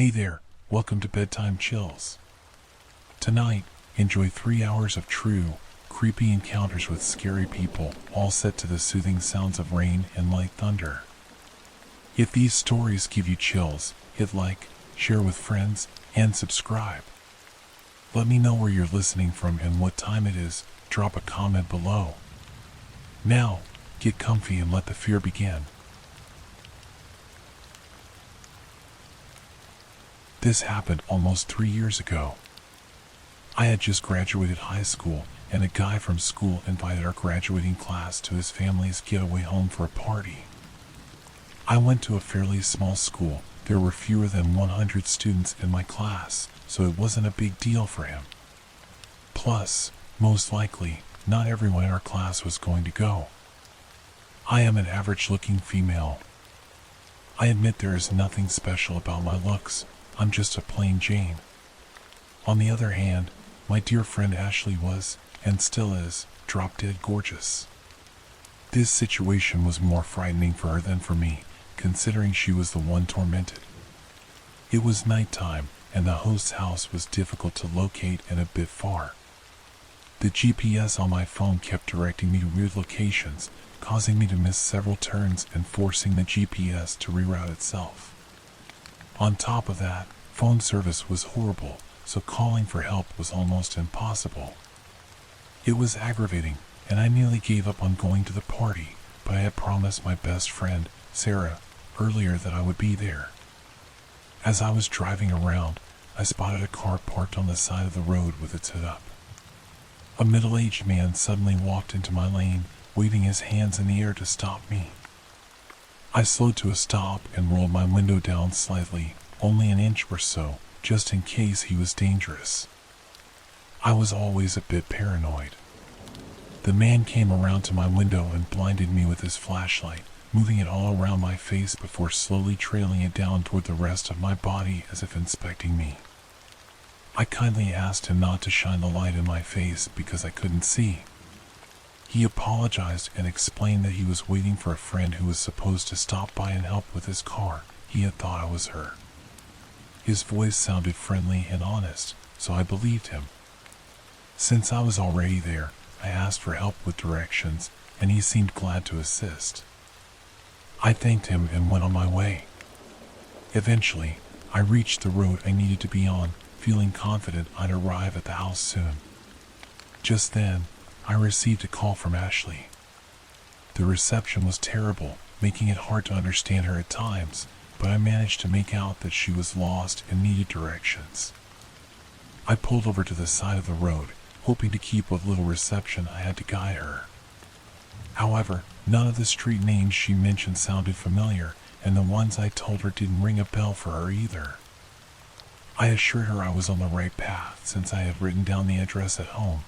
Hey there, welcome to Bedtime Chills. Tonight, enjoy 3 hours of true, creepy encounters with scary people, all set to the soothing sounds of rain and light thunder. If these stories give you chills, hit like, share with friends, and subscribe. Let me know where you're listening from and what time it is. Drop a comment below. Now, get comfy and let the fear begin. This happened almost 3 years ago. I had just graduated high school, and a guy from school invited our graduating class to his family's getaway home for a party. I went to a fairly small school. There were fewer than 100 students in my class, so it wasn't a big deal for him. Plus, most likely, not everyone in our class was going to go. I am an average-looking female. I admit there is nothing special about my looks. I'm just a plain Jane. On the other hand, my dear friend Ashley was, and still is, drop-dead gorgeous. This situation was more frightening for her than for me, considering she was the one tormented. It was nighttime, and the host's house was difficult to locate and a bit far. The GPS on my phone kept directing me to weird locations, causing me to miss several turns and forcing the GPS to reroute itself. On top of that, phone service was horrible, so calling for help was almost impossible. It was aggravating, and I nearly gave up on going to the party, but I had promised my best friend, Sarah, earlier that I would be there. As I was driving around, I spotted a car parked on the side of the road with its hood up. A middle-aged man suddenly walked into my lane, waving his hands in the air to stop me. I slowed to a stop and rolled my window down slightly, only an inch or so, just in case he was dangerous. I was always a bit paranoid. The man came around to my window and blinded me with his flashlight, moving it all around my face before slowly trailing it down toward the rest of my body as if inspecting me. I kindly asked him not to shine the light in my face because I couldn't see. He apologized and explained that he was waiting for a friend who was supposed to stop by and help with his car. He had thought I was her. His voice sounded friendly and honest, so I believed him. Since I was already there, I asked for help with directions, and he seemed glad to assist. I thanked him and went on my way. Eventually, I reached the road I needed to be on, feeling confident I'd arrive at the house soon. Just then, I received a call from Ashley. The reception was terrible, making it hard to understand her at times, but I managed to make out that she was lost and needed directions. I pulled over to the side of the road, hoping to keep what little reception I had to guide her. However, none of the street names she mentioned sounded familiar, and the ones I told her didn't ring a bell for her either. I assured her I was on the right path since I had written down the address at home.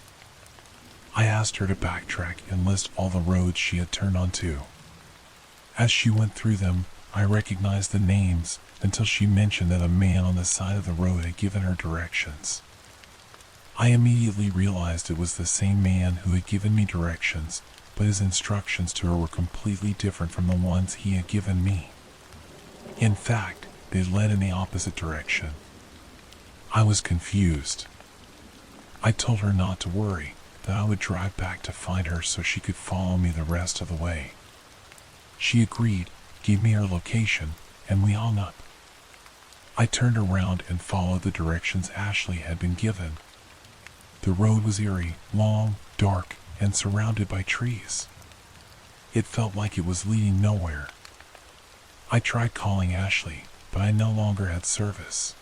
I asked her to backtrack and list all the roads she had turned onto. As she went through them, I recognized the names until she mentioned that a man on the side of the road had given her directions. I immediately realized it was the same man who had given me directions, but his instructions to her were completely different from the ones he had given me. In fact, they led in the opposite direction. I was confused. I told her not to worry, that I would drive back to find her so she could follow me the rest of the way. She agreed, gave me her location, and we hung up. I turned around and followed the directions Ashley had been given. The road was eerie, long, dark, and surrounded by trees. It felt like it was leading nowhere. I tried calling Ashley, but I no longer had service.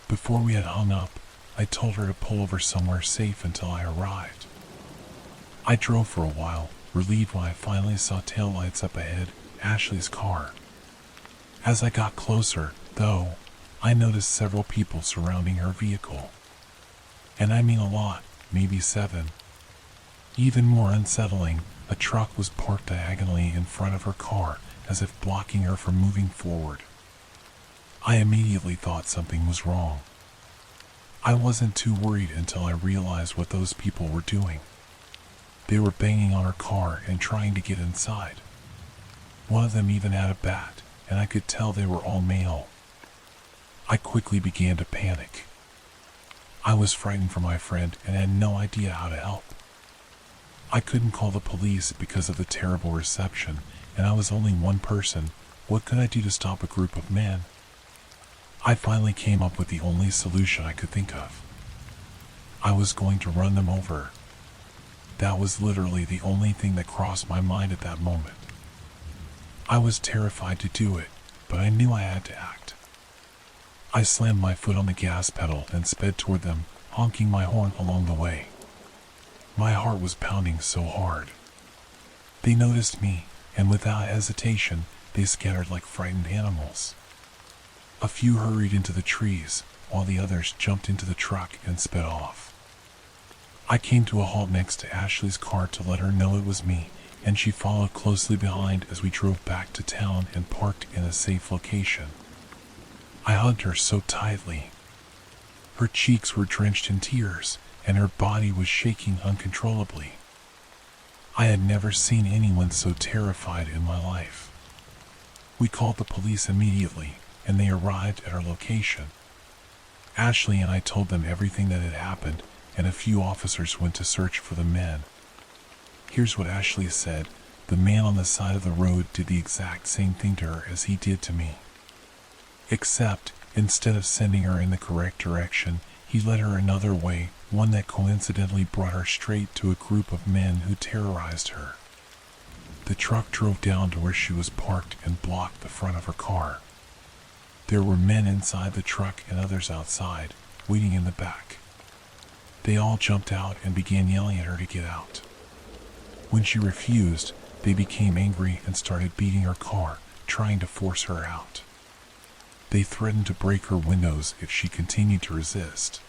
Before we had hung up, I told her to pull over somewhere safe until I arrived. I drove for a while, relieved when I finally saw taillights up ahead, Ashley's car. As I got closer, though, I noticed several people surrounding her vehicle. And I mean a lot, maybe 7. Even more unsettling, a truck was parked diagonally in front of her car, as if blocking her from moving forward. I immediately thought something was wrong. I wasn't too worried until I realized what those people were doing. They were banging on her car and trying to get inside. One of them even had a bat, and I could tell they were all male. I quickly began to panic. I was frightened for my friend and had no idea how to help. I couldn't call the police because of the terrible reception, and I was only one person. What could I do to stop a group of men? I finally came up with the only solution I could think of. I was going to run them over. That was literally the only thing that crossed my mind at that moment. I was terrified to do it, but I knew I had to act. I slammed my foot on the gas pedal and sped toward them, honking my horn along the way. My heart was pounding so hard. They noticed me, and without hesitation, they scattered like frightened animals. A few hurried into the trees, while the others jumped into the truck and sped off. I came to a halt next to Ashley's car to let her know it was me, and she followed closely behind as we drove back to town and parked in a safe location. I hugged her so tightly. Her cheeks were drenched in tears, and her body was shaking uncontrollably. I had never seen anyone so terrified in my life. We called the police immediately, and they arrived at our location. Ashley and I told them everything that had happened, and a few officers went to search for the men. Here's what Ashley said. The man on the side of the road did the exact same thing to her as he did to me. Except, instead of sending her in the correct direction, he led her another way, one that coincidentally brought her straight to a group of men who terrorized her. The truck drove down to where she was parked and blocked the front of her car. There were men inside the truck and others outside, waiting in the back. They all jumped out and began yelling at her to get out. When she refused, they became angry and started beating her car, trying to force her out. They threatened to break her windows if she continued to resist.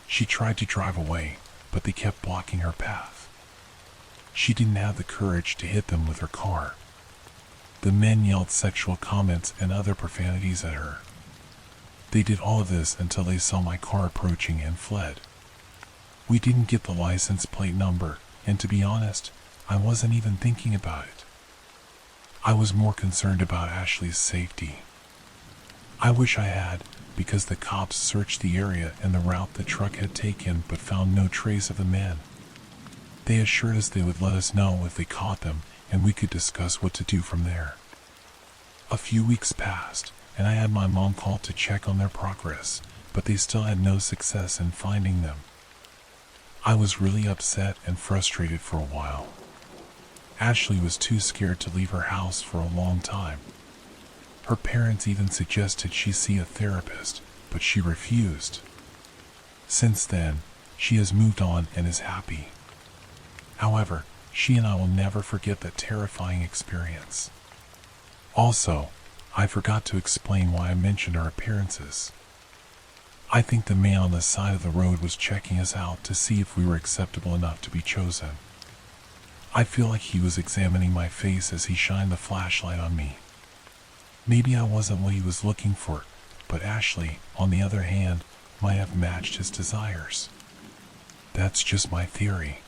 She tried to drive away, but they kept blocking her path. She didn't have the courage to hit them with her car. The men yelled sexual comments and other profanities at her. They did all of this until they saw my car approaching and fled. We didn't get the license plate number, and to be honest, I wasn't even thinking about it. I was more concerned about Ashley's safety. I wish I had, because the cops searched the area and the route the truck had taken but found no trace of the men. They assured us they would let us know if they caught them, and we could discuss what to do from there. A few weeks passed, and I had my mom called to check on their progress, but they still had no success in finding them. I was really upset and frustrated for a while. Ashley was too scared to leave her house for a long time. Her parents even suggested she see a therapist, but she refused. Since then, she has moved on and is happy. However, she and I will never forget that terrifying experience. Also, I forgot to explain why I mentioned our appearances. I think the man on the side of the road was checking us out to see if we were acceptable enough to be chosen. I feel like he was examining my face as he shined the flashlight on me. Maybe I wasn't what he was looking for, but Ashley, on the other hand, might have matched his desires. That's just my theory.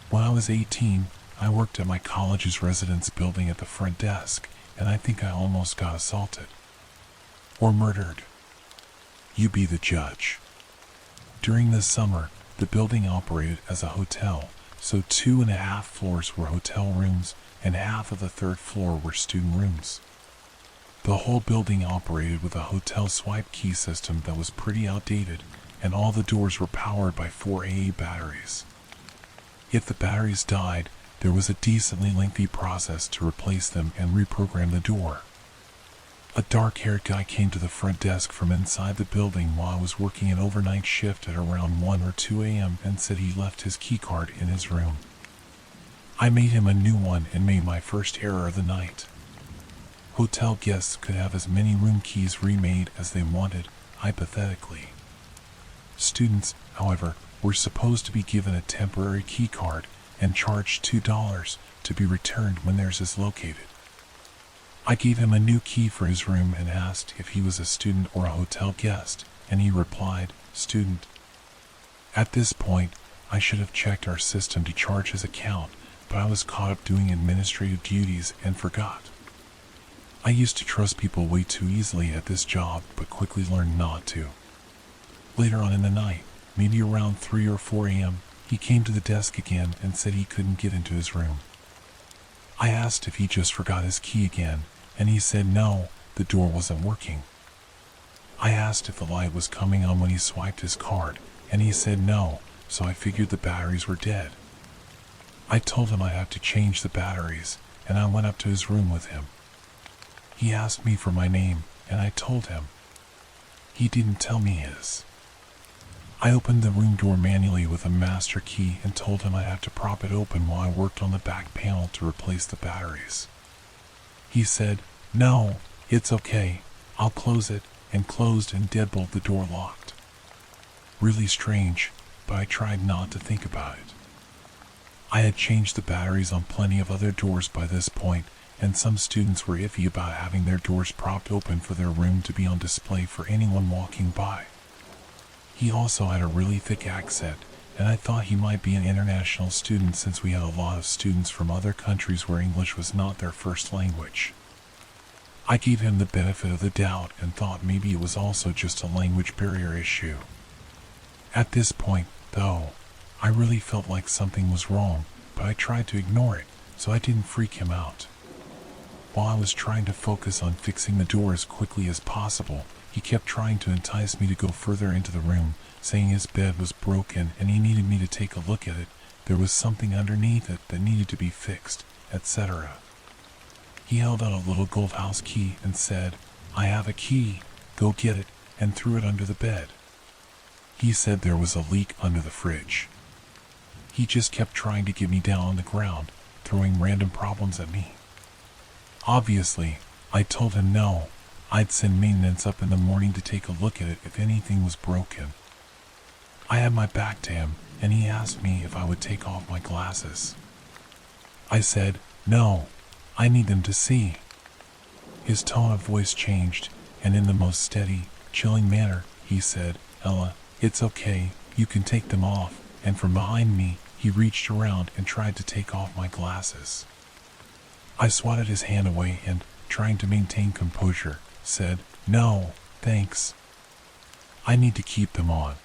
When I was 18, I worked at my college's residence building at the front desk, and I think I almost got assaulted. Or murdered. You be the judge. During the summer, the building operated as a hotel, so 2.5 floors were hotel rooms, and half of the third floor were student rooms. The whole building operated with a hotel swipe key system that was pretty outdated, and all the doors were powered by 4 AA batteries. If the batteries died, there was a decently lengthy process to replace them and reprogram the door. A dark-haired guy came to the front desk from inside the building while I was working an overnight shift at around 1 or 2 a.m. and said he left his keycard in his room. I made him a new one and made my first error of the night. Hotel guests could have as many room keys remade as they wanted, hypothetically. Students, however, were supposed to be given a temporary keycard and charged $2 to be returned when theirs is located. I gave him a new key for his room and asked if he was a student or a hotel guest, and he replied, "Student." At this point, I should have checked our system to charge his account, but I was caught up doing administrative duties and forgot. I used to trust people way too easily at this job, but quickly learned not to. Later on in the night, maybe around 3 or 4 a.m., he came to the desk again and said he couldn't get into his room. I asked if he just forgot his key again, and he said no, the door wasn't working. I asked if the light was coming on when he swiped his card, and he said no, so I figured the batteries were dead. I told him I'd have to change the batteries, and I went up to his room with him. He asked me for my name, and I told him. He didn't tell me his. I opened the room door manually with a master key and told him I'd have to prop it open while I worked on the back panel to replace the batteries. He said, "No, it's okay, I'll close it," and closed and deadbolt the door locked. Really strange, but I tried not to think about it. I had changed the batteries on plenty of other doors by this point, and some students were iffy about having their doors propped open for their room to be on display for anyone walking by. He also had a really thick accent, and I thought he might be an international student since we had a lot of students from other countries where English was not their first language. I gave him the benefit of the doubt and thought maybe it was also just a language barrier issue. At this point, though, I really felt like something was wrong, but I tried to ignore it, so I didn't freak him out. While I was trying to focus on fixing the door as quickly as possible, he kept trying to entice me to go further into the room, saying his bed was broken and he needed me to take a look at it, there was something underneath it that needed to be fixed, etc. He held out a little gold house key and said, "I have a key, go get it," and threw it under the bed. He said there was a leak under the fridge. He just kept trying to get me down on the ground, throwing random problems at me. Obviously, I told him no, I'd send maintenance up in the morning to take a look at it if anything was broken. I had my back to him, and he asked me if I would take off my glasses. I said, "No, I need them to see." His tone of voice changed, and in the most steady, chilling manner, he said, "Ella, it's okay, you can take them off," and from behind me, he reached around and tried to take off my glasses. I swatted his hand away and, trying to maintain composure, said, "No, thanks. I need to keep them on."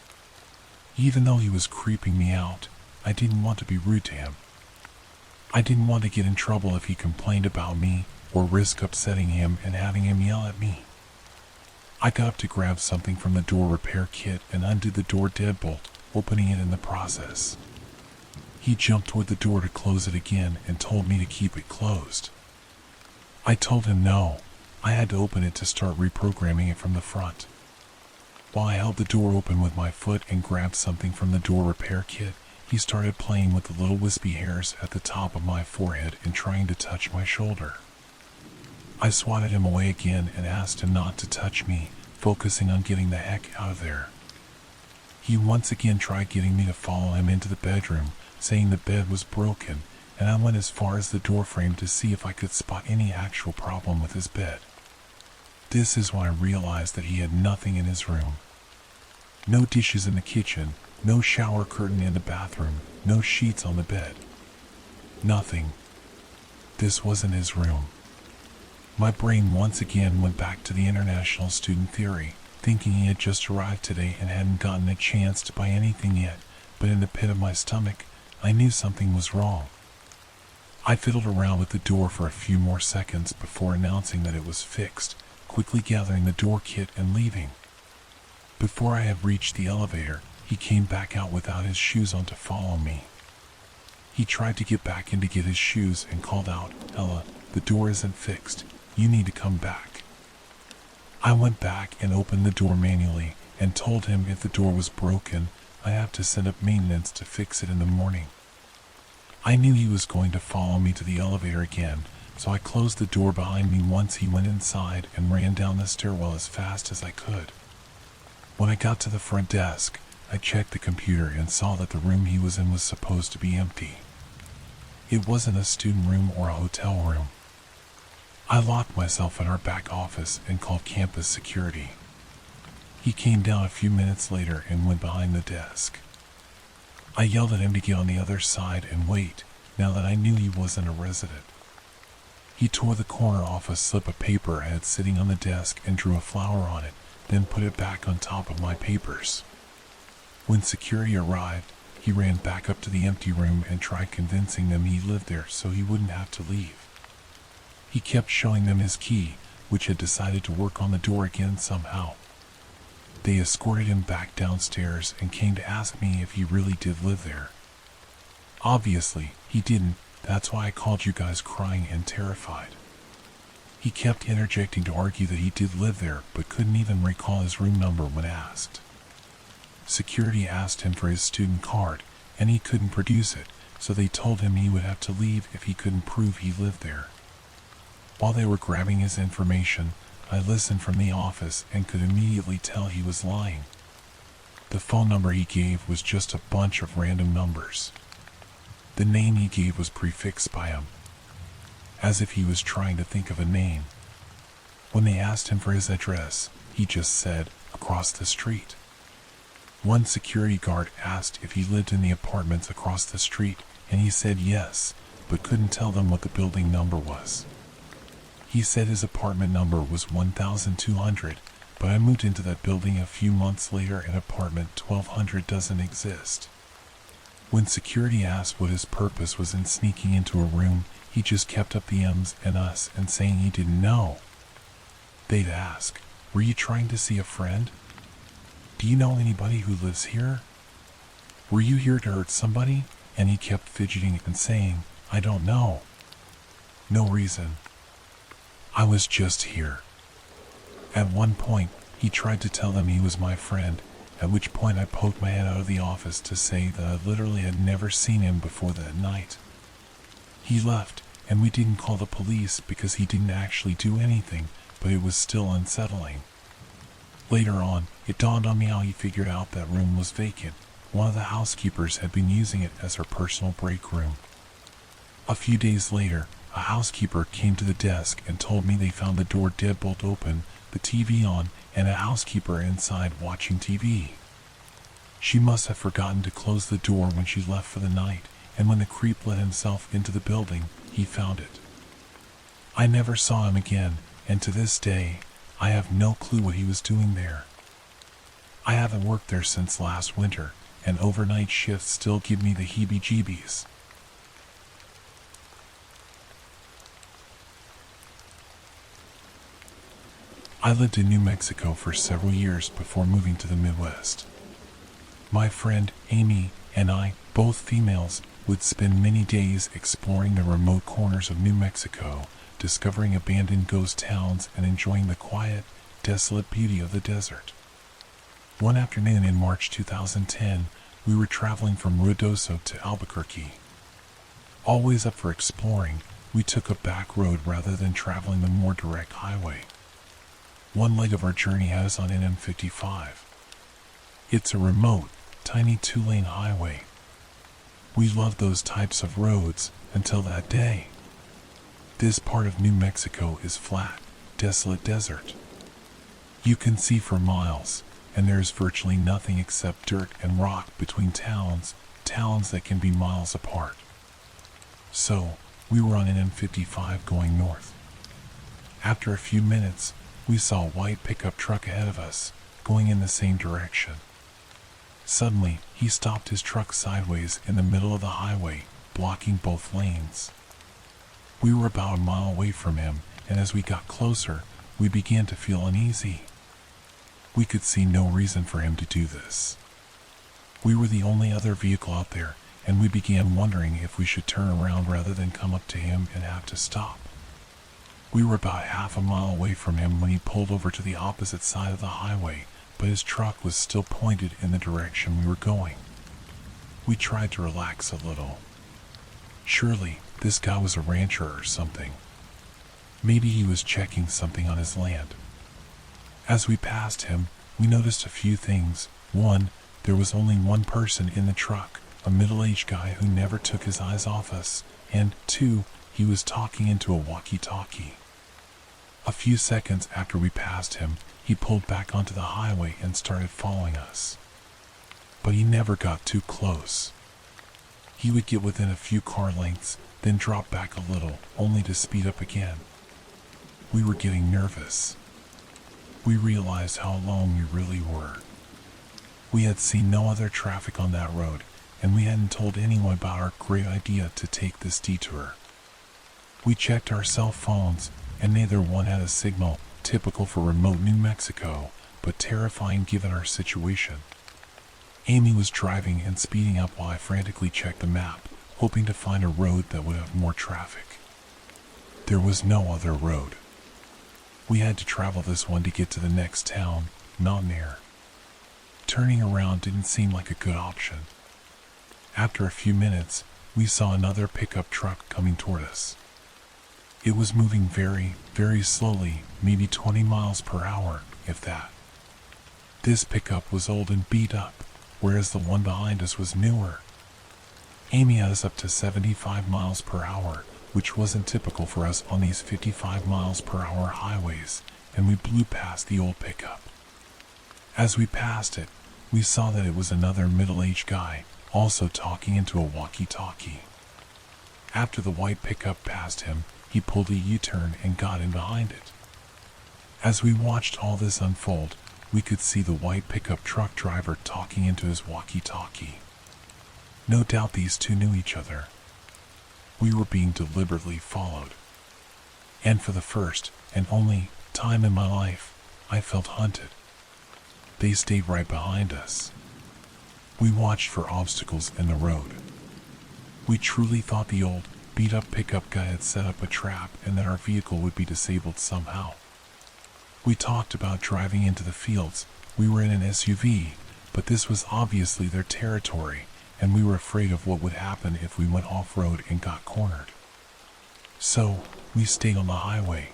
Even though he was creeping me out, I didn't want to be rude to him. I didn't want to get in trouble if he complained about me, or risk upsetting him and having him yell at me. I got up to grab something from the door repair kit and undid the door deadbolt, opening it in the process. He jumped toward the door to close it again and told me to keep it closed. I told him no, I had to open it to start reprogramming it from the front. While I held the door open with my foot and grabbed something from the door repair kit, he started playing with the little wispy hairs at the top of my forehead and trying to touch my shoulder. I swatted him away again and asked him not to touch me, focusing on getting the heck out of there. He once again tried getting me to follow him into the bedroom, saying the bed was broken, and I went as far as the doorframe to see if I could spot any actual problem with his bed. This is when I realized that he had nothing in his room. No dishes in the kitchen, no shower curtain in the bathroom, no sheets on the bed. Nothing. This wasn't his room. My brain once again went back to the international student theory, thinking he had just arrived today and hadn't gotten a chance to buy anything yet, but in the pit of my stomach, I knew something was wrong. I fiddled around with the door for a few more seconds before announcing that it was fixed, quickly gathering the door kit and leaving. Before I had reached the elevator, he came back out without his shoes on to follow me. He tried to get back in to get his shoes and called out, "Ella, the door isn't fixed. You need to come back." I went back and opened the door manually and told him if the door was broken, I have to send up maintenance to fix it in the morning. I knew he was going to follow me to the elevator again, so I closed the door behind me once he went inside and ran down the stairwell as fast as I could. When I got to the front desk, I checked the computer and saw that the room he was in was supposed to be empty. It wasn't a student room or a hotel room. I locked myself in our back office and called campus security. He came down a few minutes later and went behind the desk. I yelled at him to get on the other side and wait, now that I knew he wasn't a resident. He tore the corner off a slip of paper I had sitting on the desk and drew a flower on it, then put it back on top of my papers. When security arrived, he ran back up to the empty room and tried convincing them he lived there so he wouldn't have to leave. He kept showing them his key, which had decided to work on the door again somehow. They escorted him back downstairs and came to ask me if he really did live there. Obviously, he didn't. That's why I called you guys crying and terrified. He kept interjecting to argue that he did live there, but couldn't even recall his room number when asked. Security asked him for his student card, and he couldn't produce it, so they told him he would have to leave if he couldn't prove he lived there. While they were grabbing his information, I listened from the office and could immediately tell he was lying. The phone number he gave was just a bunch of random numbers. The name he gave was prefixed by him, as if he was trying to think of a name. When they asked him for his address, he just said, across the street. One security guard asked if he lived in the apartments across the street, and he said yes, but couldn't tell them what the building number was. He said his apartment number was 1200, but I moved into that building a few months later and apartment 1200 doesn't exist. When security asked what his purpose was in sneaking into a room, he just kept up the ums and us and saying he didn't know. They'd ask, "Were you trying to see a friend? Do you know anybody who lives here? Were you here to hurt somebody?" And he kept fidgeting and saying, "I don't know. No reason. I was just here." At one point, he tried to tell them he was my friend, at which point I poked my head out of the office to say that I literally had never seen him before that night. He left, and we didn't call the police because he didn't actually do anything, but it was still unsettling. Later on, it dawned on me how he figured out that room was vacant. One of the housekeepers had been using it as her personal break room. A few days later, a housekeeper came to the desk and told me they found the door deadbolt open, the TV on, and a housekeeper inside watching TV. She must have forgotten to close the door when she left for the night, and when the creep let himself into the building, he found it. I never saw him again, and to this day, I have no clue what he was doing there. I haven't worked there since last winter, and overnight shifts still give me the heebie-jeebies. I lived in New Mexico for several years before moving to the Midwest. My friend Amy and I, both females, would spend many days exploring the remote corners of New Mexico, discovering abandoned ghost towns and enjoying the quiet, desolate beauty of the desert. One afternoon in March 2010, we were traveling from Ruidoso to Albuquerque. Always up for exploring, we took a back road rather than traveling the more direct highway. One leg of our journey had us on NM55. It's a remote, tiny 2-lane highway. We loved those types of roads until that day. This part of New Mexico is flat, desolate desert. You can see for miles, and there's virtually nothing except dirt and rock between towns that can be miles apart. So, we were on NM55 going north. After a few minutes, we saw a white pickup truck ahead of us, going in the same direction. Suddenly, he stopped his truck sideways in the middle of the highway, blocking both lanes. We were about a mile away from him, and as we got closer, we began to feel uneasy. We could see no reason for him to do this. We were the only other vehicle out there, and we began wondering if we should turn around rather than come up to him and have to stop. We were about half a mile away from him when he pulled over to the opposite side of the highway, but his truck was still pointed in the direction we were going. We tried to relax a little. Surely, this guy was a rancher or something. Maybe he was checking something on his land. As we passed him, we noticed a few things. One, there was only one person in the truck, a middle-aged guy who never took his eyes off us, and two, he was talking into a walkie-talkie. A few seconds after we passed him, he pulled back onto the highway and started following us. But he never got too close. He would get within a few car lengths, then drop back a little, only to speed up again. We were getting nervous. We realized how alone we really were. We had seen no other traffic on that road, and we hadn't told anyone about our great idea to take this detour. We checked our cell phones, and neither one had a signal, typical for remote New Mexico, but terrifying given our situation. Amy was driving and speeding up while I frantically checked the map, hoping to find a road that would have more traffic. There was no other road. We had to travel this one to get to the next town, Mountaineer. Turning around didn't seem like a good option. After a few minutes, we saw another pickup truck coming toward us. It was moving very, very slowly, maybe 20 miles per hour, if that. This pickup was old and beat up, whereas the one behind us was newer. Amy had us up to 75 miles per hour, which wasn't typical for us on these 55 miles per hour highways, and we blew past the old pickup. As we passed it, we saw that it was another middle-aged guy, also talking into a walkie-talkie. After the white pickup passed him, he pulled a U-turn and got in behind it. As we watched all this unfold, we could see the white pickup truck driver talking into his walkie-talkie. No doubt these two knew each other. We were being deliberately followed. And for the first and only time in my life, I felt hunted. They stayed right behind us. We watched for obstacles in the road. We truly thought the old, beat-up pickup guy had set up a trap and that our vehicle would be disabled somehow. We talked about driving into the fields. We were in an SUV, but this was obviously their territory, and we were afraid of what would happen if we went off-road and got cornered. So, we stayed on the highway.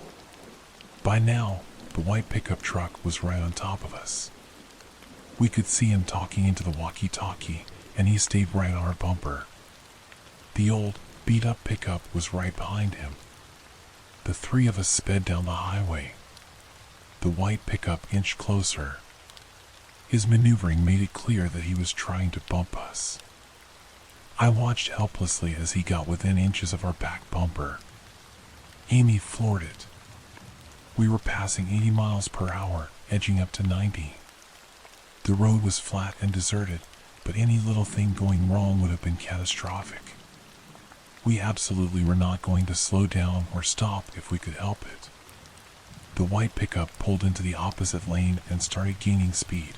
By now, the white pickup truck was right on top of us. We could see him talking into the walkie-talkie, and he stayed right on our bumper. The old, beat-up pickup was right behind him. The three of us sped down the highway. The white pickup inched closer. His maneuvering made it clear that he was trying to bump us. I watched helplessly as he got within inches of our back bumper. Amy floored it. We were passing 80 miles per hour, edging up to 90. The road was flat and deserted, but any little thing going wrong would have been catastrophic. We absolutely were not going to slow down or stop if we could help it. The white pickup pulled into the opposite lane and started gaining speed.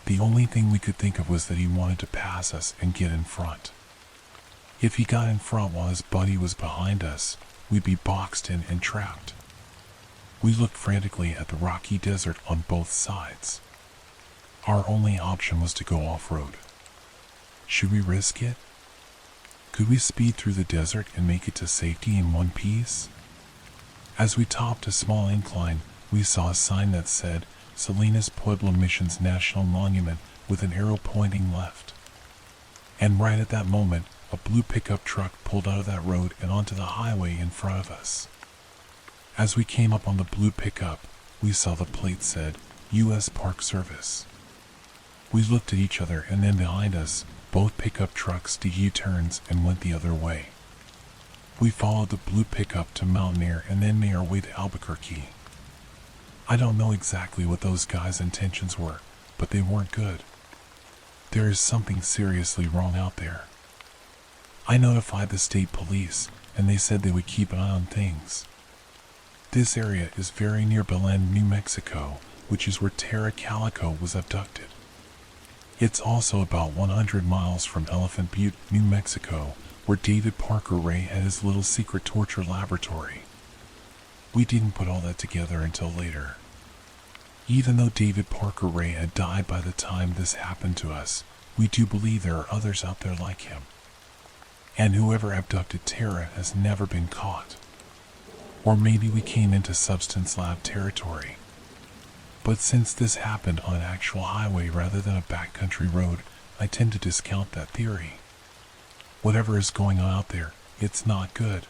The only thing we could think of was that he wanted to pass us and get in front. If he got in front while his buddy was behind us, we'd be boxed in and trapped. We looked frantically at the rocky desert on both sides. Our only option was to go off-road. Should we risk it? Could we speed through the desert and make it to safety in one piece? As we topped a small incline, we saw a sign that said, Salinas Pueblo Missions National Monument, with an arrow pointing left. And right at that moment, a blue pickup truck pulled out of that road and onto the highway in front of us. As we came up on the blue pickup, we saw the plate said, U.S. Park Service. We looked at each other, and then behind us, both pickup trucks did U-turns and went the other way. We followed the blue pickup to Mountaineer and then made our way to Albuquerque. I don't know exactly what those guys' intentions were, but they weren't good. There is something seriously wrong out there. I notified the state police, and they said they would keep an eye on things. This area is very near Belen, New Mexico, which is where Tara Calico was abducted. It's also about 100 miles from Elephant Butte, New Mexico, where David Parker Ray had his little secret torture laboratory. We didn't put all that together until later. Even though David Parker Ray had died by the time this happened to us, we do believe there are others out there like him. And whoever abducted Tara has never been caught. Or maybe we came into Substance Lab territory. But since this happened on an actual highway rather than a backcountry road, I tend to discount that theory. Whatever is going on out there, it's not good.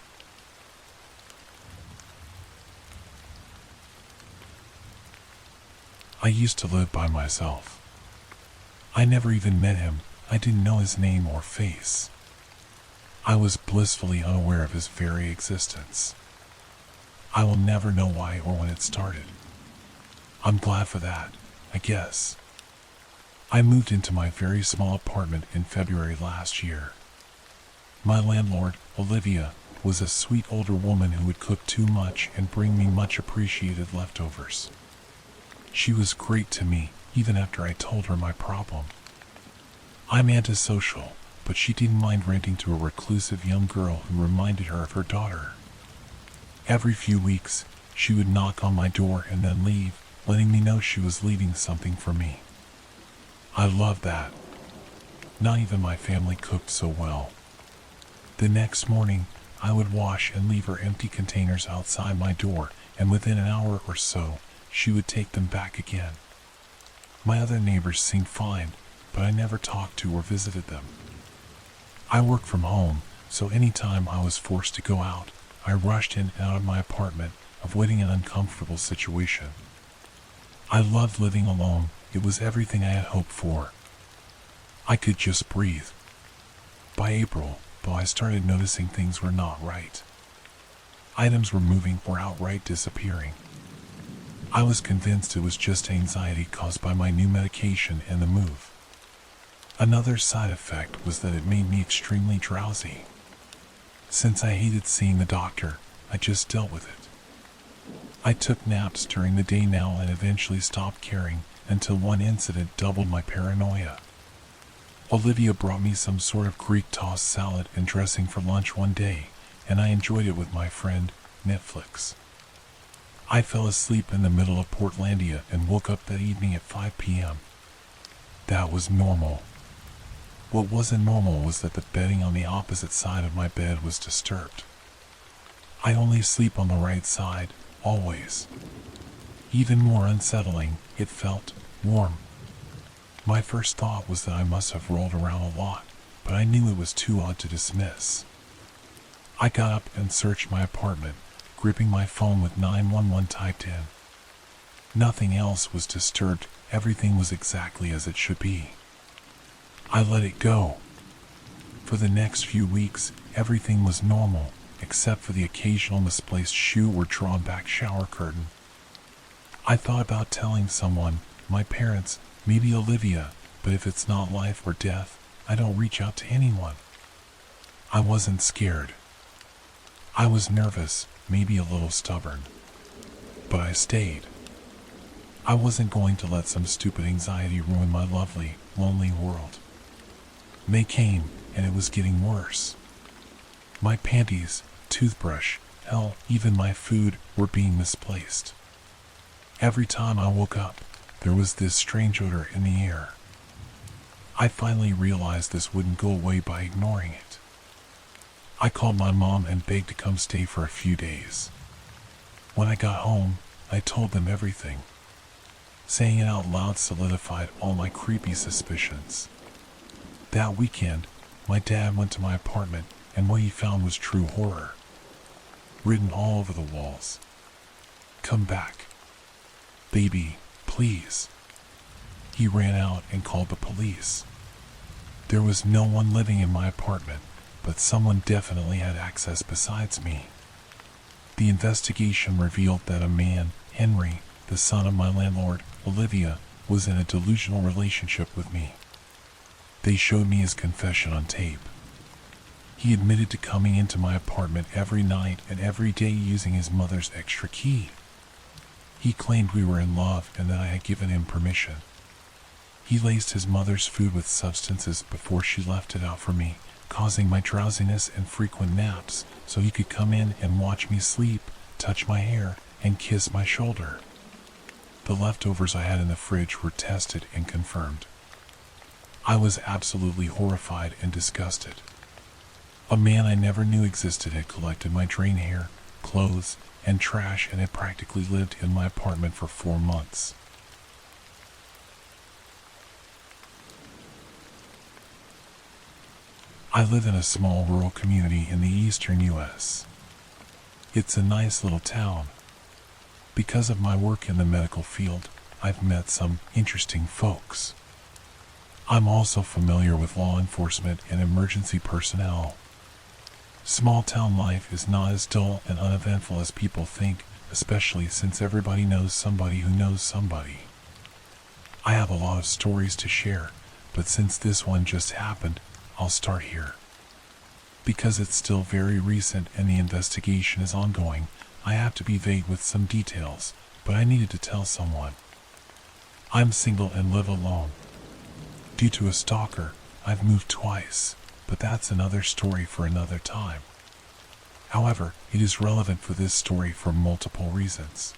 I used to live by myself. I never even met him. I didn't know his name or face. I was blissfully unaware of his very existence. I will never know why or when it started. I'm glad for that, I guess. I moved into my very small apartment in February last year. My landlord, Olivia, was a sweet older woman who would cook too much and bring me much appreciated leftovers. She was great to me, even after I told her my problem. I'm antisocial, but she didn't mind renting to a reclusive young girl who reminded her of her daughter. Every few weeks, she would knock on my door and then leave, letting me know she was leaving something for me. I loved that. Not even my family cooked so well. The next morning, I would wash and leave her empty containers outside my door, and within an hour or so, she would take them back again. My other neighbors seemed fine, but I never talked to or visited them. I work from home, so anytime I was forced to go out, I rushed in and out of my apartment, avoiding an uncomfortable situation. I loved living alone. It was everything I had hoped for. I could just breathe. By April, though, I started noticing things were not right. Items were moving or outright disappearing. I was convinced it was just anxiety caused by my new medication and the move. Another side effect was that it made me extremely drowsy. Since I hated seeing the doctor, I just dealt with it. I took naps during the day now and eventually stopped caring until one incident doubled my paranoia. Olivia brought me some sort of Greek tossed salad and dressing for lunch one day, and I enjoyed it with my friend, Netflix. I fell asleep in the middle of Portlandia and woke up that evening at 5 p.m. That was normal. What wasn't normal was that the bedding on the opposite side of my bed was disturbed. I only sleep on the right side, always. Even more unsettling, it felt warm. My first thought was that I must have rolled around a lot, but I knew it was too odd to dismiss. I got up and searched my apartment, gripping my phone with 911 typed in. Nothing else was disturbed, everything was exactly as it should be. I let it go. For the next few weeks, everything was normal, except for the occasional misplaced shoe or drawn back shower curtain. I thought about telling someone, my parents, maybe Olivia, but if it's not life or death, I don't reach out to anyone. I wasn't scared. I was nervous, maybe a little stubborn. But I stayed. I wasn't going to let some stupid anxiety ruin my lovely, lonely world. May came, and it was getting worse. My panties, toothbrush, hell, even my food were being misplaced. Every time I woke up, there was this strange odor in the air. I finally realized this wouldn't go away by ignoring it. I called my mom and begged to come stay for a few days. When I got home, I told them everything. Saying it out loud solidified all my creepy suspicions. That weekend, my dad went to my apartment, and what he found was true horror. Written all over the walls. Come back. Baby, please. He ran out and called the police. There was no one living in my apartment, but someone definitely had access besides me. The investigation revealed that a man, Henry, the son of my landlord, Olivia, was in a delusional relationship with me. They showed me his confession on tape. He admitted to coming into my apartment every night and every day using his mother's extra key. He claimed we were in love and that I had given him permission. He laced his mother's food with substances before she left it out for me, causing my drowsiness and frequent naps so he could come in and watch me sleep, touch my hair, and kiss my shoulder. The leftovers I had in the fridge were tested and confirmed. I was absolutely horrified and disgusted. A man I never knew existed had collected my drain hair, clothes, and trash and had practically lived in my apartment for 4 months. I live in a small rural community in the eastern U.S. It's a nice little town. Because of my work in the medical field, I've met some interesting folks. I'm also familiar with law enforcement and emergency personnel. Small town life is not as dull and uneventful as people think, especially since everybody knows somebody who knows somebody. I have a lot of stories to share, but since this one just happened, I'll start here. Because it's still very recent and the investigation is ongoing, I have to be vague with some details, but I needed to tell someone. I'm single and live alone. Due to a stalker, I've moved twice, but that's another story for another time. However, it is relevant for this story for multiple reasons.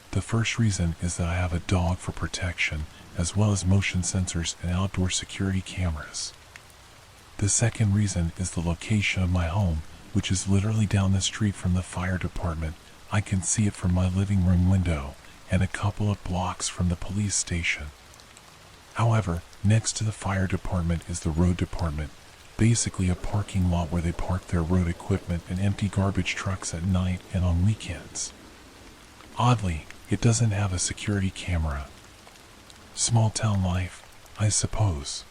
The first reason is that I have a dog for protection, as well as motion sensors and outdoor security cameras. The second reason is the location of my home, which is literally down the street from the fire department. I can see it from my living room window, and a couple of blocks from the police station. However, next to the fire department is the road department, basically a parking lot where they park their road equipment and empty garbage trucks at night and on weekends. Oddly, it doesn't have a security camera. Small town life, I suppose.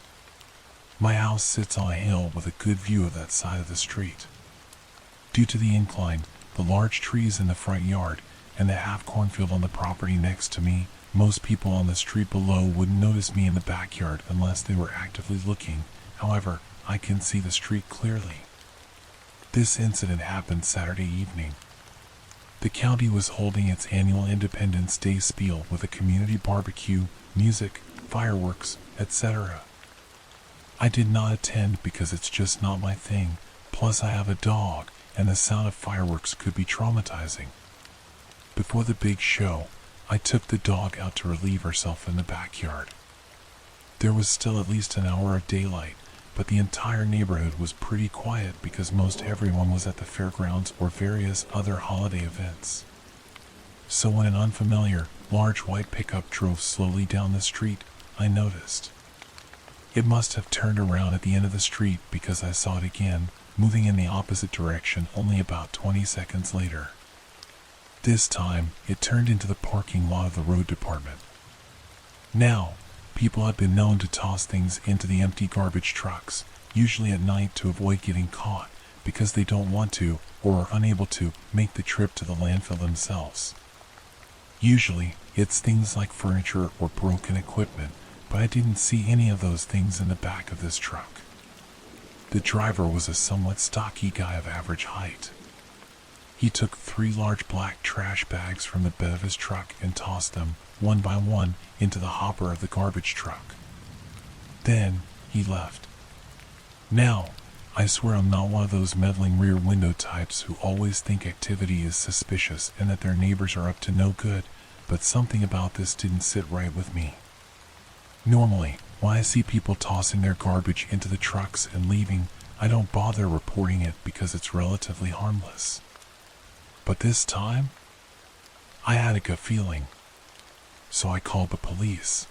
My house sits on a hill with a good view of that side of the street. Due to the incline, the large trees in the front yard, and the half cornfield on the property next to me, most people on the street below wouldn't notice me in the backyard unless they were actively looking. However, I can see the street clearly. This incident happened Saturday evening. The county was holding its annual Independence Day spiel with a community barbecue, music, fireworks, etc. I did not attend because it's just not my thing, plus I have a dog, and the sound of fireworks could be traumatizing. Before the big show, I took the dog out to relieve herself in the backyard. There was still at least an hour of daylight, but the entire neighborhood was pretty quiet because most everyone was at the fairgrounds or various other holiday events. So when an unfamiliar, large white pickup drove slowly down the street, I noticed. It must have turned around at the end of the street because I saw it again, moving in the opposite direction only about 20 seconds later. This time, it turned into the parking lot of the road department. Now, people have been known to toss things into the empty garbage trucks, usually at night to avoid getting caught, because they don't want to, or are unable to, make the trip to the landfill themselves. Usually, it's things like furniture or broken equipment, but I didn't see any of those things in the back of this truck. The driver was a somewhat stocky guy of average height. He took 3 large black trash bags from the bed of his truck and tossed them, one by one, into the hopper of the garbage truck. Then, he left. Now, I swear I'm not one of those meddling rear window types who always think activity is suspicious and that their neighbors are up to no good, but something about this didn't sit right with me. Normally, when I see people tossing their garbage into the trucks and leaving, I don't bother reporting it because it's relatively harmless. But this time, I had a gut feeling. So I called the police.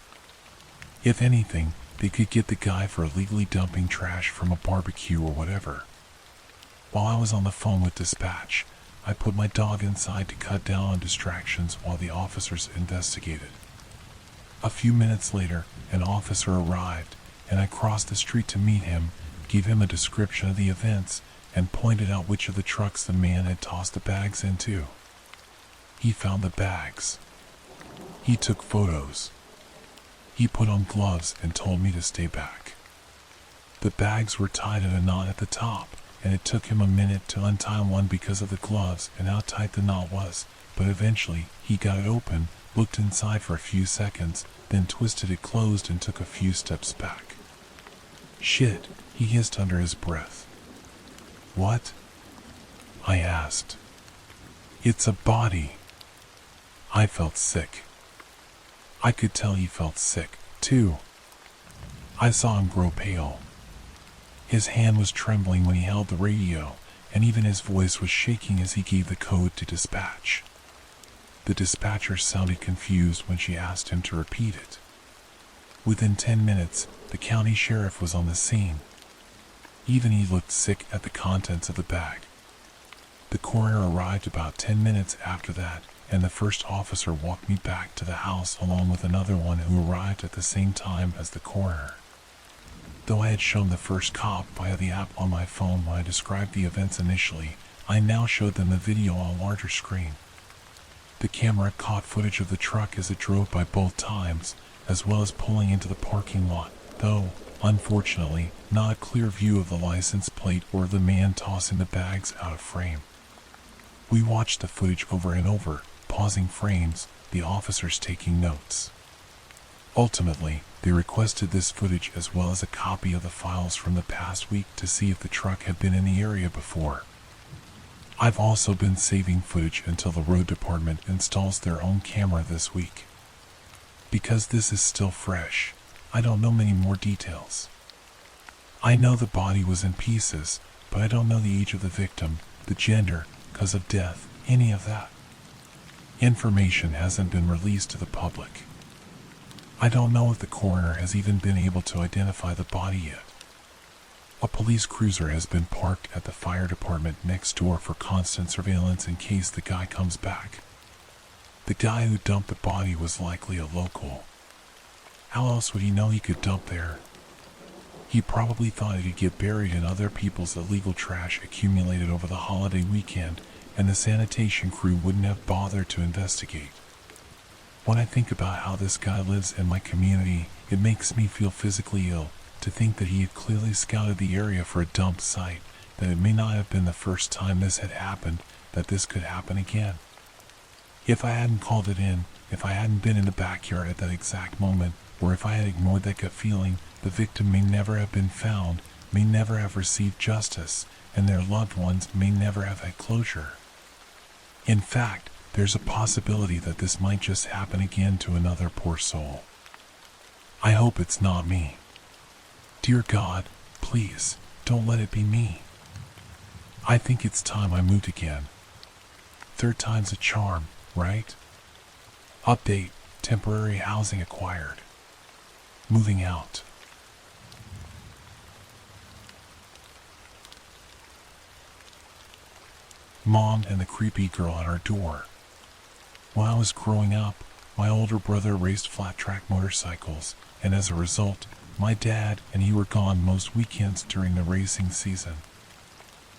If anything, they could get the guy for illegally dumping trash from a barbecue or whatever. While I was on the phone with dispatch, I put my dog inside to cut down on distractions while the officers investigated. A few minutes later, an officer arrived, and I crossed the street to meet him, gave him a description of the events, and pointed out which of the trucks the man had tossed the bags into. He found the bags. He took photos. He put on gloves and told me to stay back. The bags were tied in a knot at the top, and it took him a minute to untie one because of the gloves and how tight the knot was, but eventually he got it open, looked inside for a few seconds, then twisted it closed and took a few steps back. "Shit," he hissed under his breath. "What?" I asked. "It's a body." I felt sick. I could tell he felt sick, too. I saw him grow pale. His hand was trembling when he held the radio, and even his voice was shaking as he gave the code to dispatch. The dispatcher sounded confused when she asked him to repeat it. Within 10 minutes, the county sheriff was on the scene. Even he looked sick at the contents of the bag. The coroner arrived about 10 minutes after that, and the first officer walked me back to the house along with another one who arrived at the same time as the coroner. Though I had shown the first cop via the app on my phone when I described the events initially, I now showed them the video on a larger screen. The camera caught footage of the truck as it drove by both times, as well as pulling into the parking lot, though, unfortunately, not a clear view of the license plate or the man tossing the bags out of frame. We watched the footage over and over, pausing frames, the officers taking notes. Ultimately, they requested this footage as well as a copy of the files from the past week to see if the truck had been in the area before. I've also been saving footage until the road department installs their own camera this week. Because this is still fresh, I don't know many more details. I know the body was in pieces, but I don't know the age of the victim, the gender, cause of death, any of that. Information hasn't been released to the public. I don't know if the coroner has even been able to identify the body yet. A police cruiser has been parked at the fire department next door for constant surveillance in case the guy comes back. The guy who dumped the body was likely a local. How else would he know he could dump there? He probably thought it could get buried in other people's illegal trash accumulated over the holiday weekend, and the sanitation crew wouldn't have bothered to investigate. When I think about how this guy lives in my community, it makes me feel physically ill to think that he had clearly scouted the area for a dump site, that it may not have been the first time this had happened, that this could happen again. If I hadn't called it in, if I hadn't been in the backyard at that exact moment, or if I had ignored that gut feeling, the victim may never have been found, may never have received justice, and their loved ones may never have had closure. In fact, there's a possibility that this might just happen again to another poor soul. I hope it's not me. Dear God, please, don't let it be me. I think it's time I moved again. Third time's a charm, right? Update, temporary housing acquired. Moving out. Mom and the creepy girl at our door. When I was growing up, my older brother raced flat-track motorcycles, and as a result, my dad and he were gone most weekends during the racing season.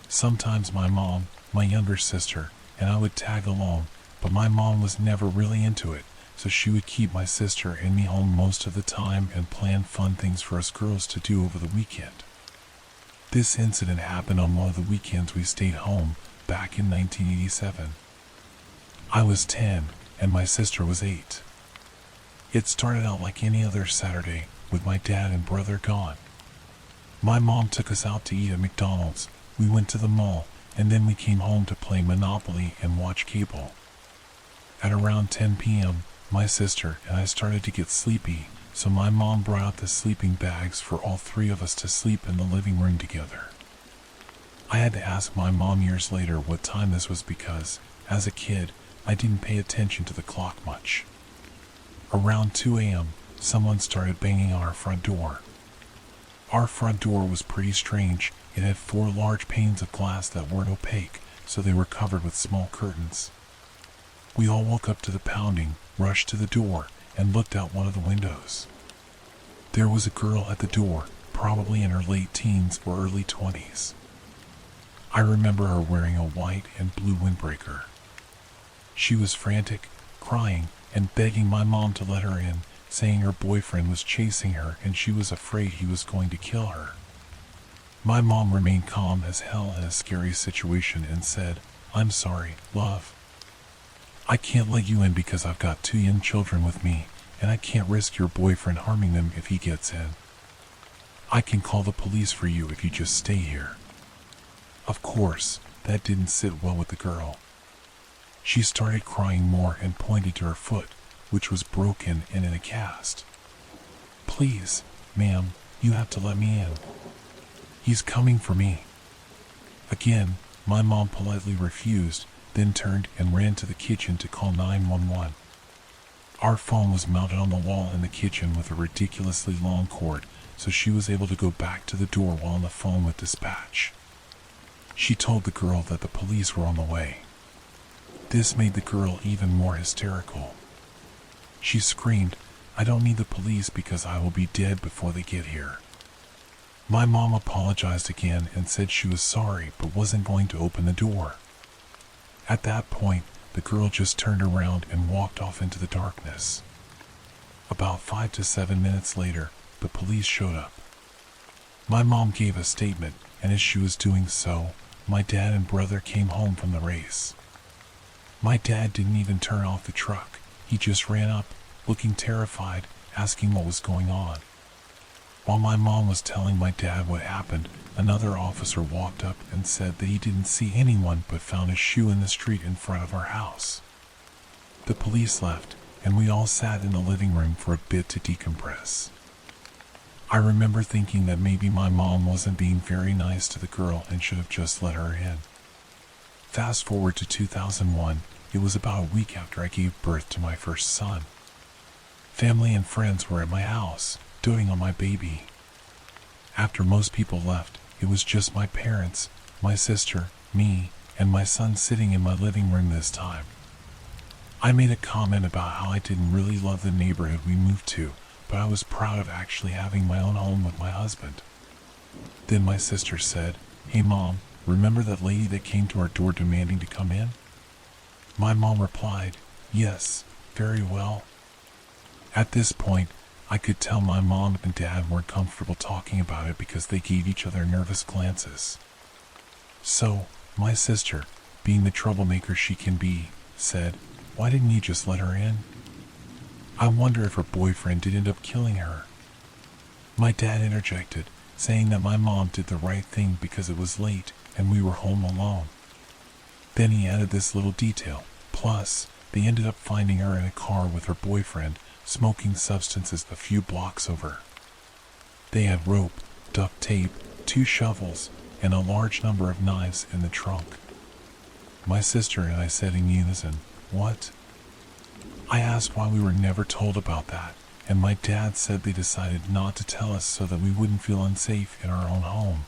Sometimes my mom, my younger sister, and I would tag along, but my mom was never really into it, so she would keep my sister and me home most of the time and plan fun things for us girls to do over the weekend. This incident happened on one of the weekends we stayed home, back in 1987. I was 10, and my sister was 8. It started out like any other Saturday, with my dad and brother gone. My mom took us out to eat at McDonald's, we went to the mall, and then we came home to play Monopoly and watch cable. At around 10 p.m., my sister and I started to get sleepy, so my mom brought out the sleeping bags for all three of us to sleep in the living room together. I had to ask my mom years later what time this was because, as a kid, I didn't pay attention to the clock much. Around 2 a.m., someone started banging on our front door. Our front door was pretty strange. It had 4 large panes of glass that weren't opaque, so they were covered with small curtains. We all woke up to the pounding, rushed to the door, and looked out one of the windows. There was a girl at the door, probably in her late teens or early 20s. I remember her wearing a white and blue windbreaker. She was frantic, crying, and begging my mom to let her in, saying her boyfriend was chasing her and she was afraid he was going to kill her. My mom remained calm as hell in a scary situation and said, "I'm sorry, love. I can't let you in because I've got 2 young children with me, and I can't risk your boyfriend harming them if he gets in. I can call the police for you if you just stay here." Of course, that didn't sit well with the girl. She started crying more and pointed to her foot, which was broken and in a cast. "Please, ma'am, you have to let me in. He's coming for me." Again, my mom politely refused, then turned and ran to the kitchen to call 911. Our phone was mounted on the wall in the kitchen with a ridiculously long cord, so she was able to go back to the door while on the phone with dispatch. She told the girl that the police were on the way. This made the girl even more hysterical. She screamed, "I don't need the police because I will be dead before they get here." My mom apologized again and said she was sorry but wasn't going to open the door. At that point, the girl just turned around and walked off into the darkness. About 5 to 7 minutes later, the police showed up. My mom gave a statement, and as she was doing so, my dad and brother came home from the race. My dad didn't even turn off the truck. He just ran up, looking terrified, asking what was going on. While my mom was telling my dad what happened, another officer walked up and said that he didn't see anyone but found a shoe in the street in front of our house. The police left, and we all sat in the living room for a bit to decompress. I remember thinking that maybe my mom wasn't being very nice to the girl and should have just let her in. Fast forward to 2001, it was about a week after I gave birth to my first son. Family and friends were at my house, doting on my baby. After most people left, it was just my parents, my sister, me, and my son sitting in my living room this time. I made a comment about how I didn't really love the neighborhood we moved to, but I was proud of actually having my own home with my husband. Then my sister said, "Hey Mom, remember that lady that came to our door demanding to come in?" My mom replied, "Yes, very well." At this point, I could tell my mom and dad weren't comfortable talking about it because they gave each other nervous glances. So, my sister, being the troublemaker she can be, said, "Why didn't you just let her in? I wonder if her boyfriend did end up killing her." My dad interjected, saying that my mom did the right thing because it was late and we were home alone. Then he added this little detail, plus, they ended up finding her in a car with her boyfriend, smoking substances a few blocks over. They had rope, duct tape, 2 shovels, and a large number of knives in the trunk. My sister and I said in unison, "What?" I asked why we were never told about that, and my dad said they decided not to tell us so that we wouldn't feel unsafe in our own home.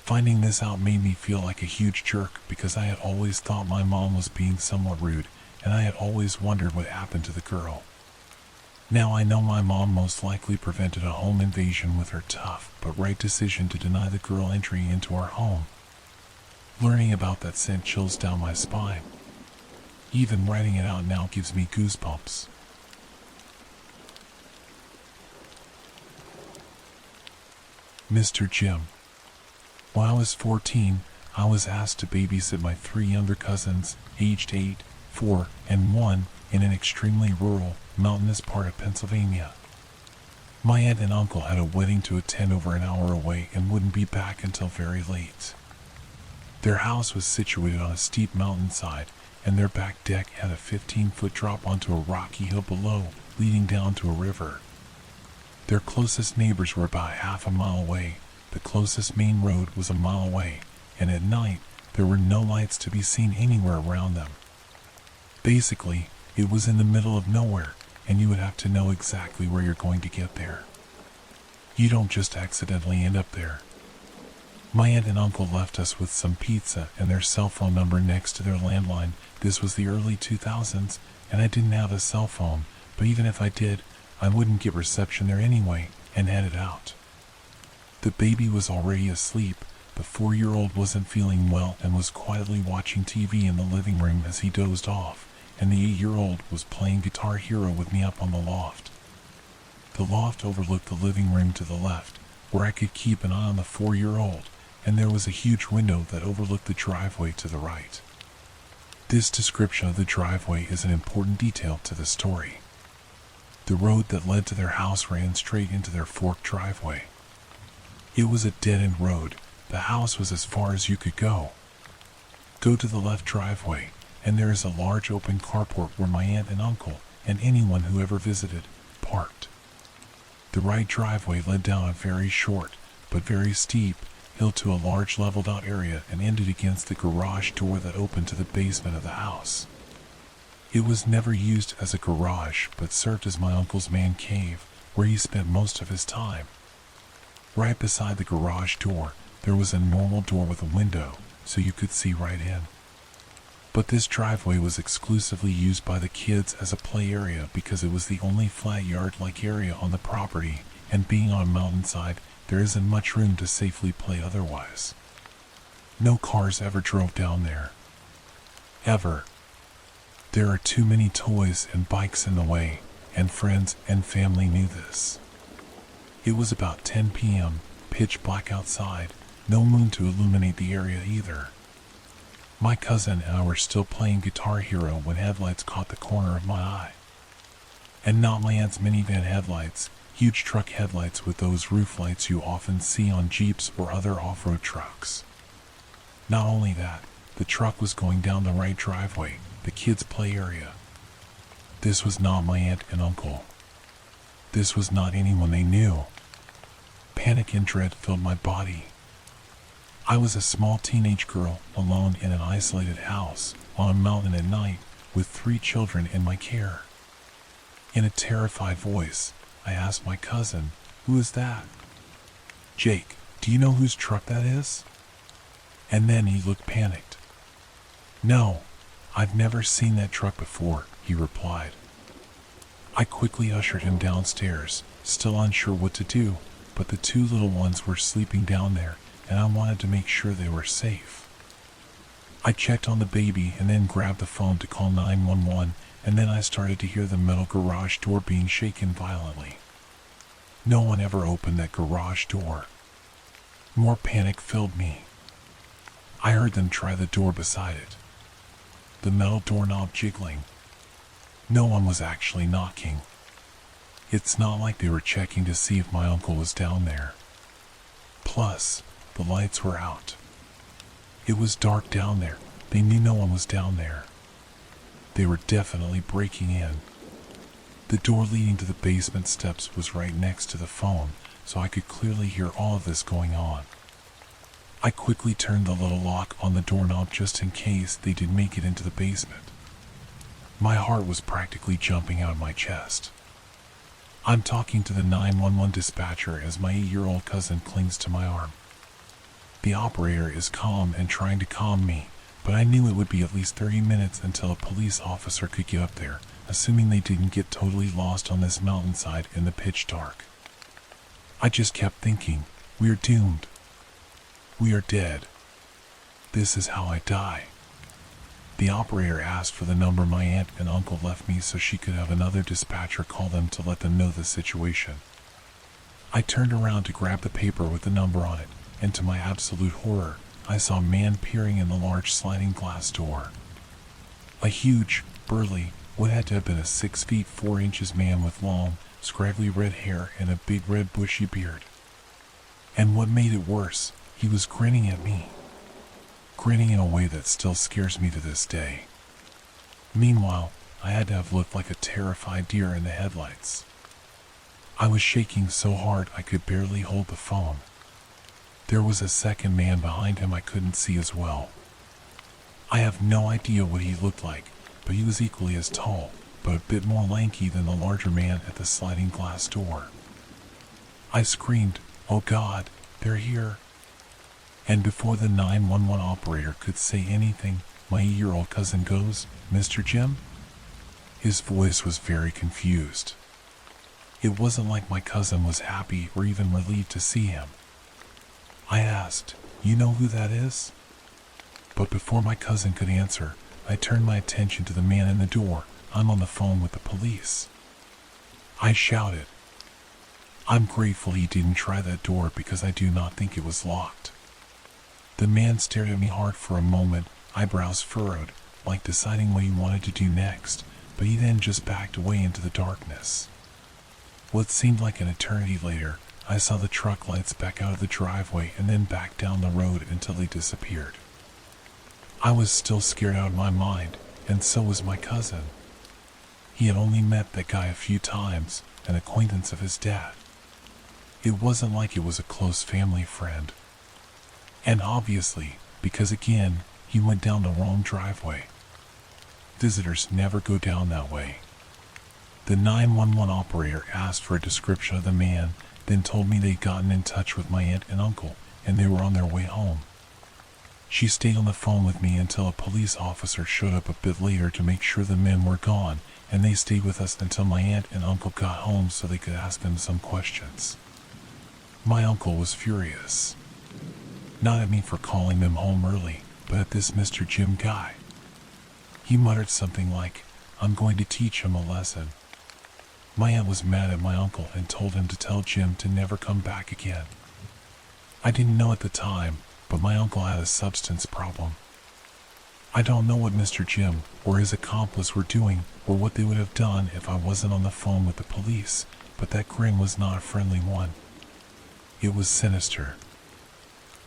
Finding this out made me feel like a huge jerk because I had always thought my mom was being somewhat rude, and I had always wondered what happened to the girl. Now I know my mom most likely prevented a home invasion with her tough but right decision to deny the girl entry into our home. Learning about that sent chills down my spine. Even writing it out now gives me goosebumps. Mr. Jim. When I was 14, I was asked to babysit my 3 younger cousins, aged 8, 4, and 1, in an extremely rural, mountainous part of Pennsylvania. My aunt and uncle had a wedding to attend over an hour away and wouldn't be back until very late. Their house was situated on a steep mountainside, and their back deck had a 15-foot drop onto a rocky hill below, leading down to a river. Their closest neighbors were about half a mile away. The closest main road was a mile away, and at night, there were no lights to be seen anywhere around them. Basically, it was in the middle of nowhere, and you would have to know exactly where you're going to get there. You don't just accidentally end up there. My aunt and uncle left us with some pizza and their cell phone number next to their landline. This was the early 2000s, and I didn't have a cell phone, but even if I did, I wouldn't get reception there anyway, and headed out. The baby was already asleep. The 4-year-old wasn't feeling well and was quietly watching TV in the living room as he dozed off, and the 8-year-old was playing Guitar Hero with me up on the loft. The loft overlooked the living room to the left, where I could keep an eye on the 4-year-old, and there was a huge window that overlooked the driveway to the right. This description of the driveway is an important detail to the story. The road that led to their house ran straight into their forked driveway. It was a dead-end road. The house was as far as you could go. Go to the left driveway, and there is a large open carport where my aunt and uncle, and anyone who ever visited, parked. The right driveway led down a very short, but very steep, hill to a large leveled-out area and ended against the garage door that opened to the basement of the house. It was never used as a garage, but served as my uncle's man cave, where he spent most of his time. Right beside the garage door, there was a normal door with a window, so you could see right in. But this driveway was exclusively used by the kids as a play area because it was the only flat yard-like area on the property, and being on a mountainside, there isn't much room to safely play otherwise. No cars ever drove down there. Ever. There are too many toys and bikes in the way, and friends and family knew this. It was about 10 p.m., pitch black outside, no moon to illuminate the area either. My cousin and I were still playing Guitar Hero when headlights caught the corner of my eye. And not my aunt's minivan headlights, huge truck headlights with those roof lights you often see on Jeeps or other off-road trucks. Not only that, the truck was going down the right driveway, the kids' play area. This was not my aunt and uncle. This was not anyone they knew. Panic and dread filled my body. I was a small teenage girl alone in an isolated house on a mountain at night with 3 children in my care. In a terrified voice, I asked my cousin, "Who is that?" "Jake, do you know whose truck that is?" And then he looked panicked. "No, I've never seen that truck before," he replied. I quickly ushered him downstairs, still unsure what to do, but the 2 little ones were sleeping down there, and I wanted to make sure they were safe. I checked on the baby and then grabbed the phone to call 911, and then I started to hear the metal garage door being shaken violently. No one ever opened that garage door. More panic filled me. I heard them try the door beside it. The metal doorknob jiggling. No one was actually knocking. It's not like they were checking to see if my uncle was down there. Plus, the lights were out. It was dark down there. They knew no one was down there. They were definitely breaking in. The door leading to the basement steps was right next to the phone, so I could clearly hear all of this going on. I quickly turned the little lock on the doorknob just in case they did make it into the basement. My heart was practically jumping out of my chest. I'm talking to the 911 dispatcher as my 8-year-old cousin clings to my arm. The operator is calm and trying to calm me, but I knew it would be at least 30 minutes until a police officer could get up there, assuming they didn't get totally lost on this mountainside in the pitch dark. I just kept thinking, we're doomed. We are dead. This is how I die. The operator asked for the number my aunt and uncle left me so she could have another dispatcher call them to let them know the situation. I turned around to grab the paper with the number on it, and to my absolute horror, I saw a man peering in the large sliding glass door. A huge, burly, what had to have been a 6 feet 4 inches man with long, scraggly red hair and a big red bushy beard. And what made it worse, he was grinning at me. Grinning in a way that still scares me to this day. Meanwhile, I had to have looked like a terrified deer in the headlights. I was shaking so hard I could barely hold the phone. There was a second man behind him I couldn't see as well. I have no idea what he looked like, but he was equally as tall, but a bit more lanky than the larger man at the sliding glass door. I screamed, "Oh God, they're here." And before the 911 operator could say anything, my 8-year-old cousin goes, "Mr. Jim?" His voice was very confused. It wasn't like my cousin was happy or even relieved to see him. I asked, "You know who that is?" But before my cousin could answer, I turned my attention to the man in the door. I'm on the phone with the police. I shouted. I'm grateful he didn't try that door because I do not think it was locked. The man stared at me hard for a moment, eyebrows furrowed, like deciding what he wanted to do next, but he then just backed away into the darkness. What seemed like an eternity later, I saw the truck lights back out of the driveway and then back down the road until they disappeared. I was still scared out of my mind, and so was my cousin. He had only met that guy a few times, an acquaintance of his dad. It wasn't like it was a close family friend. And obviously, because again, he went down the wrong driveway. Visitors never go down that way. The 911 operator asked for a description of the man, then told me they'd gotten in touch with my aunt and uncle, and they were on their way home. She stayed on the phone with me until a police officer showed up a bit later to make sure the men were gone, and they stayed with us until my aunt and uncle got home so they could ask them some questions. My uncle was furious. Not at me for calling them home early, but at this Mr. Jim guy. He muttered something like, "I'm going to teach him a lesson." My aunt was mad at my uncle and told him to tell Jim to never come back again. I didn't know at the time, but my uncle had a substance problem. I don't know what Mr. Jim or his accomplice were doing or what they would have done if I wasn't on the phone with the police, but that grin was not a friendly one. It was sinister.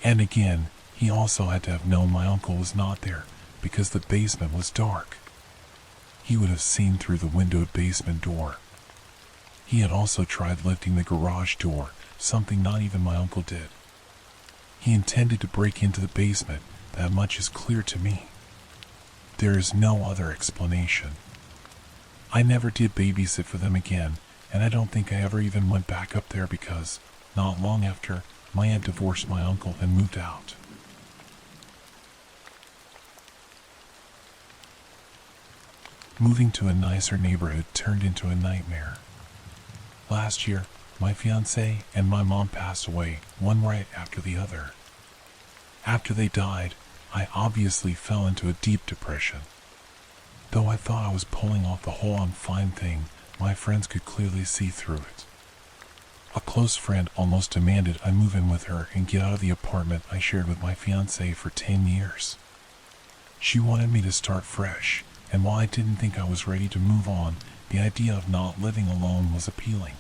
And again, he also had to have known my uncle was not there, because the basement was dark. He would have seen through the windowed basement door. He had also tried lifting the garage door, something not even my uncle did. He intended to break into the basement, that much is clear to me. There is no other explanation. I never did babysit for them again, and I don't think I ever even went back up there because, not long after, my aunt divorced my uncle and moved out. Moving to a nicer neighborhood turned into a nightmare. Last year, my fiancé and my mom passed away, one right after the other. After they died, I obviously fell into a deep depression. Though I thought I was pulling off the whole "I'm fine" thing, my friends could clearly see through it. A close friend almost demanded I move in with her and get out of the apartment I shared with my fiancé for 10 years. She wanted me to start fresh, and while I didn't think I was ready to move on, the idea of not living alone was appealing.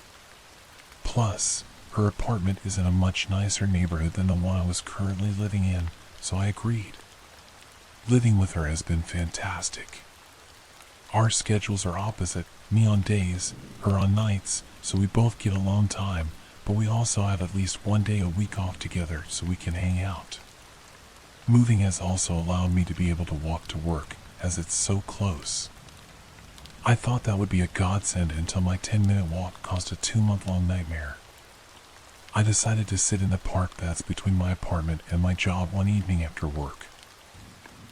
Plus, her apartment is in a much nicer neighborhood than the one I was currently living in, so I agreed. Living with her has been fantastic. Our schedules are opposite, me on days, her on nights, so we both get alone time, but we also have at least one day a week off together so we can hang out. Moving has also allowed me to be able to walk to work, as it's so close. I thought that would be a godsend until my 10-minute walk caused a 2-month-long nightmare. I decided to sit in the park that's between my apartment and my job one evening after work.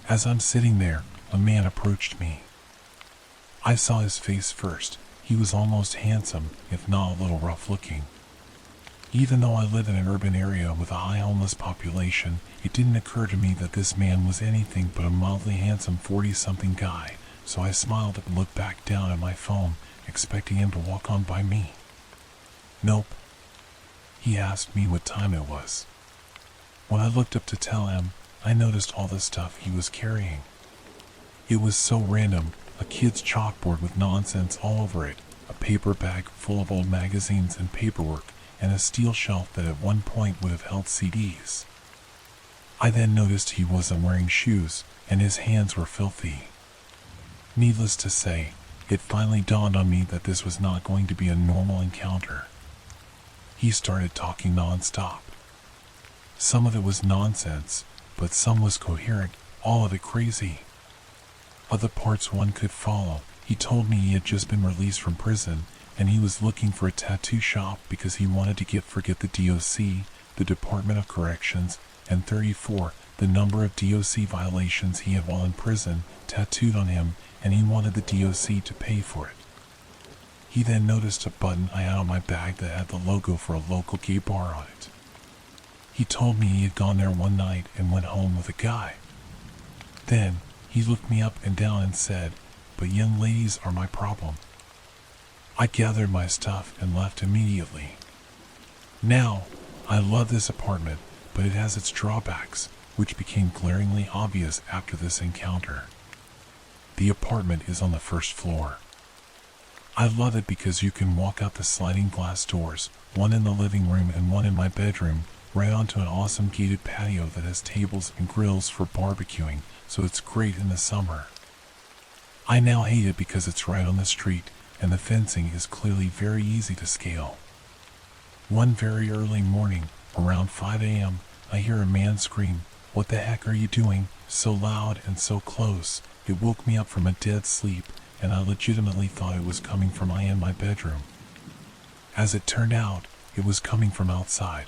As I'm sitting there, a man approached me. I saw his face first. He was almost handsome, if not a little rough-looking. Even though I live in an urban area with a high homeless population, it didn't occur to me that this man was anything but a mildly handsome 40-something guy, so I smiled and looked back down at my phone, expecting him to walk on by me. Nope. He asked me what time it was. When I looked up to tell him, I noticed all the stuff he was carrying. It was so random. A kid's chalkboard with nonsense all over it, a paper bag full of old magazines and paperwork, and a steel shelf that at one point would have held CDs. I then noticed he wasn't wearing shoes, and his hands were filthy. Needless to say, it finally dawned on me that this was not going to be a normal encounter. He started talking non-stop. Some of it was nonsense, but some was coherent, all of it crazy. Other parts one could follow. He told me he had just been released from prison, and he was looking for a tattoo shop because he wanted to forget the DOC, the Department of Corrections, and 34, the number of DOC violations he had while in prison, tattooed on him, and he wanted the DOC to pay for it. He then noticed a button I had on my bag that had the logo for a local gay bar on it. He told me he had gone there one night and went home with a guy. Then, he looked me up and down and said, "But young ladies are my problem." I gathered my stuff and left immediately. Now, I love this apartment, but it has its drawbacks, which became glaringly obvious after this encounter. The apartment is on the first floor. I love it because you can walk out the sliding glass doors, one in the living room and one in my bedroom, right onto an awesome gated patio that has tables and grills for barbecuing, so it's great in the summer. I now hate it because it's right on the street, and the fencing is clearly very easy to scale. One very early morning, around 5 a.m., I hear a man scream, "What the heck are you doing?" so loud and so close, it woke me up from a dead sleep, and I legitimately thought it was coming from in my bedroom. As it turned out, it was coming from outside.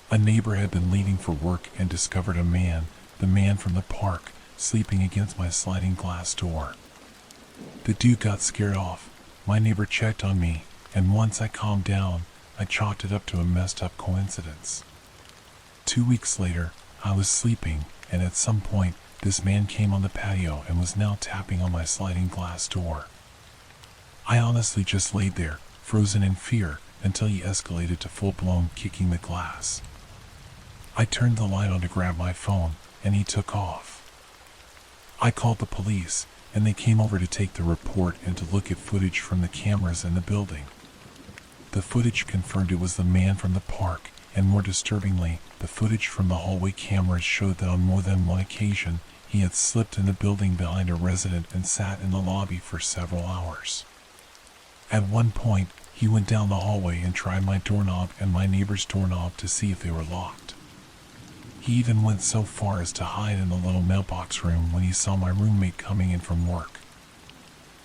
A neighbor had been leaving for work and discovered a man, the man from the park, sleeping against my sliding glass door. The dude got scared off. My neighbor checked on me, and once I calmed down, I chalked it up to a messed up coincidence. 2 weeks later, I was sleeping, and at some point, this man came on the patio and was now tapping on my sliding glass door. I honestly just laid there, frozen in fear, until he escalated to full-blown kicking the glass. I turned the light on to grab my phone, and he took off. I called the police, and they came over to take the report and to look at footage from the cameras in the building. The footage confirmed it was the man from the park, and more disturbingly, the footage from the hallway cameras showed that on more than one occasion, he had slipped in the building behind a resident and sat in the lobby for several hours. At one point, he went down the hallway and tried my doorknob and my neighbor's doorknob to see if they were locked. He even went so far as to hide in the little mailbox room when he saw my roommate coming in from work.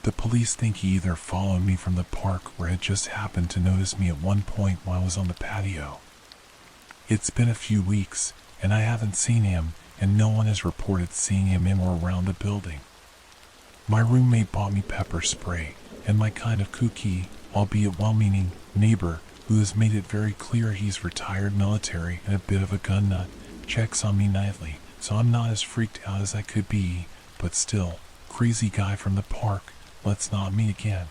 The police think he either followed me from the park or had just happened to notice me at one point while I was on the patio. It's been a few weeks, and I haven't seen him, and no one has reported seeing him in or around the building. My roommate bought me pepper spray, and my kind of kooky, albeit well-meaning, neighbor, who has made it very clear he's retired military and a bit of a gun nut, checks on me nightly, so I'm not as freaked out as I could be, but still, crazy guy from the park, let's not meet again.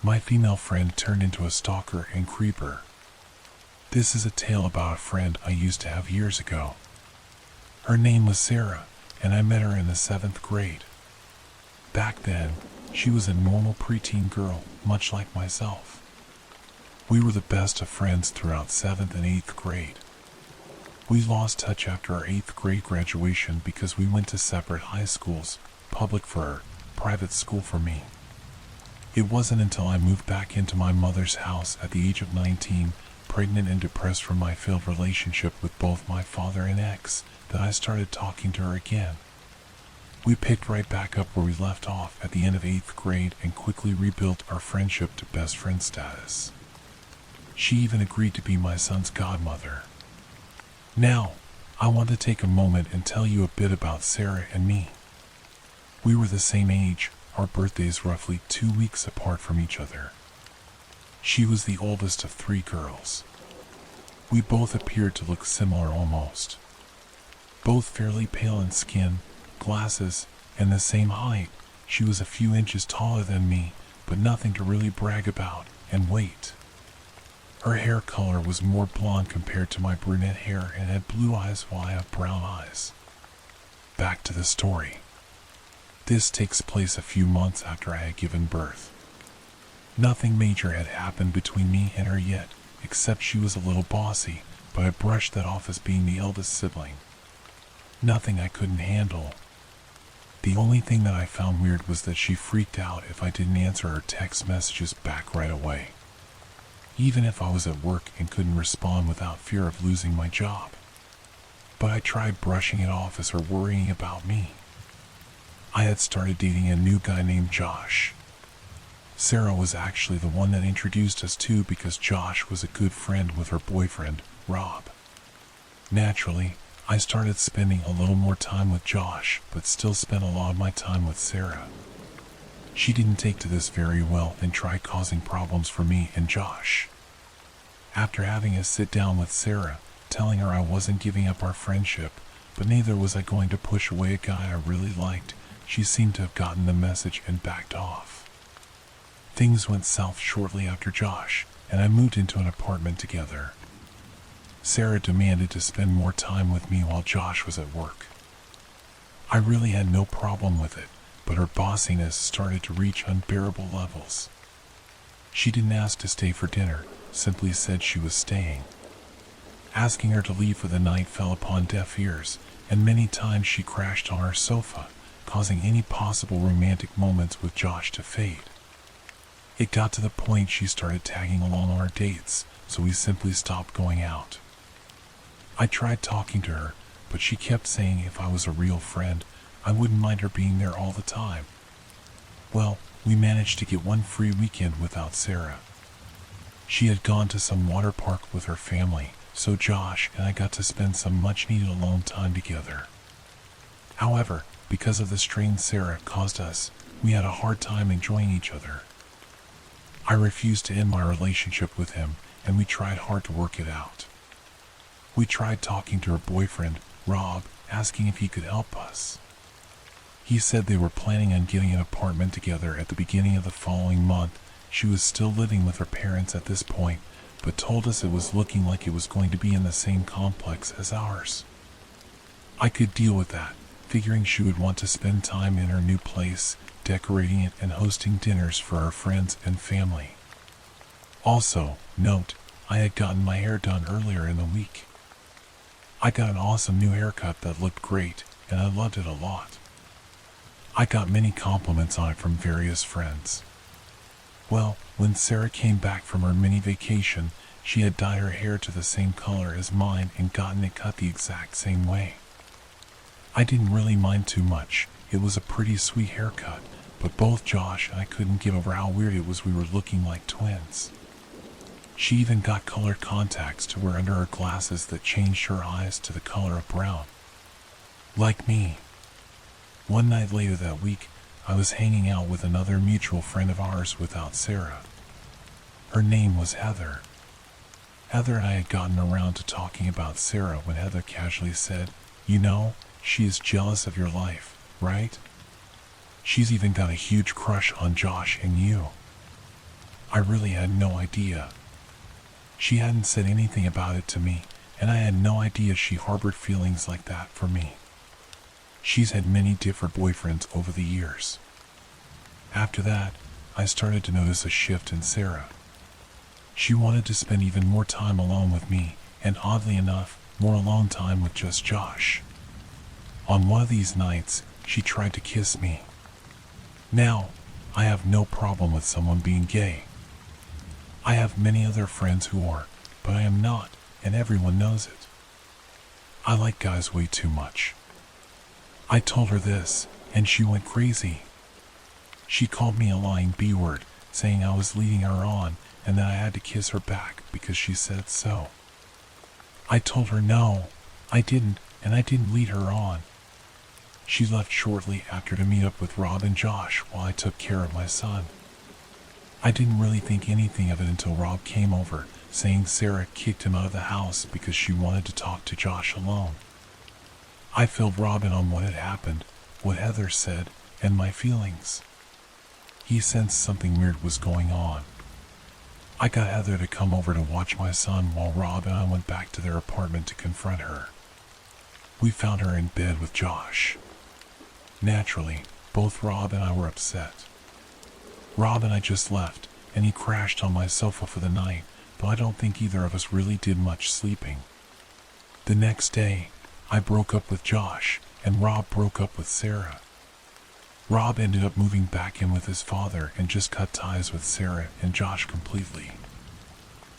My female friend turned into a stalker and creeper. This is a tale about a friend I used to have years ago. Her name was Sarah, and I met her in the 7th grade. Back then, she was a normal preteen girl, much like myself. We were the best of friends throughout 7th and 8th grade. We lost touch after our 8th grade graduation because we went to separate high schools, public for her, private school for me. It wasn't until I moved back into my mother's house at the age of 19, pregnant and depressed from my failed relationship with both my father and ex, that I started talking to her again. We picked right back up where we left off at the end of 8th grade and quickly rebuilt our friendship to best friend status. She even agreed to be my son's godmother. Now, I want to take a moment and tell you a bit about Sarah and me. We were the same age, our birthdays roughly 2 weeks apart from each other. She was the oldest of 3 girls. We both appeared to look similar almost. Both fairly pale in skin, glasses, and the same height. She was a few inches taller than me, but nothing to really brag about, and weight. Her hair color was more blonde compared to my brunette hair and had blue eyes while I have brown eyes. Back to the story. This takes place a few months after I had given birth. Nothing major had happened between me and her yet, except she was a little bossy, but I brushed that off as being the eldest sibling. Nothing I couldn't handle. The only thing that I found weird was that she freaked out if I didn't answer her text messages back right away. Even if I was at work and couldn't respond without fear of losing my job. But I tried brushing it off as her worrying about me. I had started dating a new guy named Josh. Sarah was actually the one that introduced us to because Josh was a good friend with her boyfriend, Rob. Naturally, I started spending a little more time with Josh, but still spent a lot of my time with Sarah. She didn't take to this very well and tried causing problems for me and Josh. After having a sit down with Sarah, telling her I wasn't giving up our friendship, but neither was I going to push away a guy I really liked, she seemed to have gotten the message and backed off. Things went south shortly after Josh, and I moved into an apartment together. Sarah demanded to spend more time with me while Josh was at work. I really had no problem with it, but her bossiness started to reach unbearable levels. She didn't ask to stay for dinner, simply said she was staying. Asking her to leave for the night fell upon deaf ears, and many times she crashed on our sofa, causing any possible romantic moments with Josh to fade. It got to the point she started tagging along on our dates, so we simply stopped going out. I tried talking to her, but she kept saying if I was a real friend, I wouldn't mind her being there all the time. Well, we managed to get one free weekend without Sarah. She had gone to some water park with her family, so Josh and I got to spend some much-needed alone time together. However, because of the strain Sarah caused us, We had a hard time enjoying each other. I refused to end my relationship with him, and we tried hard to work it out. We tried talking to her boyfriend, Rob, asking if he could help us. He said they were planning on getting an apartment together at the beginning of the following month. She was still living with her parents at this point, but told us it was looking like it was going to be in the same complex as ours. I could deal with that, figuring she would want to spend time in her new place, decorating it and hosting dinners for her friends and family. Also, note, I had gotten my hair done earlier in the week. I got an awesome new haircut that looked great, and I loved it a lot. I got many compliments on it from various friends. Well, when Sarah came back from her mini vacation, she had dyed her hair to the same color as mine and gotten it cut the exact same way. I didn't really mind too much. It was a pretty sweet haircut, but both Josh and I couldn't get over how weird it was we were looking like twins. She even got colored contacts to wear under her glasses that changed her eyes to the color of brown. Like me. One night later that week, I was hanging out with another mutual friend of ours without Sarah. Her name was Heather. Heather and I had gotten around to talking about Sarah when Heather casually said, "You know, she is jealous of your life, right? She's even got a huge crush on Josh and you." I really had no idea. She hadn't said anything about it to me, and I had no idea she harbored feelings like that for me. She's had many different boyfriends over the years. After that, I started to notice a shift in Sarah. She wanted to spend even more time alone with me, and oddly enough, more alone time with just Josh. On one of these nights, she tried to kiss me. Now, I have no problem with someone being gay. I have many other friends who are, but I am not, and everyone knows it. I like guys way too much. I told her this, and she went crazy. She called me a lying B-word, saying I was leading her on, and that I had to kiss her back because she said so. I told her no, I didn't, and I didn't lead her on. She left shortly after to meet up with Rob and Josh while I took care of my son. I didn't really think anything of it until Rob came over, saying Sarah kicked him out of the house because she wanted to talk to Josh alone. I filled Rob in on what had happened, what Heather said, and my feelings. He sensed something weird was going on. I got Heather to come over to watch my son while Rob and I went back to their apartment to confront her. We found her in bed with Josh. Naturally, both Rob and I were upset. Rob and I just left, and he crashed on my sofa for the night, but I don't think either of us really did much sleeping. The next day, I broke up with Josh, and Rob broke up with Sarah. Rob ended up moving back in with his father and just cut ties with Sarah and Josh completely.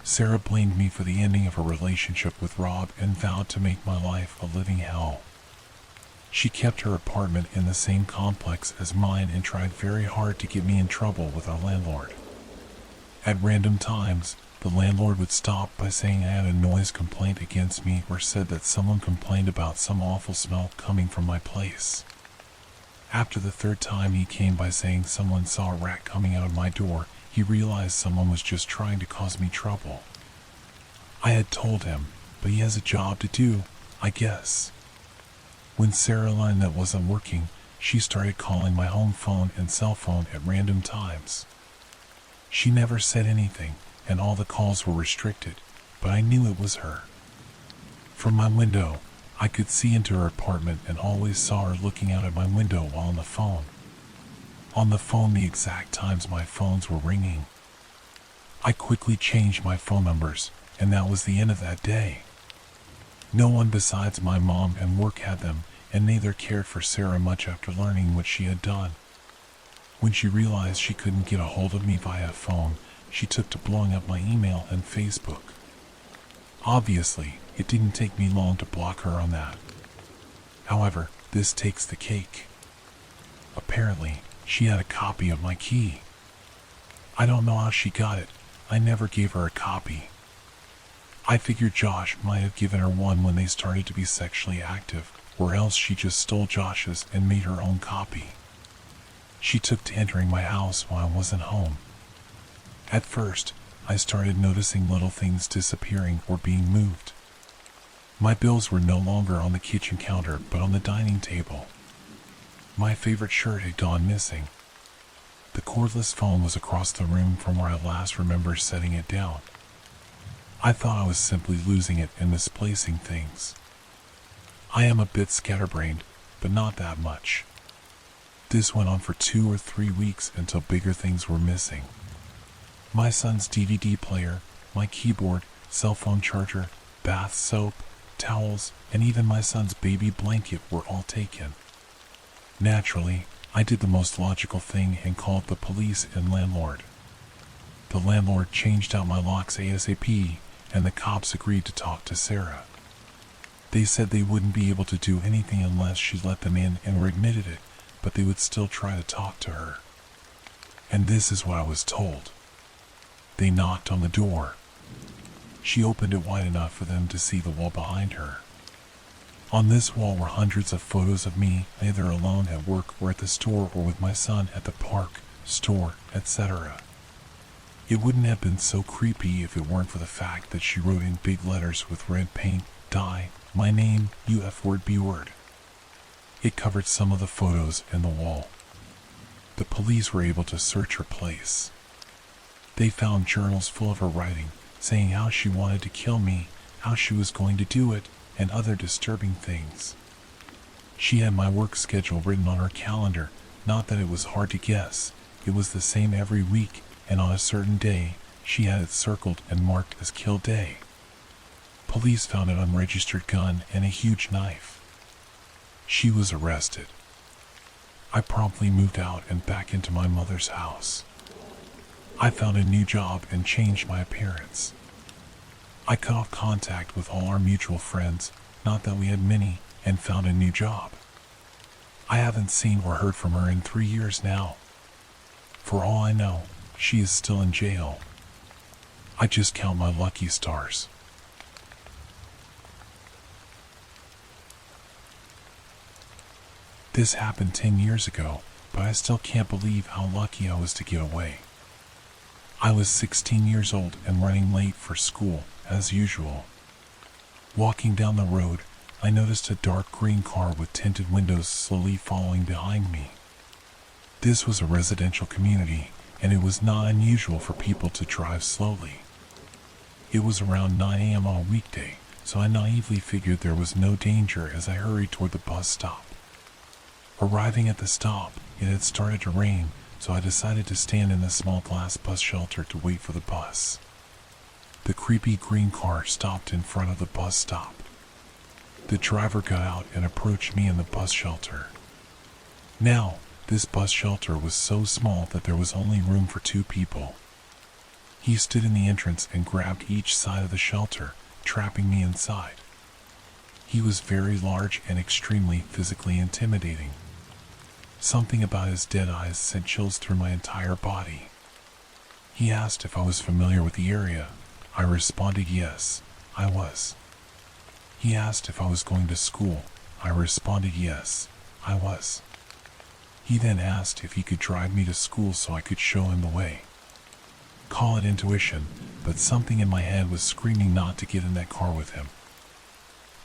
Sarah blamed me for the ending of her relationship with Rob and vowed to make my life a living hell. She kept her apartment in the same complex as mine and tried very hard to get me in trouble with our landlord. At random times, the landlord would stop by saying I had a noise complaint against me or said that someone complained about some awful smell coming from my place. After the third time he came by saying someone saw a rat coming out of my door, he realized someone was just trying to cause me trouble. I had told him, but he has a job to do, I guess. When Sarah learned that wasn't working, she started calling my home phone and cell phone at random times. She never said anything, and all the calls were restricted, but I knew it was her. From my window, I could see into her apartment and always saw her looking out at my window while on the phone. On the phone the exact times my phones were ringing. I quickly changed my phone numbers, and that was the end of that day. No one besides my mom and work had them, and neither cared for Sarah much after learning what she had done. When she realized she couldn't get a hold of me via phone, she took to blowing up my email and Facebook. Obviously, it didn't take me long to block her on that. However, this takes the cake. Apparently, she had a copy of my key. I don't know how she got it. I never gave her a copy. I figured Josh might have given her one when they started to be sexually active, or else she just stole Josh's and made her own copy. She took to entering my house while I wasn't home. At first, I started noticing little things disappearing or being moved. My bills were no longer on the kitchen counter but on the dining table. My favorite shirt had gone missing. The cordless phone was across the room from where I last remember setting it down. I thought I was simply losing it and misplacing things. I am a bit scatterbrained, but not that much. This went on for 2 or 3 weeks until bigger things were missing. My son's DVD player, my keyboard, cell phone charger, bath soap, towels, and even my son's baby blanket were all taken. Naturally, I did the most logical thing and called the police and landlord. The landlord changed out my locks ASAP, and the cops agreed to talk to Sarah. They said they wouldn't be able to do anything unless she let them in and admitted it, but they would still try to talk to her. And this is what I was told. They knocked on the door. She opened it wide enough for them to see the wall behind her. On this wall were hundreds of photos of me, either alone at work or at the store or with my son at the park, store, etc. It wouldn't have been so creepy if it weren't for the fact that she wrote in big letters with red paint, dye, my name, UF word B word. It covered some of the photos and the wall. The police were able to search her place. They found journals full of her writing, saying how she wanted to kill me, how she was going to do it, and other disturbing things. She had my work schedule written on her calendar, not that it was hard to guess. It was the same every week, and on a certain day, she had it circled and marked as kill day. Police found an unregistered gun and a huge knife. She was arrested. I promptly moved out and back into my mother's house. I found a new job and changed my appearance. I cut off contact with all our mutual friends, not that we had many, and found a new job. I haven't seen or heard from her in 3 years now. For all I know, she is still in jail. I just count my lucky stars. This happened 10 years ago, but I still can't believe how lucky I was to get away. I was 16 years old and running late for school, as usual. Walking down the road, I noticed a dark green car with tinted windows slowly following behind me. This was a residential community, and it was not unusual for people to drive slowly. It was around 9 a.m. on a weekday, so I naively figured there was no danger as I hurried toward the bus stop. Arriving at the stop, it had started to rain, so I decided to stand in the small glass bus shelter to wait for the bus. The creepy green car stopped in front of the bus stop. The driver got out and approached me in the bus shelter. Now, this bus shelter was so small that there was only room for 2 people. He stood in the entrance and grabbed each side of the shelter, trapping me inside. He was very large and extremely physically intimidating. Something about his dead eyes sent chills through my entire body. He asked if I was familiar with the area. I responded yes, I was. He asked if I was going to school. I responded yes, I was. He then asked if he could drive me to school so I could show him the way. Call it intuition, but something in my head was screaming not to get in that car with him.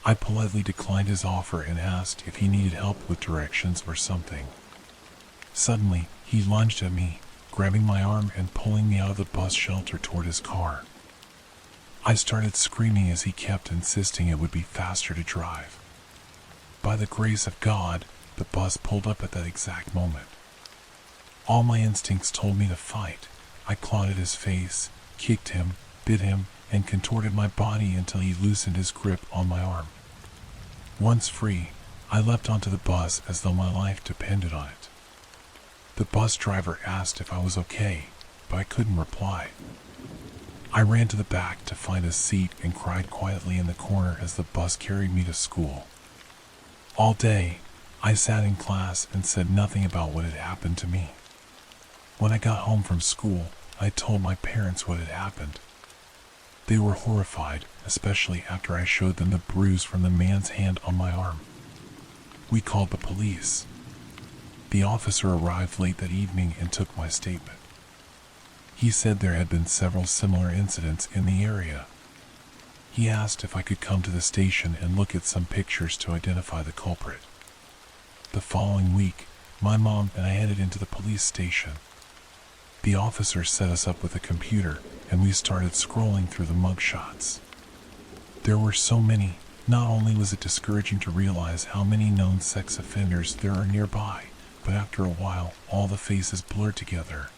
I politely declined his offer and asked if he needed help with directions or something. Suddenly, he lunged at me, grabbing my arm and pulling me out of the bus shelter toward his car. I started screaming as he kept insisting it would be faster to drive. By the grace of God, the bus pulled up at that exact moment. All my instincts told me to fight. I clawed at his face, kicked him, bit him, and contorted my body until he loosened his grip on my arm. Once free, I leapt onto the bus as though my life depended on it. The bus driver asked if I was okay, but I couldn't reply. I ran to the back to find a seat and cried quietly in the corner as the bus carried me to school. All day, I sat in class and said nothing about what had happened to me. When I got home from school, I told my parents what had happened. They were horrified, especially after I showed them the bruise from the man's hand on my arm. We called the police. The officer arrived late that evening and took my statement. He said there had been several similar incidents in the area. He asked if I could come to the station and look at some pictures to identify the culprit. The following week, my mom and I headed into the police station. The officer set us up with a computer, and we started scrolling through the mugshots. There were so many, not only was it discouraging to realize how many known sex offenders there are nearby, but after a while, all the faces blurred together.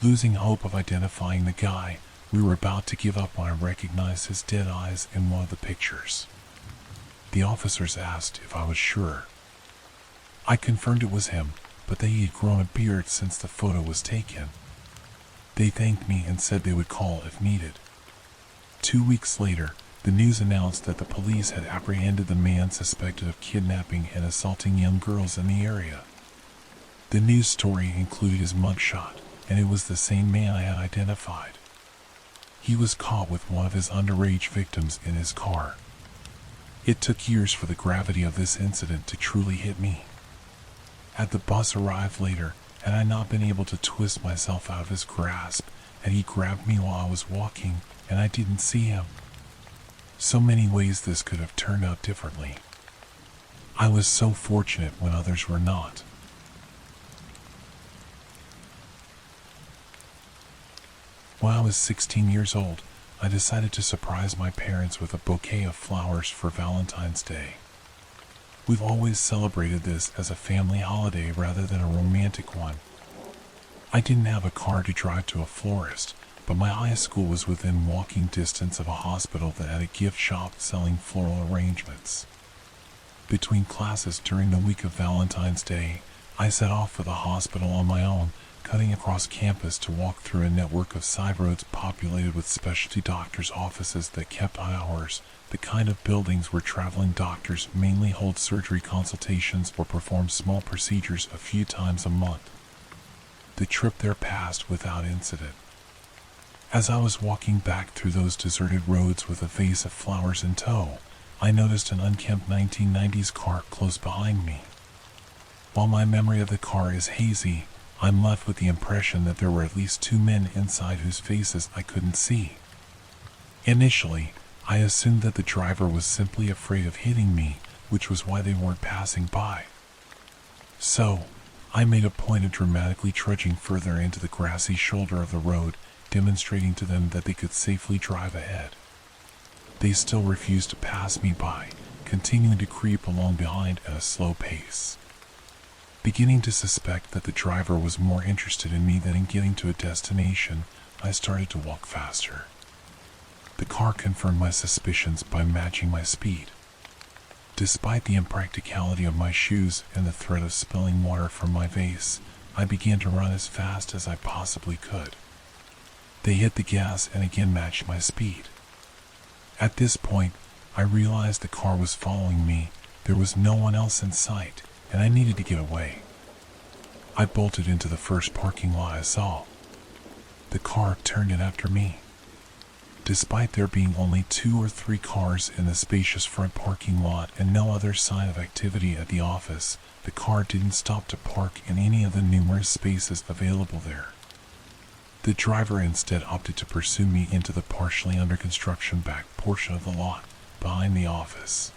Losing hope of identifying the guy, we were about to give up when I recognized his dead eyes in one of the pictures. The officers asked if I was sure. I confirmed it was him, but that he had grown a beard since the photo was taken. They thanked me and said they would call if needed. 2 weeks later, the news announced that the police had apprehended the man suspected of kidnapping and assaulting young girls in the area. The news story included his mugshot, and it was the same man I had identified. He was caught with one of his underage victims in his car. It took years for the gravity of this incident to truly hit me. Had the bus arrived later, had I not been able to twist myself out of his grasp, and he grabbed me while I was walking, and I didn't see him. So many ways this could have turned out differently. I was so fortunate when others were not. When I was 16 years old, I decided to surprise my parents with a bouquet of flowers for Valentine's Day. We've always celebrated this as a family holiday rather than a romantic one. I didn't have a car to drive to a florist, but my high school was within walking distance of a hospital that had a gift shop selling floral arrangements. Between classes during the week of Valentine's Day, I set off for the hospital on my own, cutting across campus to walk through a network of side roads populated with specialty doctors' offices that kept hours, the kind of buildings where traveling doctors mainly hold surgery consultations or perform small procedures a few times a month. The trip there passed without incident. As I was walking back through those deserted roads with a vase of flowers in tow, I noticed an unkempt 1990s car close behind me. While my memory of the car is hazy, I'm left with the impression that there were at least 2 men inside whose faces I couldn't see. Initially, I assumed that the driver was simply afraid of hitting me, which was why they weren't passing by. So, I made a point of dramatically trudging further into the grassy shoulder of the road, demonstrating to them that they could safely drive ahead. They still refused to pass me by, continuing to creep along behind at a slow pace. Beginning to suspect that the driver was more interested in me than in getting to a destination, I started to walk faster. The car confirmed my suspicions by matching my speed. Despite the impracticality of my shoes and the threat of spilling water from my vase, I began to run as fast as I possibly could. They hit the gas and again matched my speed. At this point, I realized the car was following me. There was no one else in sight, and I needed to get away. I bolted into the first parking lot I saw. The car turned in after me. Despite there being only 2 or 3 cars in the spacious front parking lot and no other sign of activity at the office, the car didn't stop to park in any of the numerous spaces available there. The driver instead opted to pursue me into the partially under construction back portion of the lot, behind the office.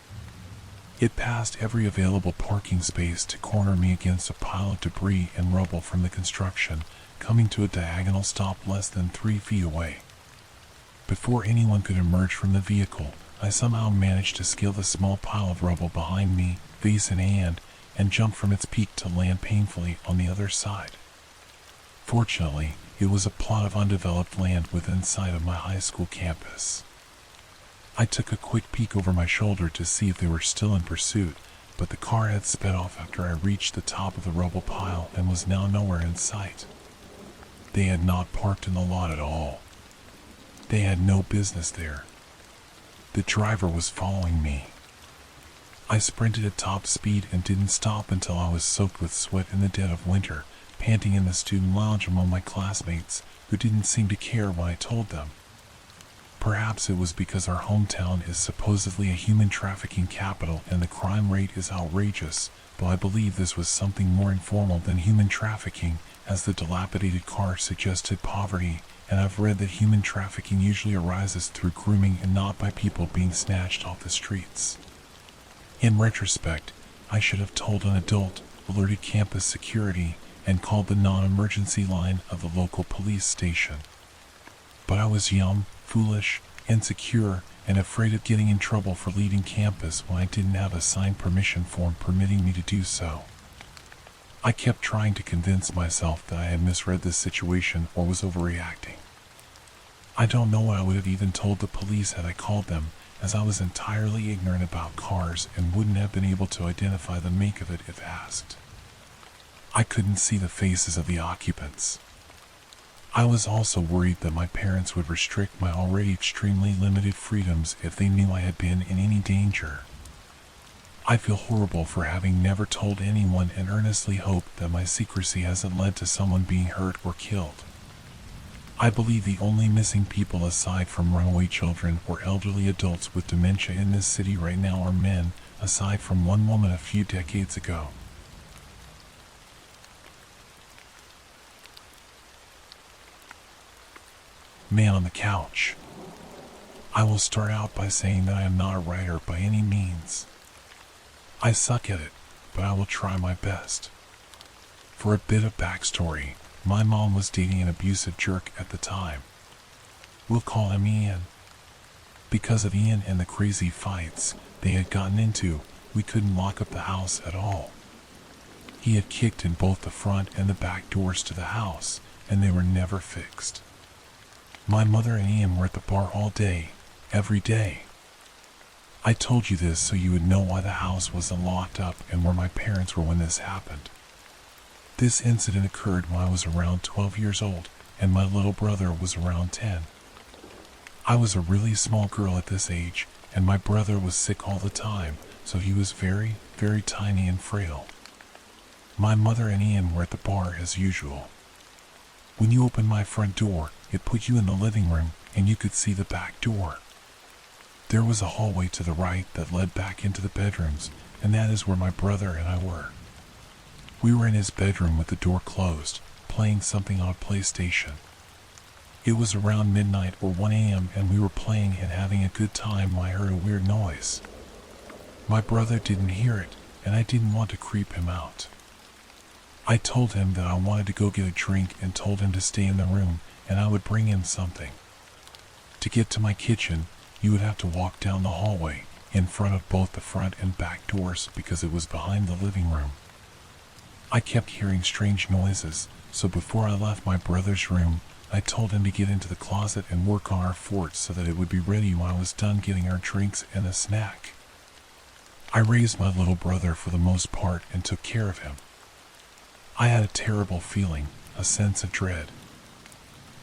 It passed every available parking space to corner me against a pile of debris and rubble from the construction, coming to a diagonal stop less than 3 feet away. Before anyone could emerge from the vehicle, I somehow managed to scale the small pile of rubble behind me, vase in hand, and jump from its peak to land painfully on the other side. Fortunately, it was a plot of undeveloped land within sight of my high school campus. I took a quick peek over my shoulder to see if they were still in pursuit, but the car had sped off after I reached the top of the rubble pile and was now nowhere in sight. They had not parked in the lot at all. They had no business there. The driver was following me. I sprinted at top speed and didn't stop until I was soaked with sweat in the dead of winter, panting in the student lounge among my classmates, who didn't seem to care when I told them. Perhaps it was because our hometown is supposedly a human trafficking capital and the crime rate is outrageous, but I believe this was something more informal than human trafficking, as the dilapidated car suggested poverty, and I've read that human trafficking usually arises through grooming and not by people being snatched off the streets. In retrospect, I should have told an adult, alerted campus security, and called the non-emergency line of the local police station. But I was young, foolish, insecure, and afraid of getting in trouble for leaving campus when I didn't have a signed permission form permitting me to do so. I kept trying to convince myself that I had misread this situation or was overreacting. I don't know what I would have even told the police had I called them, as I was entirely ignorant about cars and wouldn't have been able to identify the make of it if asked. I couldn't see the faces of the occupants. I was also worried that my parents would restrict my already extremely limited freedoms if they knew I had been in any danger. I feel horrible for having never told anyone and earnestly hope that my secrecy hasn't led to someone being hurt or killed. I believe the only missing people aside from runaway children or elderly adults with dementia in this city right now are men, aside from one woman a few decades ago. Man on the couch. I will start out by saying that I am not a writer by any means. I suck at it, but I will try my best. For a bit of backstory, my mom was dating an abusive jerk at the time. We'll call him Ian. Because of Ian and the crazy fights they had gotten into, we couldn't lock up the house at all. He had kicked in both the front and the back doors to the house, and they were never fixed. My mother and Ian were at the bar all day, every day. I told you this so you would know why the house wasn't locked up and where my parents were when this happened. This incident occurred when I was around 12 years old and my little brother was around 10. I was a really small girl at this age and my brother was sick all the time, so he was very, very tiny and frail. My mother and Ian were at the bar as usual. When you opened my front door, it put you in the living room and you could see the back door. There was a hallway to the right that led back into the bedrooms, and that is where my brother and I were. We were in his bedroom with the door closed, playing something on a PlayStation. It was around midnight or 1 a.m. and we were playing and having a good time when I heard a weird noise. My brother didn't hear it, and I didn't want to creep him out. I told him that I wanted to go get a drink and told him to stay in the room and I would bring him something. To get to my kitchen, you would have to walk down the hallway in front of both the front and back doors because it was behind the living room. I kept hearing strange noises, so before I left my brother's room, I told him to get into the closet and work on our fort so that it would be ready when I was done getting our drinks and a snack. I raised my little brother for the most part and took care of him. I had a terrible feeling, a sense of dread.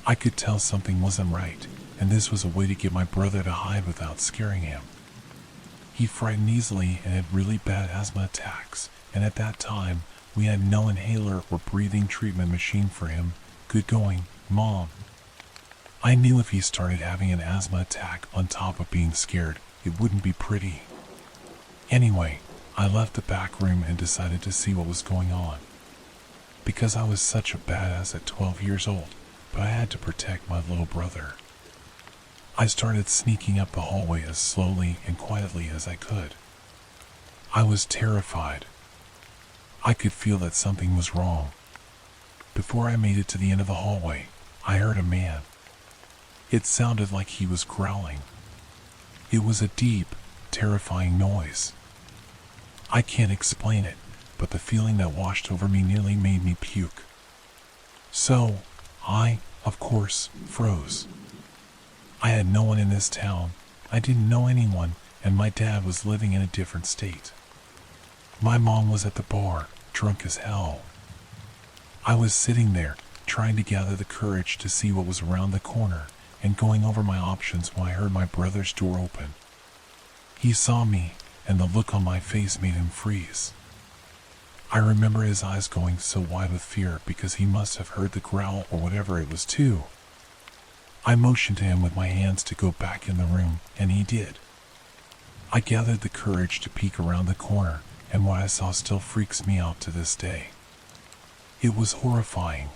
I could tell something wasn't right, and this was a way to get my brother to hide without scaring him. He frightened easily and had really bad asthma attacks, and at that time, we had no inhaler or breathing treatment machine for him. Good going, Mom. I knew if he started having an asthma attack on top of being scared, it wouldn't be pretty. Anyway, I left the back room and decided to see what was going on. Because I was such a badass at 12 years old, but I had to protect my little brother. I started sneaking up the hallway as slowly and quietly as I could. I was terrified. I could feel that something was wrong. Before I made it to the end of the hallway, I heard a man. It sounded like he was growling. It was a deep, terrifying noise. I can't explain it, but the feeling that washed over me nearly made me puke. So, I, of course, froze. I had no one in this town, I didn't know anyone, and my dad was living in a different state. My mom was at the bar, drunk as hell. I was sitting there, trying to gather the courage to see what was around the corner, and going over my options when I heard my brother's door open. He saw me, and the look on my face made him freeze. I remember his eyes going so wide with fear because he must have heard the growl or whatever it was too. I motioned to him with my hands to go back in the room, and he did. I gathered the courage to peek around the corner, and what I saw still freaks me out to this day. It was horrifying.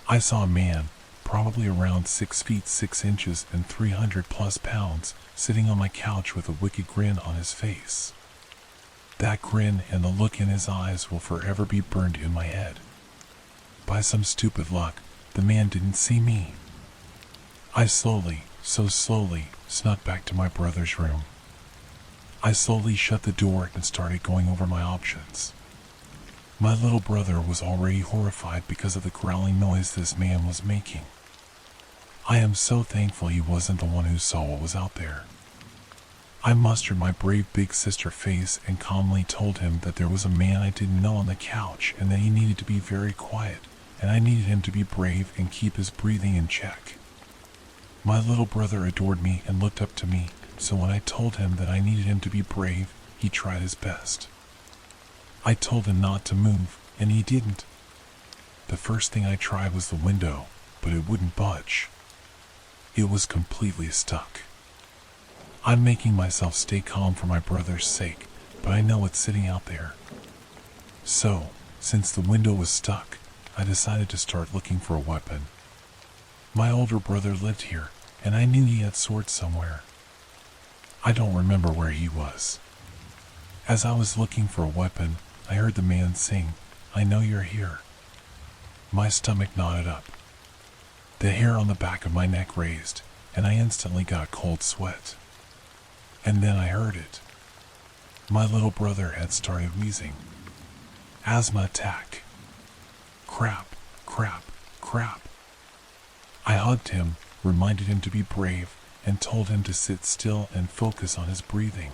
I saw a man, probably around 6 feet 6 inches and 300 plus pounds, sitting on my couch with a wicked grin on his face. That grin and the look in his eyes will forever be burned in my head. By some stupid luck, the man didn't see me. I slowly, so slowly, snuck back to my brother's room. I slowly shut the door and started going over my options. My little brother was already horrified because of the growling noise this man was making. I am so thankful he wasn't the one who saw what was out there. I mustered my brave big sister face and calmly told him that there was a man I didn't know on the couch and that he needed to be very quiet, and I needed him to be brave and keep his breathing in check. My little brother adored me and looked up to me, so when I told him that I needed him to be brave, he tried his best. I told him not to move, and he didn't. The first thing I tried was the window, but it wouldn't budge. It was completely stuck. I'm making myself stay calm for my brother's sake, but I know it's sitting out there. So, since the window was stuck, I decided to start looking for a weapon. My older brother lived here, and I knew he had swords somewhere. I don't remember where he was. As I was looking for a weapon, I heard the man sing, "I know you're here." My stomach knotted up. The hair on the back of my neck raised, and I instantly got a cold sweat. And then I heard it. My little brother had started wheezing. Asthma attack. Crap, crap, crap. I hugged him, reminded him to be brave, and told him to sit still and focus on his breathing.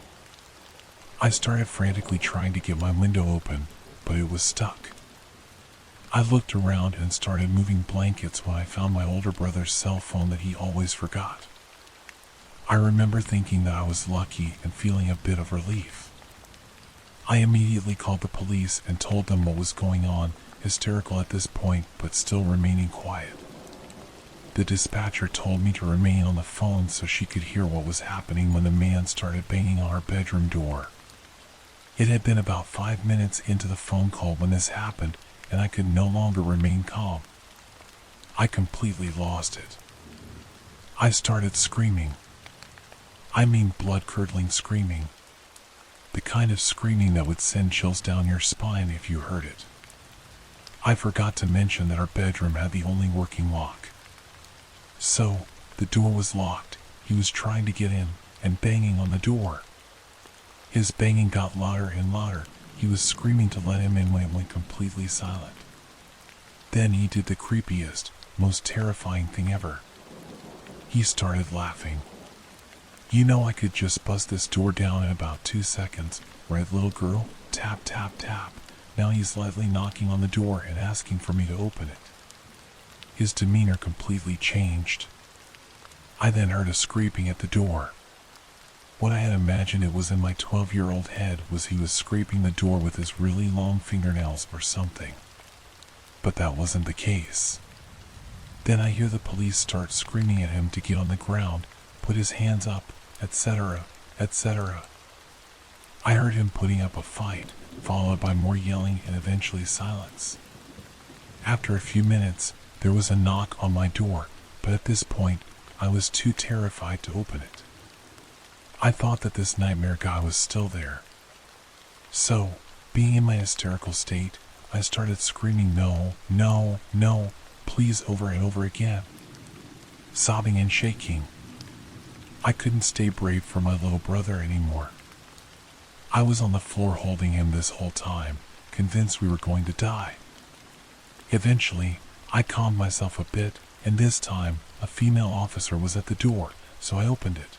I started frantically trying to get my window open, but it was stuck. I looked around and started moving blankets when I found my older brother's cell phone that he always forgot. I remember thinking that I was lucky and feeling a bit of relief. I immediately called the police and told them what was going on, hysterical at this point but still remaining quiet. The dispatcher told me to remain on the phone so she could hear what was happening when the man started banging on our bedroom door. It had been about 5 minutes into the phone call when this happened, and I could no longer remain calm. I completely lost it. I started screaming. I mean blood-curdling screaming. The kind of screaming that would send chills down your spine if you heard it. I forgot to mention that our bedroom had the only working lock. So, the door was locked, he was trying to get in, and banging on the door. His banging got louder and louder. He was screaming to let him in when it went completely silent. Then he did the creepiest, most terrifying thing ever. He started laughing. You know I could just bust this door down in about 2 seconds, right little girl? Tap, tap, tap. Now he's lightly knocking on the door and asking for me to open it. His demeanor completely changed. I then heard a scraping at the door. What I had imagined it was in my 12-year-old head was he was scraping the door with his really long fingernails or something. But that wasn't the case. Then I hear the police start screaming at him to get on the ground, put his hands up, etc., etc. I heard him putting up a fight, followed by more yelling and eventually silence. After a few minutes, there was a knock on my door, but at this point, I was too terrified to open it. I thought that this nightmare guy was still there. So, being in my hysterical state, I started screaming no, no, no, please over and over again. Sobbing and shaking. I couldn't stay brave for my little brother anymore. I was on the floor holding him this whole time, convinced we were going to die. Eventually, I calmed myself a bit, and this time, a female officer was at the door, so I opened it.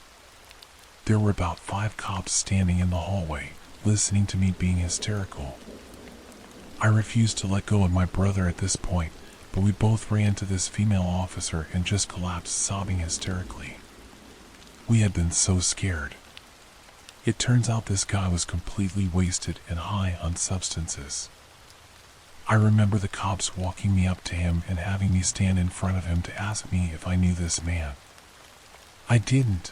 There were about 5 cops standing in the hallway, listening to me being hysterical. I refused to let go of my brother at this point, but we both ran to this female officer and just collapsed sobbing hysterically. We had been so scared. It turns out this guy was completely wasted and high on substances. I remember the cops walking me up to him and having me stand in front of him to ask me if I knew this man. I didn't.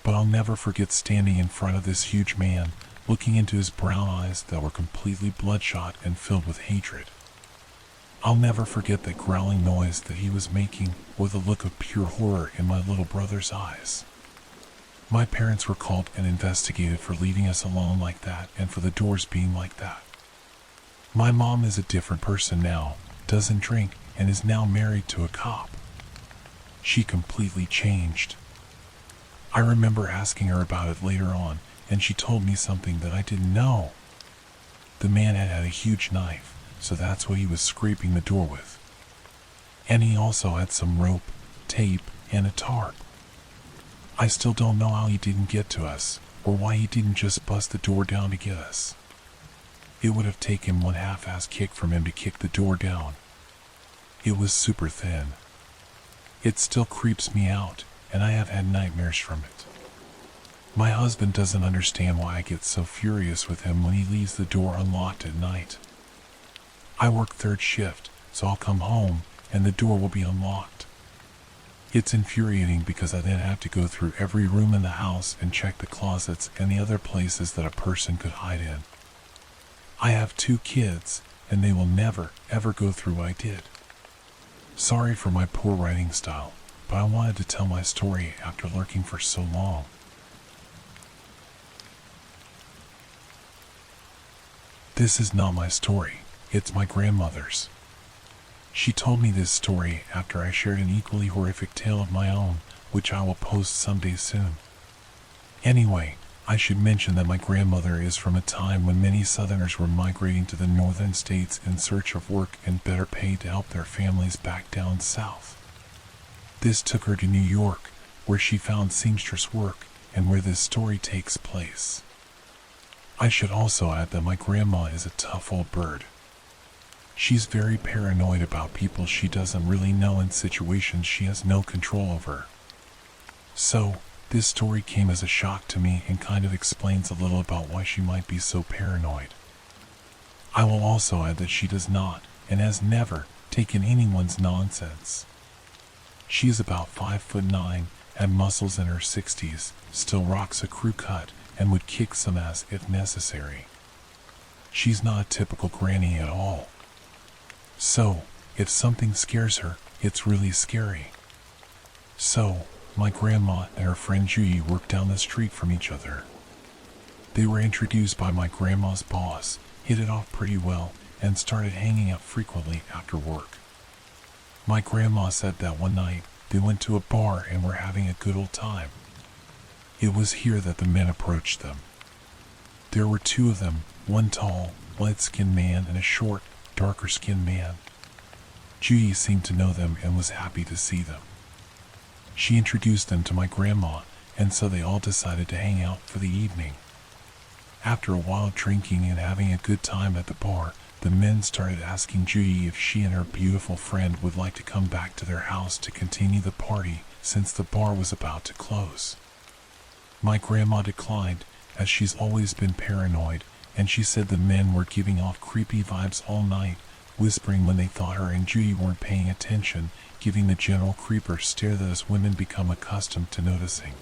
But I'll never forget standing in front of this huge man, looking into his brown eyes that were completely bloodshot and filled with hatred. I'll never forget that growling noise that he was making or the look of pure horror in my little brother's eyes. My parents were called and investigated for leaving us alone like that and for the doors being like that. My mom is a different person now, doesn't drink, and is now married to a cop. She completely changed. I remember asking her about it later on, and she told me something that I didn't know. The man had a huge knife, so that's what he was scraping the door with. And he also had some rope, tape, and a tarp. I still don't know how he didn't get to us, or why he didn't just bust the door down to get us. It would have taken one half-ass kick from him to kick the door down. It was super thin. It still creeps me out, and I have had nightmares from it. My husband doesn't understand why I get so furious with him when he leaves the door unlocked at night. I work third shift, so I'll come home, and the door will be unlocked. It's infuriating because I then have to go through every room in the house and check the closets and the other places that a person could hide in. I have 2 kids, and they will never, ever go through what I did. Sorry for my poor writing style, but I wanted to tell my story after lurking for so long. This is not my story, it's my grandmother's. She told me this story after I shared an equally horrific tale of my own, which I will post someday soon. Anyway, I should mention that my grandmother is from a time when many Southerners were migrating to the northern states in search of work and better pay to help their families back down south. This took her to New York, where she found seamstress work and where this story takes place. I should also add that my grandma is a tough old bird. She's very paranoid about people she doesn't really know in situations she has no control over. So, this story came as a shock to me and kind of explains a little about why she might be so paranoid. I will also add that she does not, and has never, taken anyone's nonsense. She is about 5'9", had muscles in her 60s, still rocks a crew cut, and would kick some ass if necessary. She's not a typical granny at all. So, if something scares her, it's really scary. So, my grandma and her friend Judy worked down the street from each other. They were introduced by my grandma's boss, hit it off pretty well, and started hanging out frequently after work. My grandma said that one night they went to a bar and were having a good old time. It was here that the men approached them. There were 2 of them, one tall, light-skinned man and a short, darker-skinned man. Judy seemed to know them and was happy to see them. She introduced them to my grandma, and so they all decided to hang out for the evening. After a while drinking and having a good time at the bar, the men started asking Judy if she and her beautiful friend would like to come back to their house to continue the party since the bar was about to close. My grandma declined, as she's always been paranoid, and she said the men were giving off creepy vibes all night, whispering when they thought her and Judy weren't paying attention, giving the general creeper stare that us women become accustomed to noticing.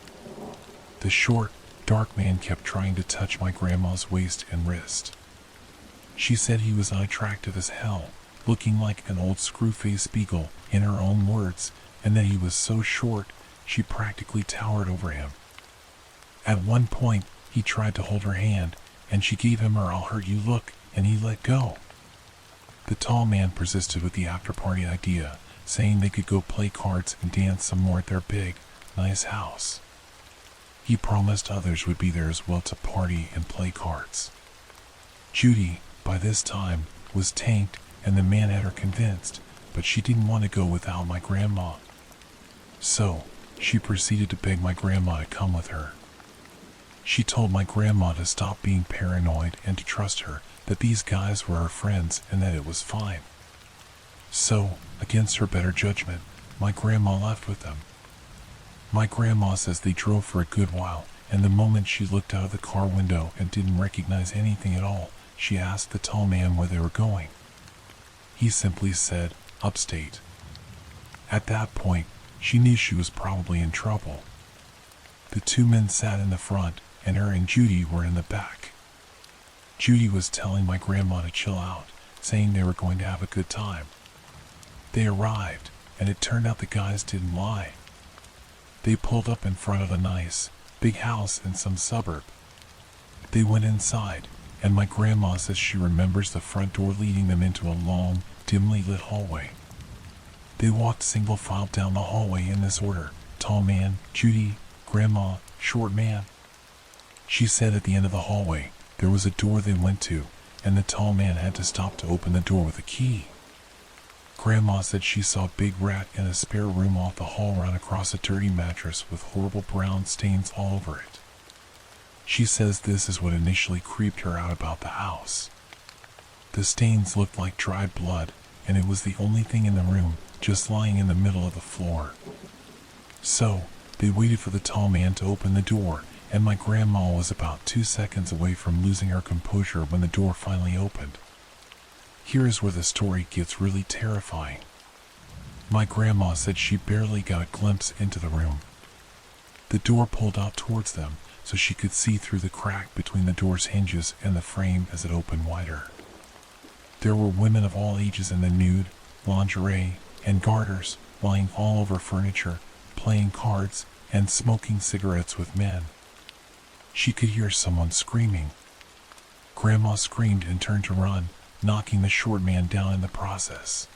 The short, dark man kept trying to touch my grandma's waist and wrist. She said he was unattractive as hell, looking like an old screw-faced beagle, in her own words, and that he was so short, she practically towered over him. At one point, he tried to hold her hand, and she gave him her "I'll hurt you" look, and he let go. The tall man persisted with the after-party idea, saying they could go play cards and dance some more at their big, nice house. He promised others would be there as well to party and play cards. Judy, by this time, was tanked, and the man had her convinced, but she didn't want to go without my grandma. So, she proceeded to beg my grandma to come with her. She told my grandma to stop being paranoid and to trust her, that these guys were her friends and that it was fine. So, against her better judgment, my grandma left with them. My grandma says they drove for a good while, and the moment she looked out of the car window and didn't recognize anything at all, she asked the tall man where they were going. He simply said, "Upstate." At that point, she knew she was probably in trouble. The two men sat in the front, and her and Judy were in the back. Judy was telling my grandma to chill out, saying they were going to have a good time. They arrived, and it turned out the guys didn't lie. They pulled up in front of a nice, big house in some suburb. They went inside, and my grandma says she remembers the front door leading them into a long, dimly lit hallway. They walked single file down the hallway in this order: tall man, Judy, grandma, short man. She said at the end of the hallway, there was a door they went to, and the tall man had to stop to open the door with a key. Grandma said she saw a big rat in a spare room off the hall run across a dirty mattress with horrible brown stains all over it. She says this is what initially creeped her out about the house. The stains looked like dried blood, and it was the only thing in the room, just lying in the middle of the floor. So, they waited for the tall man to open the door, and my grandma was about 2 seconds away from losing her composure when the door finally opened. Here is where the story gets really terrifying. My grandma said she barely got a glimpse into the room. The door pulled out towards them, so she could see through the crack between the door's hinges and the frame as it opened wider. There were women of all ages in the nude, lingerie, and garters, lying all over furniture, playing cards, and smoking cigarettes with men. She could hear someone screaming. Grandma screamed and turned to run, knocking the short man down in the process.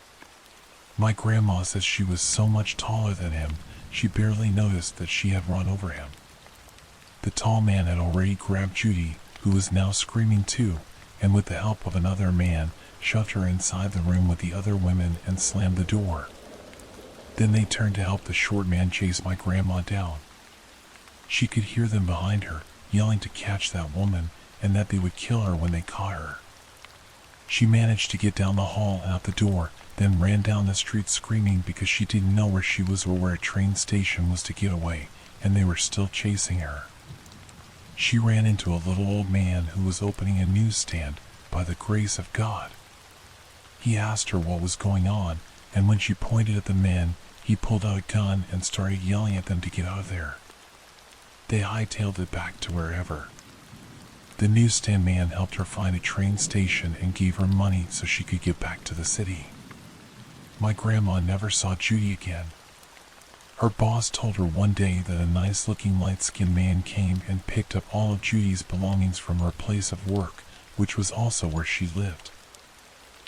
My grandma says she was so much taller than him, she barely noticed that she had run over him. The tall man had already grabbed Judy, who was now screaming too, and with the help of another man, shoved her inside the room with the other women and slammed the door. Then they turned to help the short man chase my grandma down. She could hear them behind her, yelling to catch that woman, and that they would kill her when they caught her. She managed to get down the hall and out the door, then ran down the street screaming because she didn't know where she was or where a train station was to get away, and they were still chasing her. She ran into a little old man who was opening a newsstand, by the grace of God. He asked her what was going on, and when she pointed at the men, he pulled out a gun and started yelling at them to get out of there. They hightailed it back to wherever. The newsstand man helped her find a train station and gave her money so she could get back to the city. My grandma never saw Judy again. Her boss told her one day that a nice-looking light-skinned man came and picked up all of Judy's belongings from her place of work, which was also where she lived.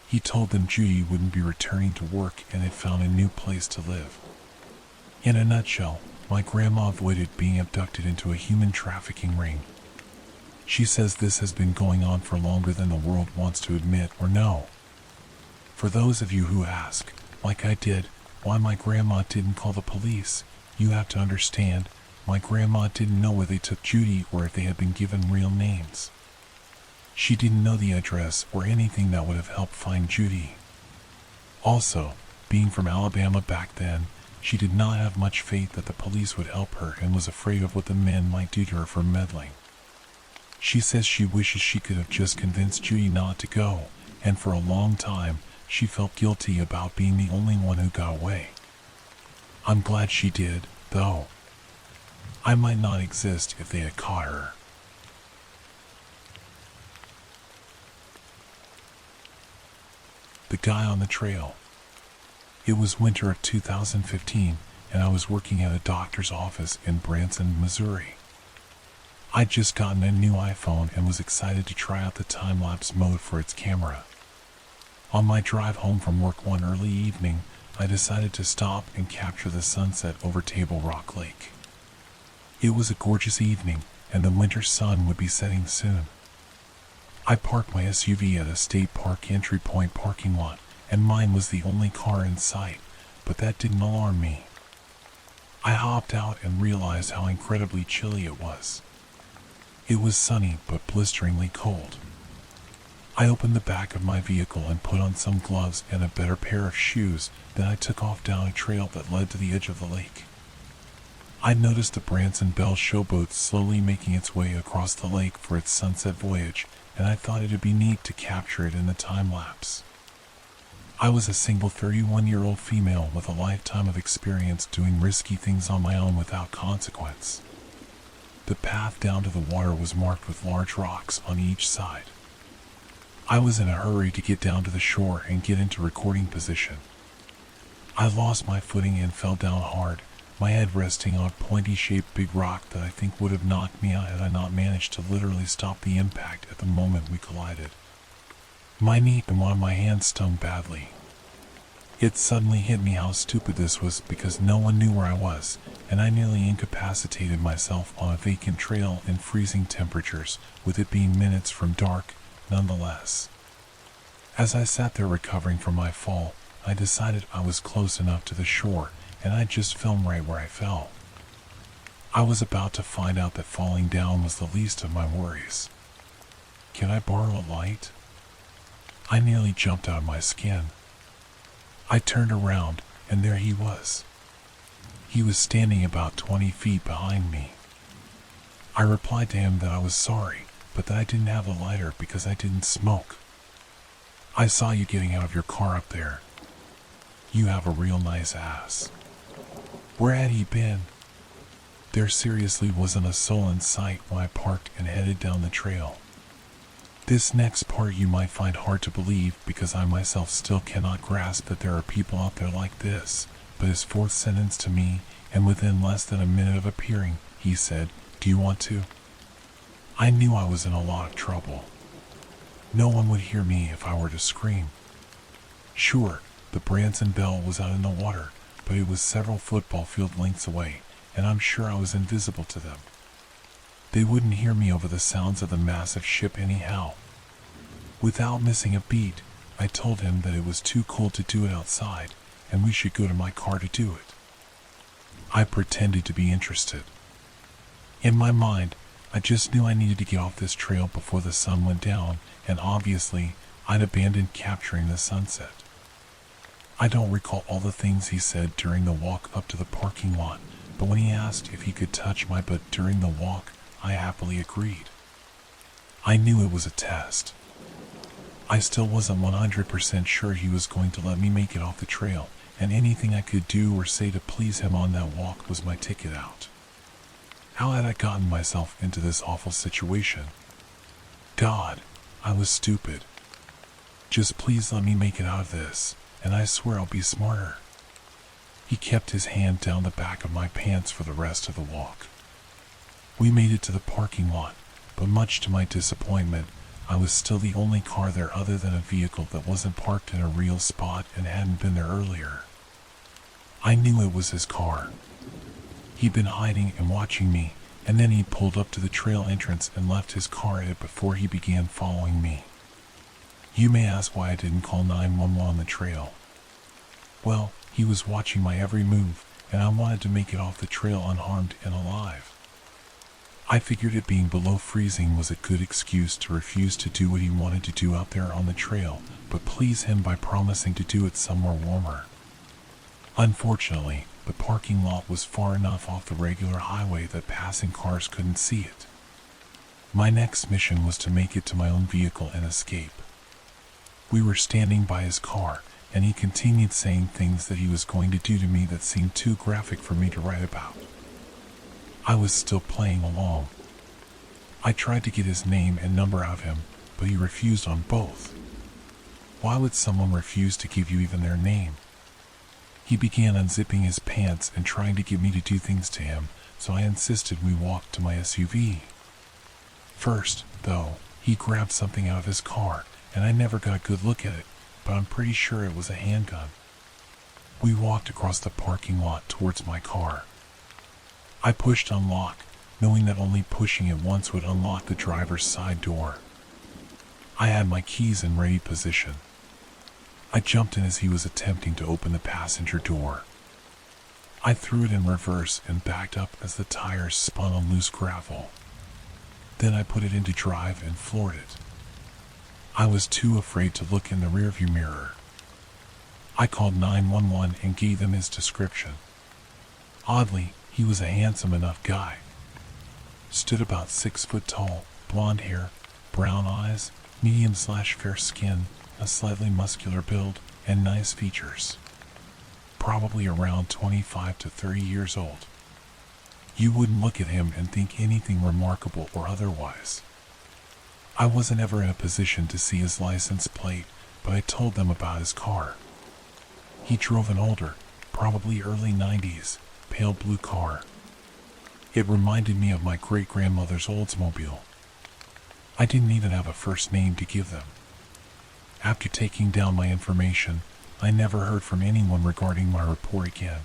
He told them Judy wouldn't be returning to work and had found a new place to live. In a nutshell, my grandma avoided being abducted into a human trafficking ring. She says this has been going on for longer than the world wants to admit or know. For those of you who ask, like I did, why my grandma didn't call the police, you have to understand, my grandma didn't know where they took Judy or if they had been given real names. She didn't know the address or anything that would have helped find Judy. Also, being from Alabama back then, she did not have much faith that the police would help her and was afraid of what the men might do to her for meddling. She says she wishes she could have just convinced Judy not to go, and for a long time, she felt guilty about being the only one who got away. I'm glad she did, though. I might not exist if they had caught her. The guy on the trail. It was winter of 2015, and I was working at a doctor's office in Branson, Missouri. I'd just gotten a new iPhone and was excited to try out the time-lapse mode for its camera. On my drive home from work one early evening, I decided to stop and capture the sunset over Table Rock Lake. It was a gorgeous evening, and the winter sun would be setting soon. I parked my SUV at a state park entry point parking lot, and mine was the only car in sight, but that didn't alarm me. I hopped out and realized how incredibly chilly it was. It was sunny but blisteringly cold. I opened the back of my vehicle and put on some gloves and a better pair of shoes, then I took off down a trail that led to the edge of the lake. I noticed the Branson Belle showboat slowly making its way across the lake for its sunset voyage, and I thought it'd be neat to capture it in the time lapse. I was a single 31-year-old female with a lifetime of experience doing risky things on my own without consequence. The path down to the water was marked with large rocks on each side. I was in a hurry to get down to the shore and get into recording position. I lost my footing and fell down hard, my head resting on a pointy-shaped big rock that I think would have knocked me out had I not managed to literally stop the impact at the moment we collided. My knee and one of my hands stung badly. It suddenly hit me how stupid this was because no one knew where I was, and I nearly incapacitated myself on a vacant trail in freezing temperatures, with it being minutes from dark, nonetheless. As I sat there recovering from my fall, I decided I was close enough to the shore, and I'd just film right where I fell. I was about to find out that falling down was the least of my worries. Can I borrow a light? I nearly jumped out of my skin. I turned around, and there he was. He was standing about 20 feet behind me. I replied to him that I was sorry, but that I didn't have a lighter because I didn't smoke. I saw you getting out of your car up there. You have a real nice ass. Where had he been? There seriously wasn't a soul in sight when I parked and headed down the trail. This next part you might find hard to believe because I myself still cannot grasp that there are people out there like this, but his fourth sentence to me, and within less than a minute of appearing, he said, "Do you want to?" I knew I was in a lot of trouble. No one would hear me if I were to scream. Sure, the Branson Bell was out in the water, but it was several football field lengths away, and I'm sure I was invisible to them. They wouldn't hear me over the sounds of the massive ship anyhow. Without missing a beat, I told him that it was too cold to do it outside, and we should go to my car to do it. I pretended to be interested. In my mind, I just knew I needed to get off this trail before the sun went down, and obviously, I'd abandoned capturing the sunset. I don't recall all the things he said during the walk up to the parking lot, but when he asked if he could touch my butt during the walk, I happily agreed. I knew it was a test. I still wasn't 100% sure he was going to let me make it off the trail, and anything I could do or say to please him on that walk was my ticket out. How had I gotten myself into this awful situation? God, I was stupid. Just please let me make it out of this, and I swear I'll be smarter. He kept his hand down the back of my pants for the rest of the walk. We made it to the parking lot, but much to my disappointment, I was still the only car there other than a vehicle that wasn't parked in a real spot and hadn't been there earlier. I knew it was his car. He'd been hiding and watching me, and then he pulled up to the trail entrance and left his car at it before he began following me. You may ask why I didn't call 911 on the trail. Well, he was watching my every move, and I wanted to make it off the trail unharmed and alive. I figured it being below freezing was a good excuse to refuse to do what he wanted to do out there on the trail, but please him by promising to do it somewhere warmer. Unfortunately, the parking lot was far enough off the regular highway that passing cars couldn't see it. My next mission was to make it to my own vehicle and escape. We were standing by his car, and he continued saying things that he was going to do to me that seemed too graphic for me to write about. I was still playing along. I tried to get his name and number out of him, but he refused on both. Why would someone refuse to give you even their name? He began unzipping his pants and trying to get me to do things to him, so I insisted we walk to my SUV. First, though, he grabbed something out of his car, and I never got a good look at it, but I'm pretty sure it was a handgun. We walked across the parking lot towards my car. I pushed unlock, knowing that only pushing it once would unlock the driver's side door. I had my keys in ready position. I jumped in as he was attempting to open the passenger door. I threw it in reverse and backed up as the tires spun on loose gravel. Then I put it into drive and floored it. I was too afraid to look in the rearview mirror. I called 911 and gave them his description. Oddly, he was a handsome enough guy. Stood about 6 foot tall, blonde hair, brown eyes, medium/fair skin, a slightly muscular build, and nice features. Probably around 25 to 30 years old. You wouldn't look at him and think anything remarkable or otherwise. I wasn't ever in a position to see his license plate, but I told them about his car. He drove an older, probably early 90s, pale blue car. It reminded me of my great-grandmother's Oldsmobile. I didn't even have a first name to give them. After taking down my information, I never heard from anyone regarding my report again.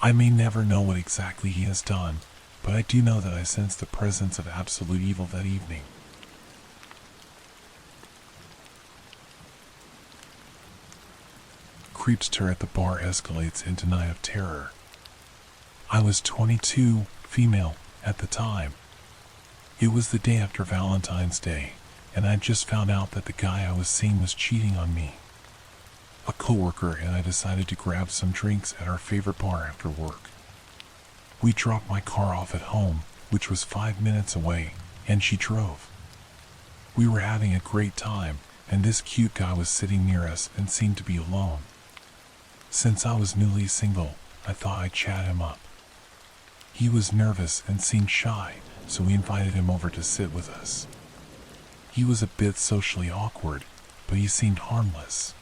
I may never know what exactly he has done, but I do know that I sensed the presence of absolute evil that evening. Creepster at the bar escalates into night of terror. I was 22, female, at the time. It was the day after Valentine's Day, and I'd just found out that the guy I was seeing was cheating on me. A coworker and I decided to grab some drinks at our favorite bar after work. We dropped my car off at home, which was 5 minutes away, and she drove. We were having a great time, and this cute guy was sitting near us and seemed to be alone. Since I was newly single, I thought I'd chat him up. He was nervous and seemed shy, so we invited him over to sit with us. He was a bit socially awkward, but he seemed harmless.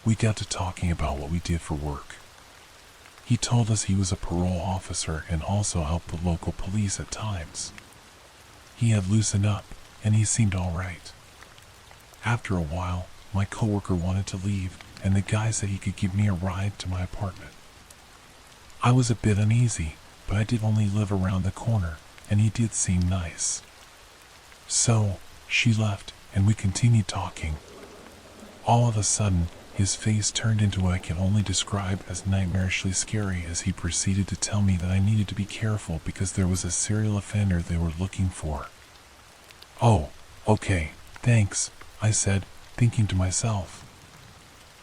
We got to talking about what we did for work. He told us he was a parole officer and also helped the local police at times. He had loosened up, and he seemed all right. After a while, my coworker wanted to leave, and the guy said he could give me a ride to my apartment. I was a bit uneasy, but I did only live around the corner, and he did seem nice. So, she left, and we continued talking. All of a sudden, his face turned into what I can only describe as nightmarishly scary as he proceeded to tell me that I needed to be careful because there was a serial offender they were looking for. "Oh, okay, thanks," I said, thinking to myself.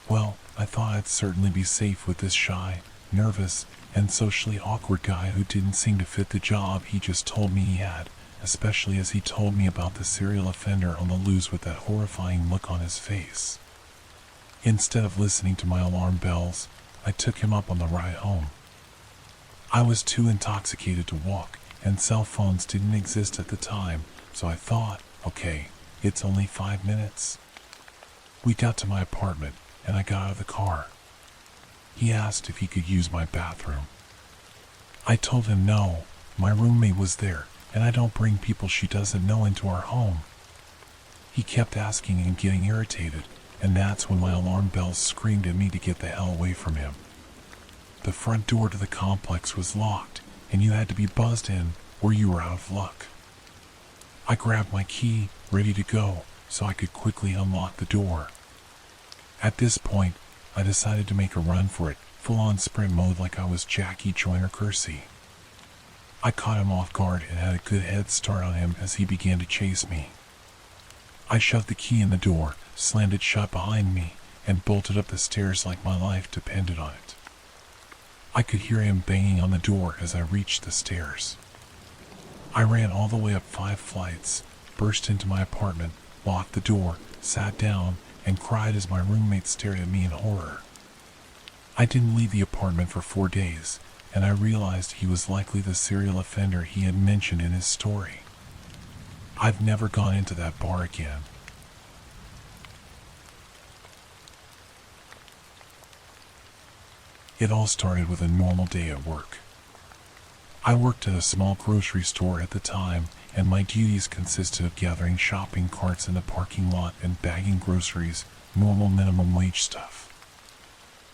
Well, I thought I'd certainly be safe with this shy, nervous, and socially awkward guy who didn't seem to fit the job he just told me he had, especially as he told me about the serial offender on the loose with that horrifying look on his face. Instead of listening to my alarm bells, I took him up on the ride home. I was too intoxicated to walk, and cell phones didn't exist at the time, so I thought, okay, it's only 5 minutes. We got to my apartment, and I got out of the car. He asked if he could use my bathroom. I told him no, my roommate was there, and I don't bring people she doesn't know into our home. He kept asking and getting irritated, and that's when my alarm bells screamed at me to get the hell away from him. The front door to the complex was locked, and you had to be buzzed in, or you were out of luck. I grabbed my key, ready to go, so I could quickly unlock the door. At this point, I decided to make a run for it, full-on sprint mode like I was Jackie Joyner-Kersee. I caught him off guard and had a good head start on him as he began to chase me. I shoved the key in the door, slammed it shut behind me, and bolted up the stairs like my life depended on it. I could hear him banging on the door as I reached the stairs. I ran all the way up 5 flights, burst into my apartment, locked the door, sat down, and cried as my roommate stared at me in horror. I didn't leave the apartment for 4 days, and I realized he was likely the serial offender he had mentioned in his story. I've never gone into that bar again. It all started with a normal day at work. I worked at a small grocery store at the time, and my duties consisted of gathering shopping carts in the parking lot and bagging groceries, normal minimum wage stuff.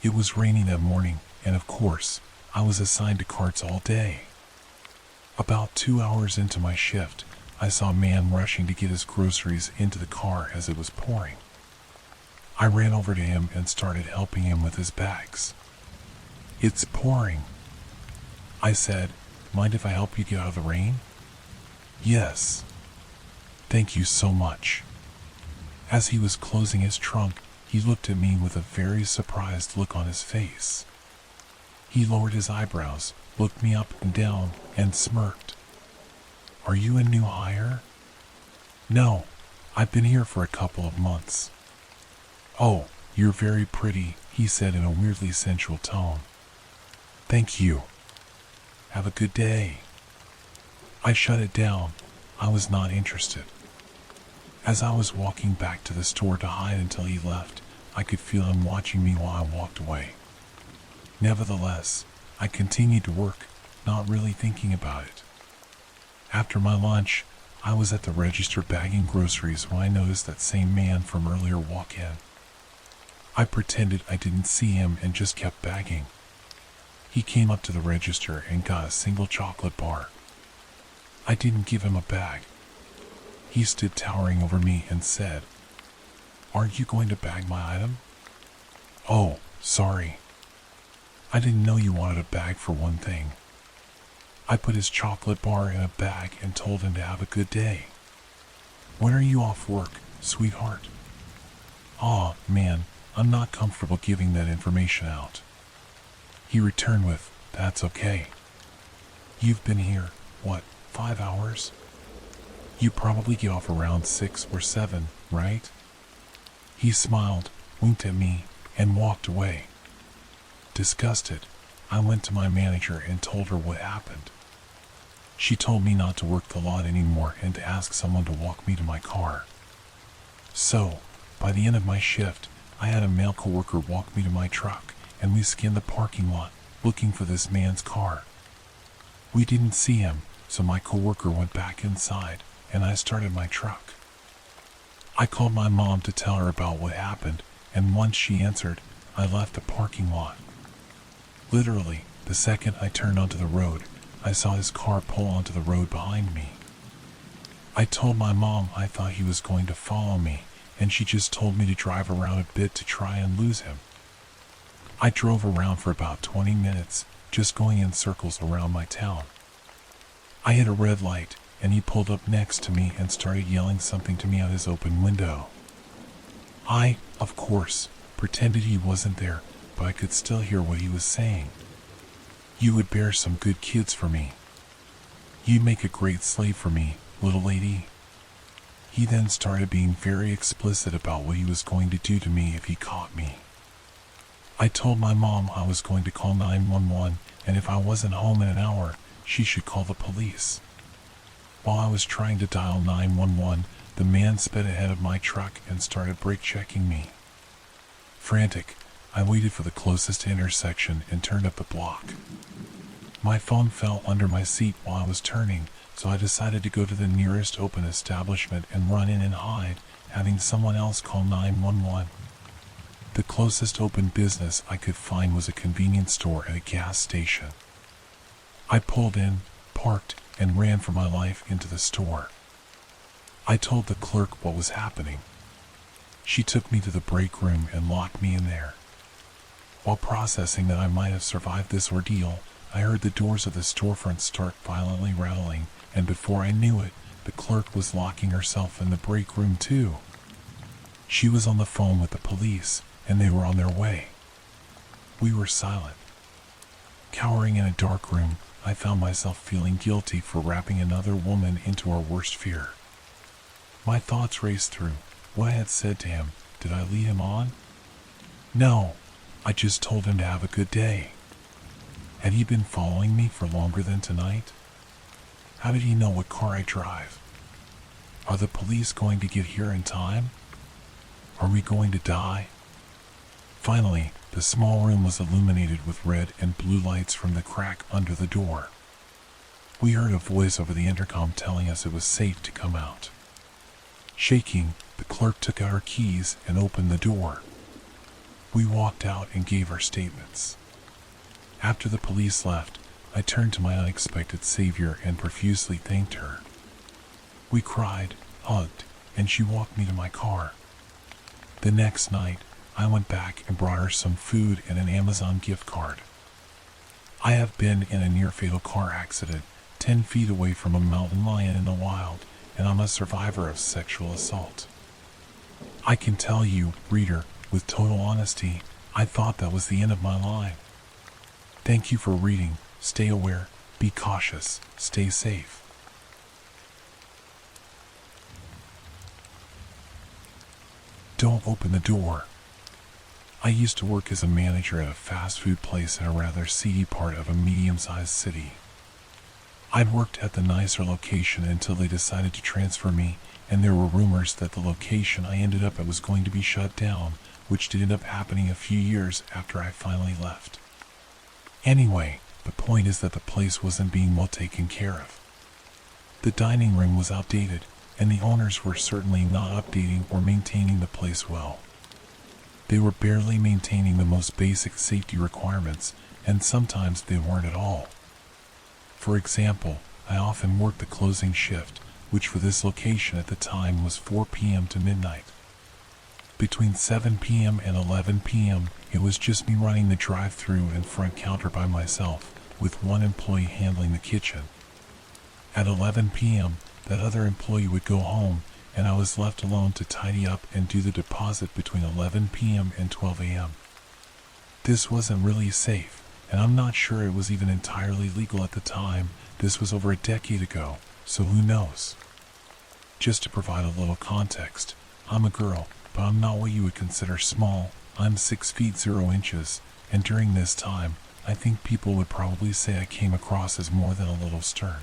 It was raining that morning, and of course, I was assigned to carts all day. About 2 hours into my shift, I saw a man rushing to get his groceries into the car as it was pouring. I ran over to him and started helping him with his bags. "It's pouring," I said. "Mind if I help you get out of the rain?" "Yes. Thank you so much." As he was closing his trunk, he looked at me with a very surprised look on his face. He lowered his eyebrows, looked me up and down, and smirked. "Are you a new hire?" "No, I've been here for a couple of months." "Oh, "You're very pretty," he said in a weirdly sensual tone. "Thank you. Have a good day." I shut it down. I was not interested. As I was walking back to the store to hide until he left, I could feel him watching me while I walked away. Nevertheless, I continued to work, not really thinking about it. After my lunch, I was at the register bagging groceries when I noticed that same man from earlier walk in. I pretended I didn't see him and just kept bagging. He came up to the register and got a single chocolate bar. I didn't give him a bag. He stood towering over me and said, "Aren't you going to bag my item?" "Oh, sorry. I didn't know you wanted a bag for one thing." I put his chocolate bar in a bag and told him to have a good day. "When are you off work, sweetheart?" "Aw, man, I'm not comfortable giving that information out." He returned with, "That's okay. You've been here, what, 5 hours? You probably get off around 6 or 7, right?" He smiled, winked at me, and walked away. Disgusted, I went to my manager and told her what happened. She told me not to work the lot anymore and to ask someone to walk me to my car. So, by the end of my shift, I had a male coworker walk me to my truck, and we scanned the parking lot, looking for this man's car. We didn't see him, so my coworker went back inside, and I started my truck. I called my mom to tell her about what happened, and once she answered, I left the parking lot. Literally, the second I turned onto the road, I saw his car pull onto the road behind me. I told my mom I thought he was going to follow me, and she just told me to drive around a bit to try and lose him. I drove around for about 20 minutes, just going in circles around my town. I hit a red light, and he pulled up next to me and started yelling something to me out his open window. I, of course, pretended he wasn't there, but I could still hear what he was saying. "You would bear some good kids for me. You'd make a great slave for me, little lady." He then started being very explicit about what he was going to do to me if he caught me. I told my mom I was going to call 911, and if I wasn't home in an hour, she should call the police. While I was trying to dial 911, the man sped ahead of my truck and started brake checking me. Frantic, I waited for the closest intersection and turned up the block. My phone fell under my seat while I was turning, so I decided to go to the nearest open establishment and run in and hide, having someone else call 911. The closest open business I could find was a convenience store at a gas station. I pulled in, parked, and ran for my life into the store. I told the clerk what was happening. She took me to the break room and locked me in there. While processing that I might have survived this ordeal, I heard the doors of the storefront start violently rattling, and before I knew it, the clerk was locking herself in the break room too. She was on the phone with the police, and they were on their way. We were silent. Cowering in a dark room, I found myself feeling guilty for wrapping another woman into our worst fear. My thoughts raced through. What I had said to him, did I lead him on? No, I just told him to have a good day. Had he been following me for longer than tonight? How did he know what car I drive? Are the police going to get here in time? Are we going to die? Finally, the small room was illuminated with red and blue lights from the crack under the door. We heard a voice over the intercom telling us it was safe to come out. Shaking, the clerk took out her keys and opened the door. We walked out and gave our statements. After the police left, I turned to my unexpected savior and profusely thanked her. We cried, hugged, and she walked me to my car. The next night, I went back and brought her some food and an Amazon gift card. I have been in a near-fatal car accident, 10 feet away from a mountain lion in the wild, and I'm a survivor of sexual assault. I can tell you, reader, with total honesty, I thought that was the end of my line. Thank you for reading. Stay aware, be cautious, stay safe. Don't open the door. I used to work as a manager at a fast food place in a rather seedy part of a medium-sized city. I'd worked at the nicer location until they decided to transfer me, and there were rumors that the location I ended up at was going to be shut down, which did end up happening a few years after I finally left. Anyway, the point is that the place wasn't being well taken care of. The dining room was outdated, and the owners were certainly not updating or maintaining the place well. They were barely maintaining the most basic safety requirements, and sometimes they weren't at all. For example, I often worked the closing shift, which for this location at the time was 4 p.m. to midnight. Between 7 p.m. and 11 p.m., it was just me running the drive-thru and front counter by myself, with one employee handling the kitchen. At 11 p.m., that other employee would go home, and I was left alone to tidy up and do the deposit between 11 p.m. and 12 a.m. This wasn't really safe, and I'm not sure it was even entirely legal at the time. This was over a decade ago, so who knows? Just to provide a little context, I'm a girl, but I'm not what you would consider small. I'm 6 feet 0 inches, and during this time, I think people would probably say I came across as more than a little stern.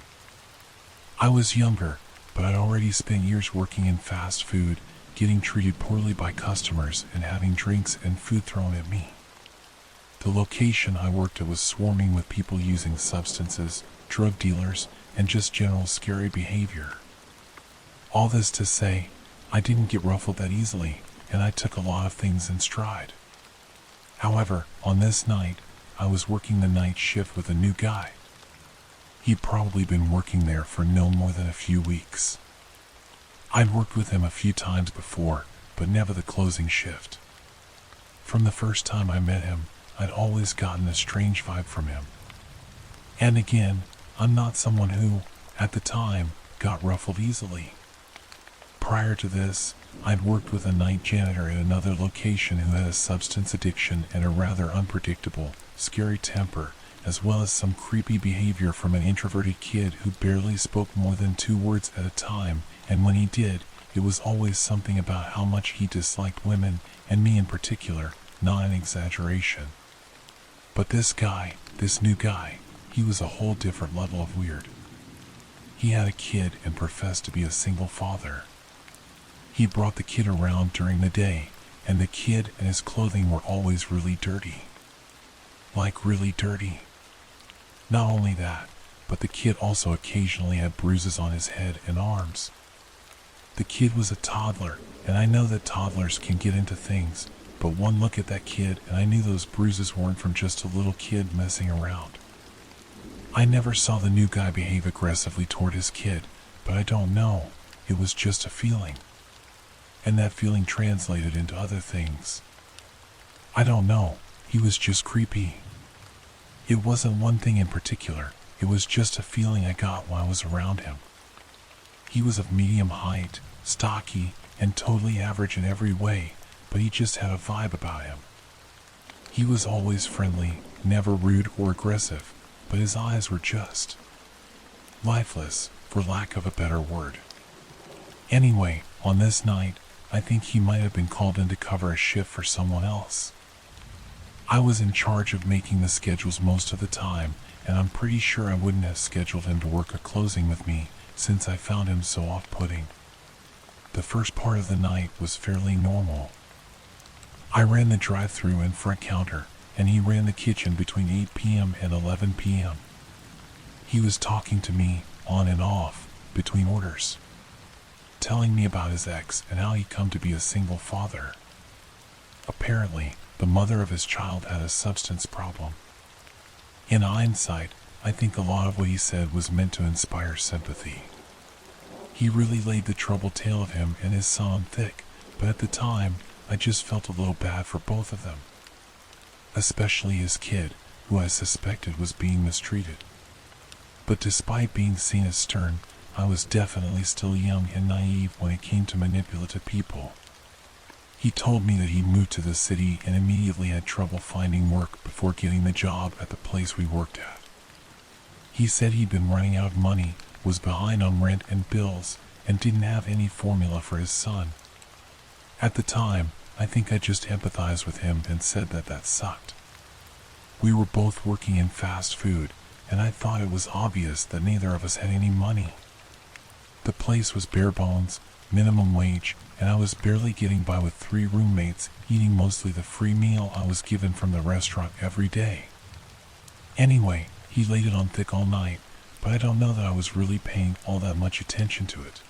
I was younger, but I'd already spent years working in fast food, getting treated poorly by customers and having drinks and food thrown at me. The location I worked at was swarming with people using substances, drug dealers, and just general scary behavior. All this to say, I didn't get ruffled that easily, and I took a lot of things in stride. However, on this night, I was working the night shift with a new guy. He'd probably been working there for no more than a few weeks. I'd worked with him a few times before, but never the closing shift. From the first time I met him, I'd always gotten a strange vibe from him. And again, I'm not someone who, at the time, got ruffled easily. Prior to this, I'd worked with a night janitor at another location who had a substance addiction and a rather unpredictable, scary temper, as well as some creepy behavior from an introverted kid who barely spoke more than 2 words at a time, and when he did, it was always something about how much he disliked women, and me in particular, not an exaggeration. But this new guy, he was a whole different level of weird. He had a kid and professed to be a single father. He brought the kid around during the day, and the kid and his clothing were always really dirty. Like really dirty. Not only that, but the kid also occasionally had bruises on his head and arms. The kid was a toddler, and I know that toddlers can get into things, but one look at that kid and I knew those bruises weren't from just a little kid messing around. I never saw the new guy behave aggressively toward his kid, but I don't know, it was just a feeling. And that feeling translated into other things. I don't know, he was just creepy. It wasn't one thing in particular, it was just a feeling I got when I was around him. He was of medium height, stocky, and totally average in every way, but he just had a vibe about him. He was always friendly, never rude or aggressive, but his eyes were just lifeless, for lack of a better word. Anyway, on this night, I think he might have been called in to cover a shift for someone else. I was in charge of making the schedules most of the time, and I'm pretty sure I wouldn't have scheduled him to work a closing with me, since I found him so off-putting. The first part of the night was fairly normal. I ran the drive-thru and front counter, and he ran the kitchen between 8 p.m. and 11 p.m. He was talking to me, on and off, between orders, telling me about his ex and how he'd come to be a single father. Apparently, the mother of his child had a substance problem. In hindsight, I think a lot of what he said was meant to inspire sympathy. He really laid the troubled tale of him and his son on thick, but at the time, I just felt a little bad for both of them. Especially his kid, who I suspected was being mistreated. But despite being seen as stern, I was definitely still young and naive when it came to manipulative people. He told me that he moved to the city and immediately had trouble finding work before getting the job at the place we worked at. He said he'd been running out of money, was behind on rent and bills, and didn't have any formula for his son. At the time, I think I just empathized with him and said that sucked. We were both working in fast food, and I thought it was obvious that neither of us had any money. The place was bare bones, minimum wage, and I was barely getting by with 3 roommates eating mostly the free meal I was given from the restaurant every day. Anyway, he laid it on thick all night, but I don't know that I was really paying all that much attention to it.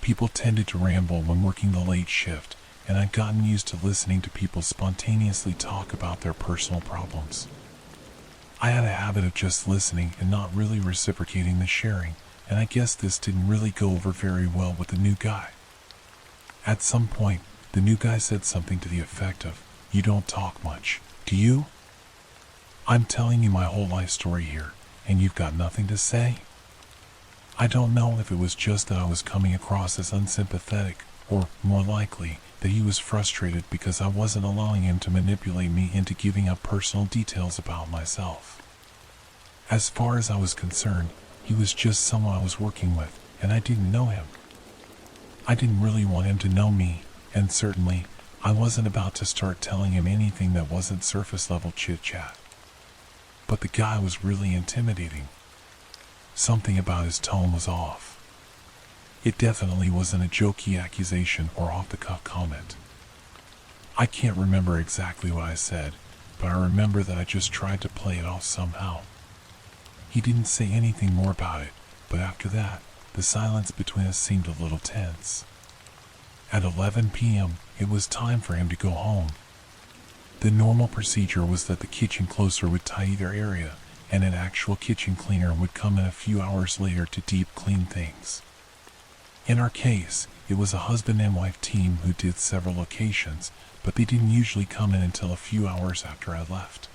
People tended to ramble when working the late shift, and I'd gotten used to listening to people spontaneously talk about their personal problems. I had a habit of just listening and not really reciprocating the sharing, and I guess this didn't really go over very well with the new guy. At some point, the new guy said something to the effect of, "You don't talk much, do you? I'm telling you my whole life story here, and you've got nothing to say?" I don't know if it was just that I was coming across as unsympathetic, or, more likely, that he was frustrated because I wasn't allowing him to manipulate me into giving up personal details about myself. As far as I was concerned, he was just someone I was working with, and I didn't know him. I didn't really want him to know me, and certainly, I wasn't about to start telling him anything that wasn't surface-level chit-chat. But the guy was really intimidating. Something about his tone was off. It definitely wasn't a jokey accusation or off-the-cuff comment. I can't remember exactly what I said, but I remember that I just tried to play it off somehow. He didn't say anything more about it, but after that, the silence between us seemed a little tense. At 11 p.m., it was time for him to go home. The normal procedure was that the kitchen closer would tidy their area, and an actual kitchen cleaner would come in a few hours later to deep clean things. In our case, it was a husband and wife team who did several locations, but they didn't usually come in until a few hours after I left.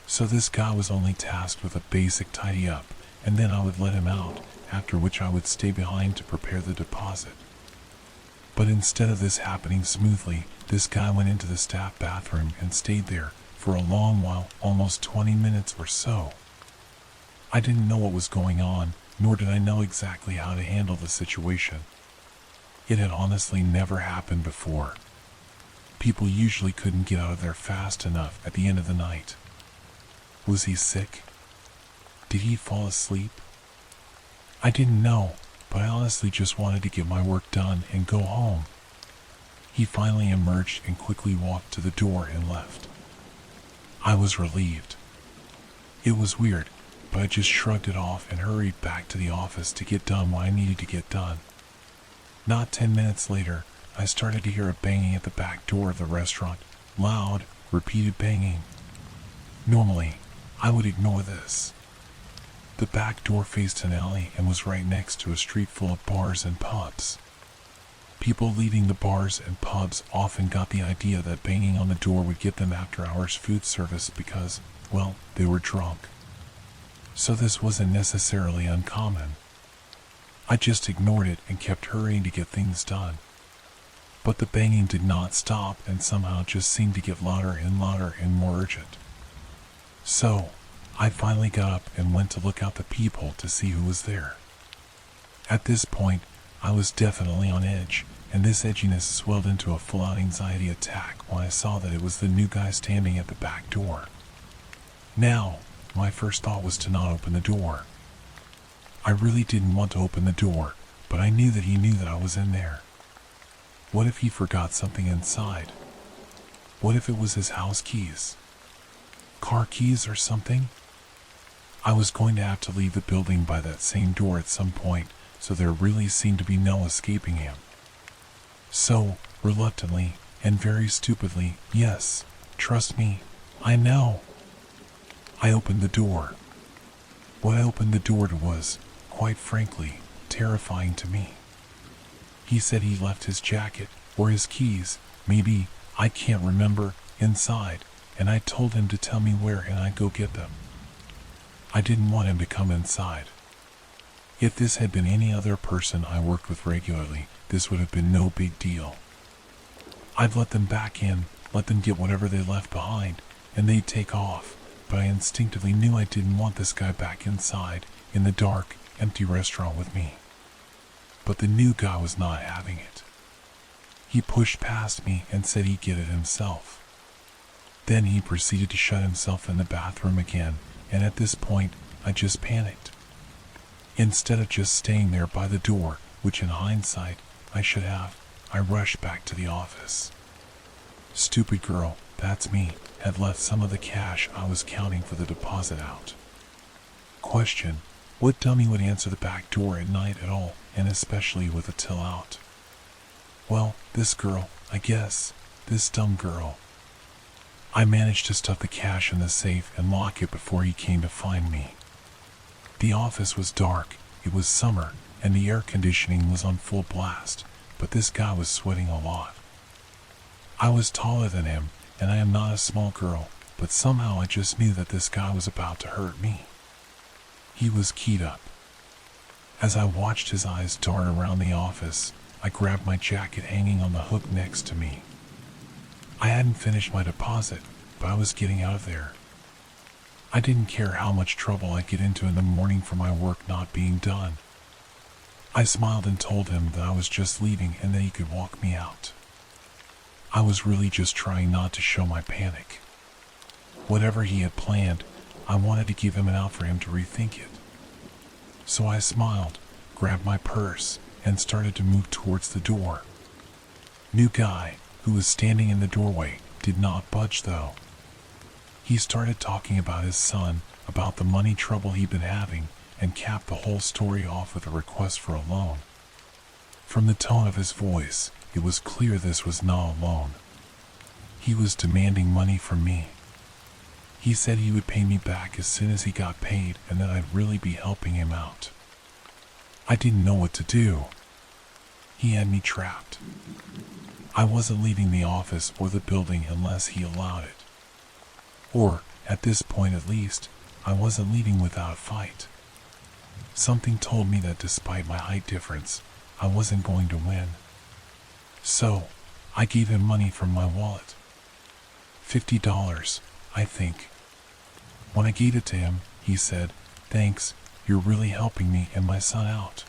So this guy was only tasked with a basic tidy up, and then I would let him out, after which I would stay behind to prepare the deposit. But instead of this happening smoothly, this guy went into the staff bathroom and stayed there for a long while, almost 20 minutes or so. I didn't know what was going on, nor did I know exactly how to handle the situation. It had honestly never happened before. People usually couldn't get out of there fast enough at the end of the night. Was he sick? Did he fall asleep? I didn't know, but I honestly just wanted to get my work done and go home. He finally emerged and quickly walked to the door and left. I was relieved. It was weird, but I just shrugged it off and hurried back to the office to get done what I needed to get done. Not 10 minutes later, I started to hear a banging at the back door of the restaurant, loud, repeated banging. Normally, I would ignore this. The back door faced an alley and was right next to a street full of bars and pubs. People leaving the bars and pubs often got the idea that banging on the door would get them after-hours food service because, well, they were drunk. So this wasn't necessarily uncommon. I just ignored it and kept hurrying to get things done. But the banging did not stop and somehow just seemed to get louder and more urgent. So, I finally got up and went to look out the peephole to see who was there. At this point, I was definitely on edge, and this edginess swelled into a full-out anxiety attack when I saw that it was the new guy standing at the back door. Now, my first thought was to not open the door. I really didn't want to open the door, but I knew that he knew that I was in there. What if he forgot something inside? What if it was his house keys? Car keys or something? I was going to have to leave the building by that same door at some point, so there really seemed to be no escaping him. So, reluctantly, and very stupidly, yes, trust me, I know. I opened the door. What I opened the door to was, quite frankly, terrifying to me. He said he left his jacket, or his keys, maybe, I can't remember, inside, and I told him to tell me where and I'd go get them. I didn't want him to come inside. If this had been any other person I worked with regularly, this would have been no big deal. I'd let them back in, let them get whatever they left behind, and they'd take off, but I instinctively knew I didn't want this guy back inside, in the dark, empty restaurant with me. But the new guy was not having it. He pushed past me and said he'd get it himself. Then he proceeded to shut himself in the bathroom again, and at this point, I just panicked. Instead of just staying there by the door, which in hindsight, I should have, I rushed back to the office. Stupid girl, that's me, had left some of the cash I was counting for the deposit out. Question: what dummy would answer the back door at night at all, and especially with a till out? Well, this girl, I guess. This dumb girl. I managed to stuff the cash in the safe and lock it before he came to find me. The office was dark, it was summer, and the air conditioning was on full blast, but this guy was sweating a lot. I was taller than him, and I am not a small girl, but somehow I just knew that this guy was about to hurt me. He was keyed up. As I watched his eyes dart around the office, I grabbed my jacket hanging on the hook next to me. I hadn't finished my deposit, but I was getting out of there. I didn't care how much trouble I'd get into in the morning for my work not being done. I smiled and told him that I was just leaving and that he could walk me out. I was really just trying not to show my panic. Whatever he had planned, I wanted to give him an out for him to rethink it. So I smiled, grabbed my purse, and started to move towards the door. New guy, who was standing in the doorway, did not budge though. He started talking about his son, about the money trouble he'd been having, and capped the whole story off with a request for a loan. From the tone of his voice, it was clear this was not a loan. He was demanding money from me. He said he would pay me back as soon as he got paid and that I'd really be helping him out. I didn't know what to do. He had me trapped. I wasn't leaving the office or the building unless he allowed it. Or, at this point at least, I wasn't leaving without a fight. Something told me that despite my height difference, I wasn't going to win. So, I gave him money from my wallet. $50, I think. When I gave it to him, he said, "Thanks, you're really helping me and my son out."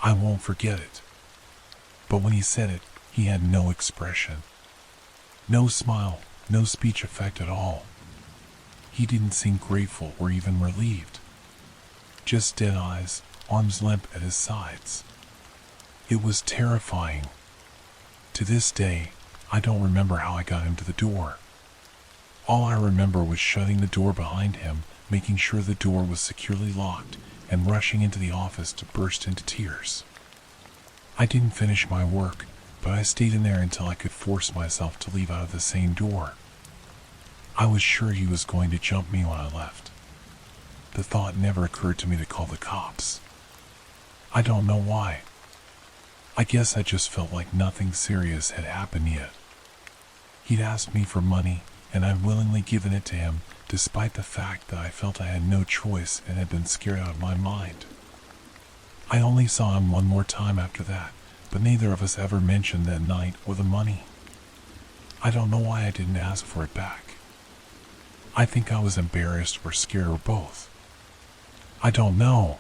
I won't forget it. But when he said it, he had no expression. No smile, no speech effect at all. He didn't seem grateful or even relieved. Just dead eyes, arms limp at his sides. It was terrifying. To this day, I don't remember how I got him to the door. All I remember was shutting the door behind him, making sure the door was securely locked, and rushing into the office to burst into tears. I didn't finish my work, but I stayed in there until I could force myself to leave out of the same door. I was sure he was going to jump me when I left. The thought never occurred to me to call the cops. I don't know why. I guess I just felt like nothing serious had happened yet. He'd asked me for money, and I'd willingly given it to him, despite the fact that I felt I had no choice and had been scared out of my mind. I only saw him one more time after that, but neither of us ever mentioned that night or the money. I don't know why I didn't ask for it back. I think I was embarrassed or scared or both. I don't know.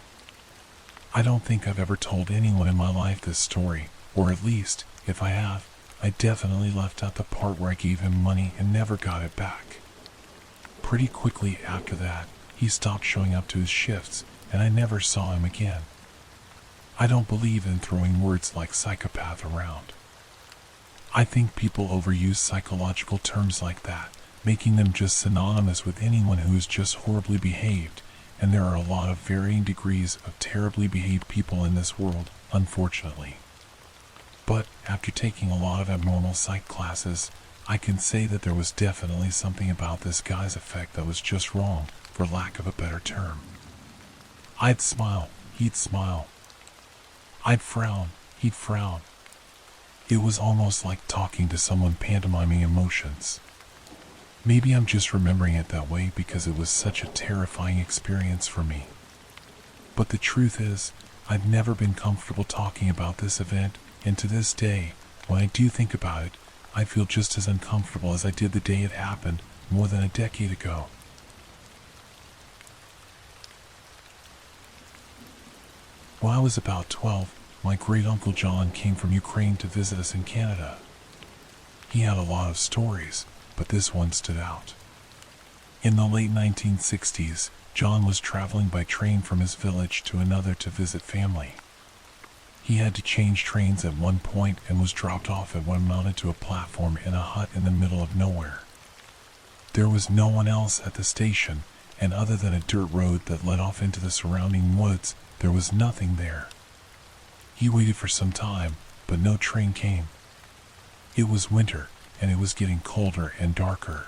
I don't think I've ever told anyone in my life this story, or at least, if I have, I definitely left out the part where I gave him money and never got it back. Pretty quickly after that, he stopped showing up to his shifts, and I never saw him again. I don't believe in throwing words like psychopath around. I think people overuse psychological terms like that, making them just synonymous with anyone who is just horribly behaved, and there are a lot of varying degrees of terribly behaved people in this world, unfortunately. But after taking a lot of abnormal psych classes, I can say that there was definitely something about this guy's effect that was just wrong, for lack of a better term. I'd smile, he'd smile. I'd frown, he'd frown. It was almost like talking to someone pantomiming emotions. Maybe I'm just remembering it that way because it was such a terrifying experience for me. But the truth is, I've never been comfortable talking about this event, and to this day, when I do think about it, I feel just as uncomfortable as I did the day it happened more than a decade ago. When I was about 12, My great-uncle John came from Ukraine to visit us in Canada. He had a lot of stories, but this one stood out. In the late 1960s, John was traveling by train from his village to another to visit family. He had to change trains at one point and was dropped off at what amounted to a platform in a hut in the middle of nowhere. There was no one else at the station, and other than a dirt road that led off into the surrounding woods, there was nothing there. He waited for some time, but no train came. It was winter, and it was getting colder and darker.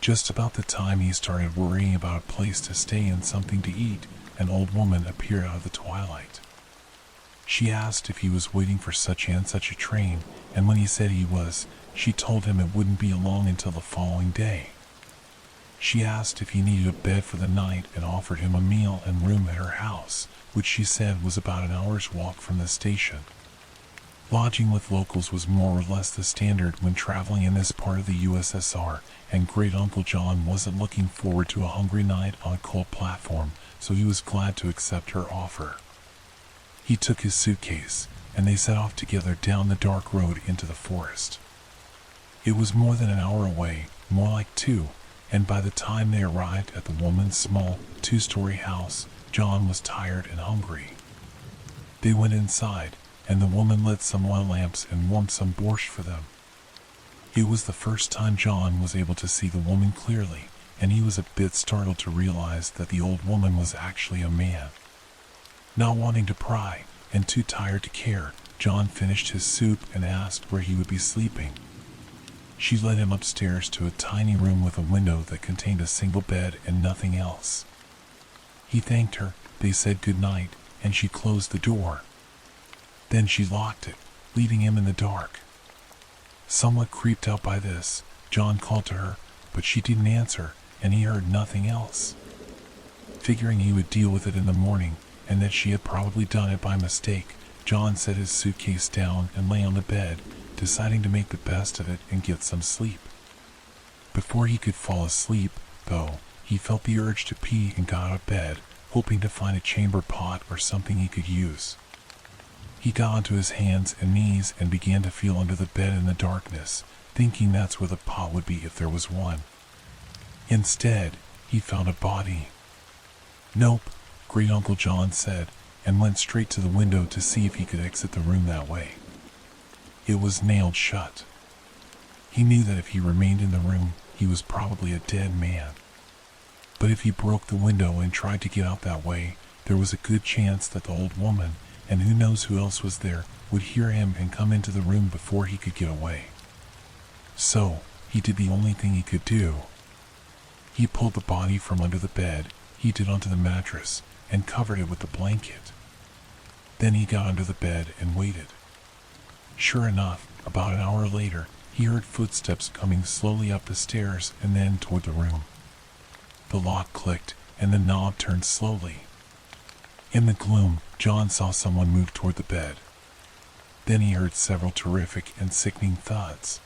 Just about the time he started worrying about a place to stay and something to eat, an old woman appeared out of the twilight. She asked if he was waiting for such and such a train, and when he said he was, she told him it wouldn't be long until the following day. She asked if he needed a bed for the night and offered him a meal and room at her house, which she said was about an hour's walk from the station. Lodging with locals was more or less the standard when traveling in this part of the USSR, and great-uncle John wasn't looking forward to a hungry night on a cold platform, so he was glad to accept her offer. He took his suitcase, and they set off together down the dark road into the forest. It was more than an hour away, more like 2, and by the time they arrived at the woman's small, 2-story house, John was tired and hungry. They went inside, and the woman lit some oil lamps and warmed some borscht for them. It was the first time John was able to see the woman clearly, and he was a bit startled to realize that the old woman was actually a man. Not wanting to pry, and too tired to care, John finished his soup and asked where he would be sleeping. She led him upstairs to a tiny room with a window that contained a single bed and nothing else. He thanked her, they said good night, and she closed the door. Then she locked it, leaving him in the dark. Somewhat creeped out by this, John called to her, but she didn't answer, and he heard nothing else. Figuring he would deal with it in the morning, and that she had probably done it by mistake, John set his suitcase down and lay on the bed, deciding to make the best of it and get some sleep. Before he could fall asleep, though, he felt the urge to pee and got out of bed, hoping to find a chamber pot or something he could use. He got onto his hands and knees and began to feel under the bed in the darkness, thinking that's where the pot would be if there was one. Instead, he found a body. "Nope," great-uncle John said, and went straight to the window to see if he could exit the room that way. It was nailed shut. He knew that if he remained in the room, he was probably a dead man. But if he broke the window and tried to get out that way, there was a good chance that the old woman, and who knows who else was there, would hear him and come into the room before he could get away. So, he did the only thing he could do. He pulled the body from under the bed, heated onto the mattress, and covered it with the blanket. Then he got under the bed and waited. Sure enough, about an hour later, he heard footsteps coming slowly up the stairs and then toward the room. The lock clicked, and the knob turned slowly. In the gloom, John saw someone move toward the bed. Then he heard several terrific and sickening thuds.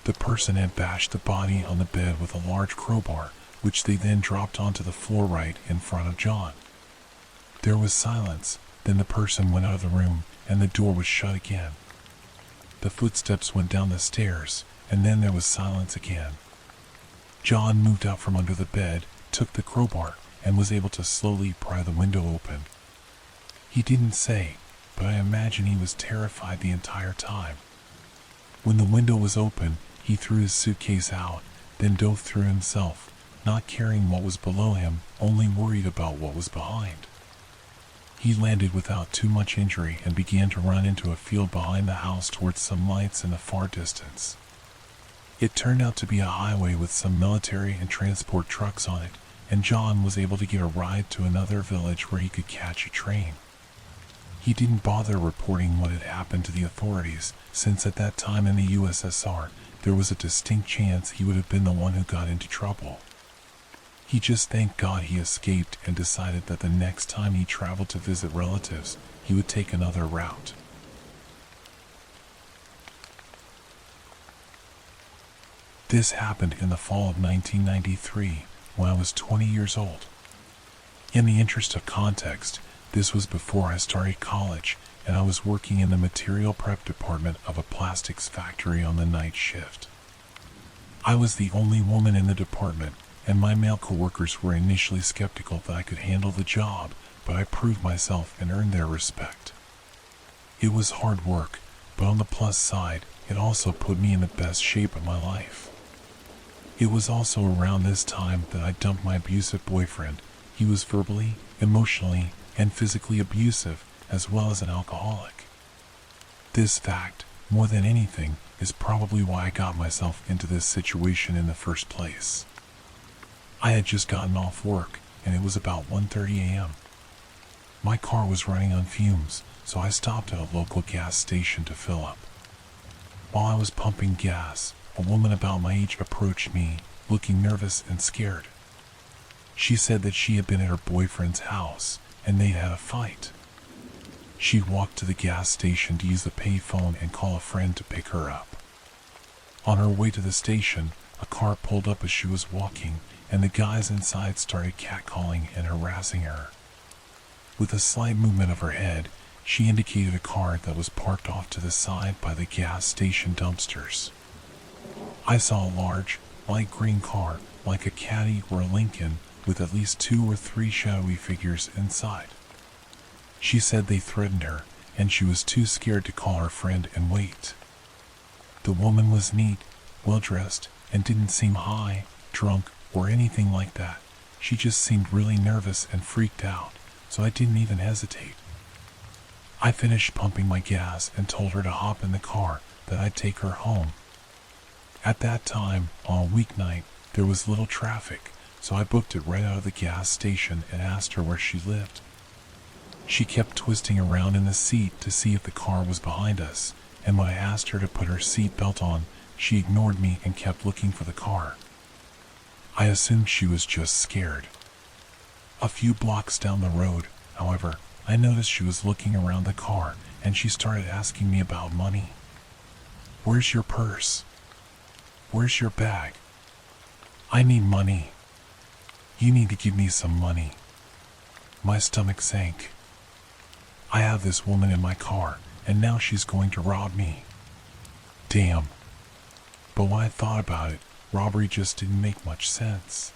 The person had bashed the body on the bed with a large crowbar, which they then dropped onto the floor right in front of John. There was silence, then the person went out of the room, and the door was shut again. The footsteps went down the stairs, and then there was silence again. John moved out from under the bed, took the crowbar, and was able to slowly pry the window open. He didn't say, but I imagine he was terrified the entire time. When the window was open, he threw his suitcase out, then dove through himself, not caring what was below him, only worried about what was behind. He landed without too much injury and began to run into a field behind the house towards some lights in the far distance. It turned out to be a highway with some military and transport trucks on it, and John was able to get a ride to another village where he could catch a train. He didn't bother reporting what had happened to the authorities, since at that time in the USSR, there was a distinct chance he would have been the one who got into trouble. He just thanked God he escaped and decided that the next time he traveled to visit relatives, he would take another route. This happened in the fall of 1993, when I was 20 years old. In the interest of context, This was before I started college, and I was working in the material prep department of a plastics factory on the night shift. I was the only woman in the department, and my male coworkers were initially skeptical that I could handle the job, but I proved myself and earned their respect. It was hard work, but on the plus side, it also put me in the best shape of my life. It was also around this time that I dumped my abusive boyfriend. He was verbally, emotionally, and physically abusive, as well as an alcoholic. This fact, more than anything, is probably why I got myself into this situation in the first place. I had just gotten off work, and it was about 1:30 a.m. My car was running on fumes, so I stopped at a local gas station to fill up. While I was pumping gas, a woman about my age approached me, looking nervous and scared. She said that she had been at her boyfriend's house, and they'd had a fight. She walked to the gas station to use the payphone and call a friend to pick her up. On her way to the station, a car pulled up as she was walking, and the guys inside started catcalling and harassing her. With a slight movement of her head, she indicated a car that was parked off to the side by the gas station dumpsters. I saw a large, light green car, like a Caddy or a Lincoln, with at least 2 or 3 shadowy figures inside. She said they threatened her, and she was too scared to call her friend and wait. The woman was neat, well-dressed, and didn't seem high, drunk, or anything like that. She just seemed really nervous and freaked out, so I didn't even hesitate. I finished pumping my gas and told her to hop in the car, that I'd take her home. At that time, on a weeknight, there was little traffic, so I booked it right out of the gas station and asked her where she lived. She kept twisting around in the seat to see if the car was behind us, and when I asked her to put her seat belt on, she ignored me and kept looking for the car. I assumed she was just scared. A few blocks down the road, however, I noticed she was looking around the car, and she started asking me about money. "Where's your purse? Where's your bag? I need money. You need to give me some money." My stomach sank. I have this woman in my car, and now she's going to rob me. Damn. But when I thought about it, robbery just didn't make much sense.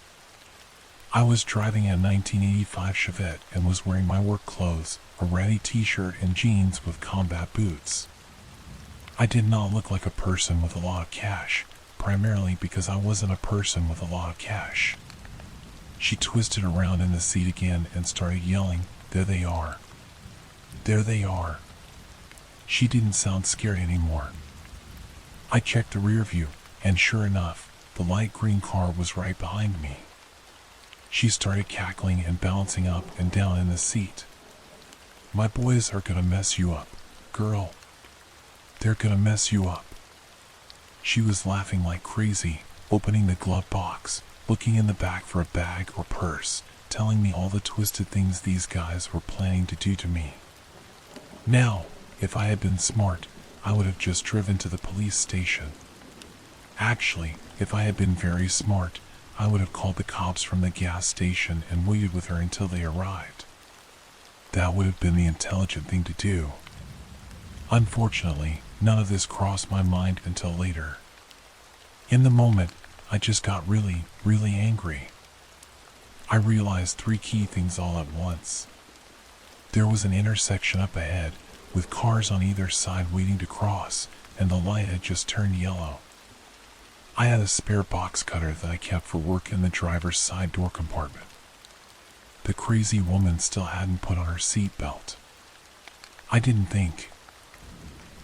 I was driving a 1985 Chevette and was wearing my work clothes, a ratty t-shirt and jeans with combat boots. I did not look like a person with a lot of cash, primarily because I wasn't a person with a lot of cash. She twisted around in the seat again and started yelling, "There they are. There they are." She didn't sound scared anymore. I checked the rear view, and sure enough, the light green car was right behind me. She started cackling and bouncing up and down in the seat. "My boys are gonna mess you up, girl. They're gonna mess you up." She was laughing like crazy, opening the glove box, looking in the back for a bag or purse, telling me all the twisted things these guys were planning to do to me. Now, if I had been smart, I would have just driven to the police station. Actually, if I had been very smart, I would have called the cops from the gas station and waited with her until they arrived. That would have been the intelligent thing to do. Unfortunately, none of this crossed my mind until later. In the moment, I just got really, really angry. I realized 3 key things all at once. There was an intersection up ahead, with cars on either side waiting to cross, and the light had just turned yellow. I had a spare box cutter that I kept for work in the driver's side door compartment. The crazy woman still hadn't put on her seat belt. I didn't think.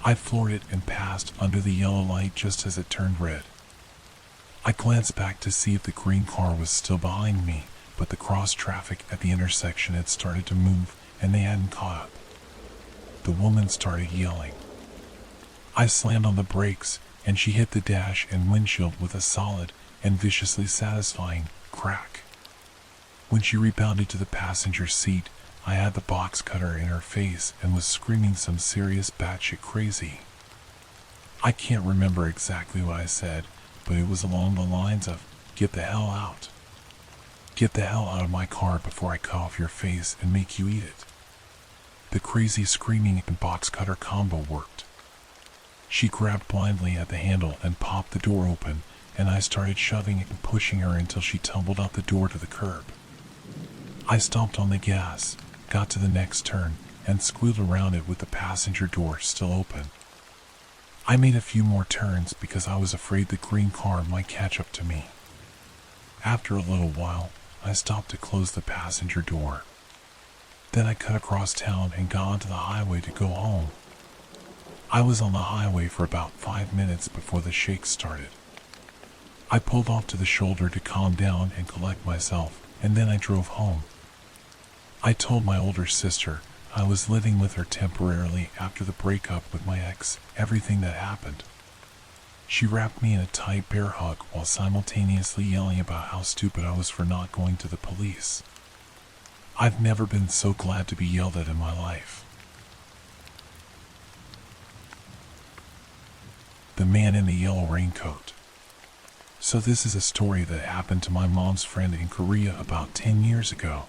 I floored it and passed under the yellow light just as it turned red. I glanced back to see if the green car was still behind me, but the cross traffic at the intersection had started to move and they hadn't caught up. The woman started yelling. I slammed on the brakes and she hit the dash and windshield with a solid and viciously satisfying crack. When she rebounded to the passenger seat, I had the box cutter in her face and was screaming some serious batshit crazy. I can't remember exactly what I said, but it was along the lines of, "Get the hell out. Get the hell out of my car before I cut off your face and make you eat it." The crazy screaming and box cutter combo worked. She grabbed blindly at the handle and popped the door open, and I started shoving and pushing her until she tumbled out the door to the curb. I stomped on the gas, got to the next turn, and squealed around it with the passenger door still open. I made a few more turns because I was afraid the green car might catch up to me. After a little while, I stopped to close the passenger door. Then I cut across town and got onto the highway to go home. I was on the highway for about 5 minutes before the shakes started. I pulled off to the shoulder to calm down and collect myself, and then I drove home. I told my older sister I was living with her temporarily after the breakup with my ex, everything that happened. She wrapped me in a tight bear hug while simultaneously yelling about how stupid I was for not going to the police. I've never been so glad to be yelled at in my life. The man in the yellow raincoat. So this is a story that happened to my mom's friend in Korea about 10 years ago.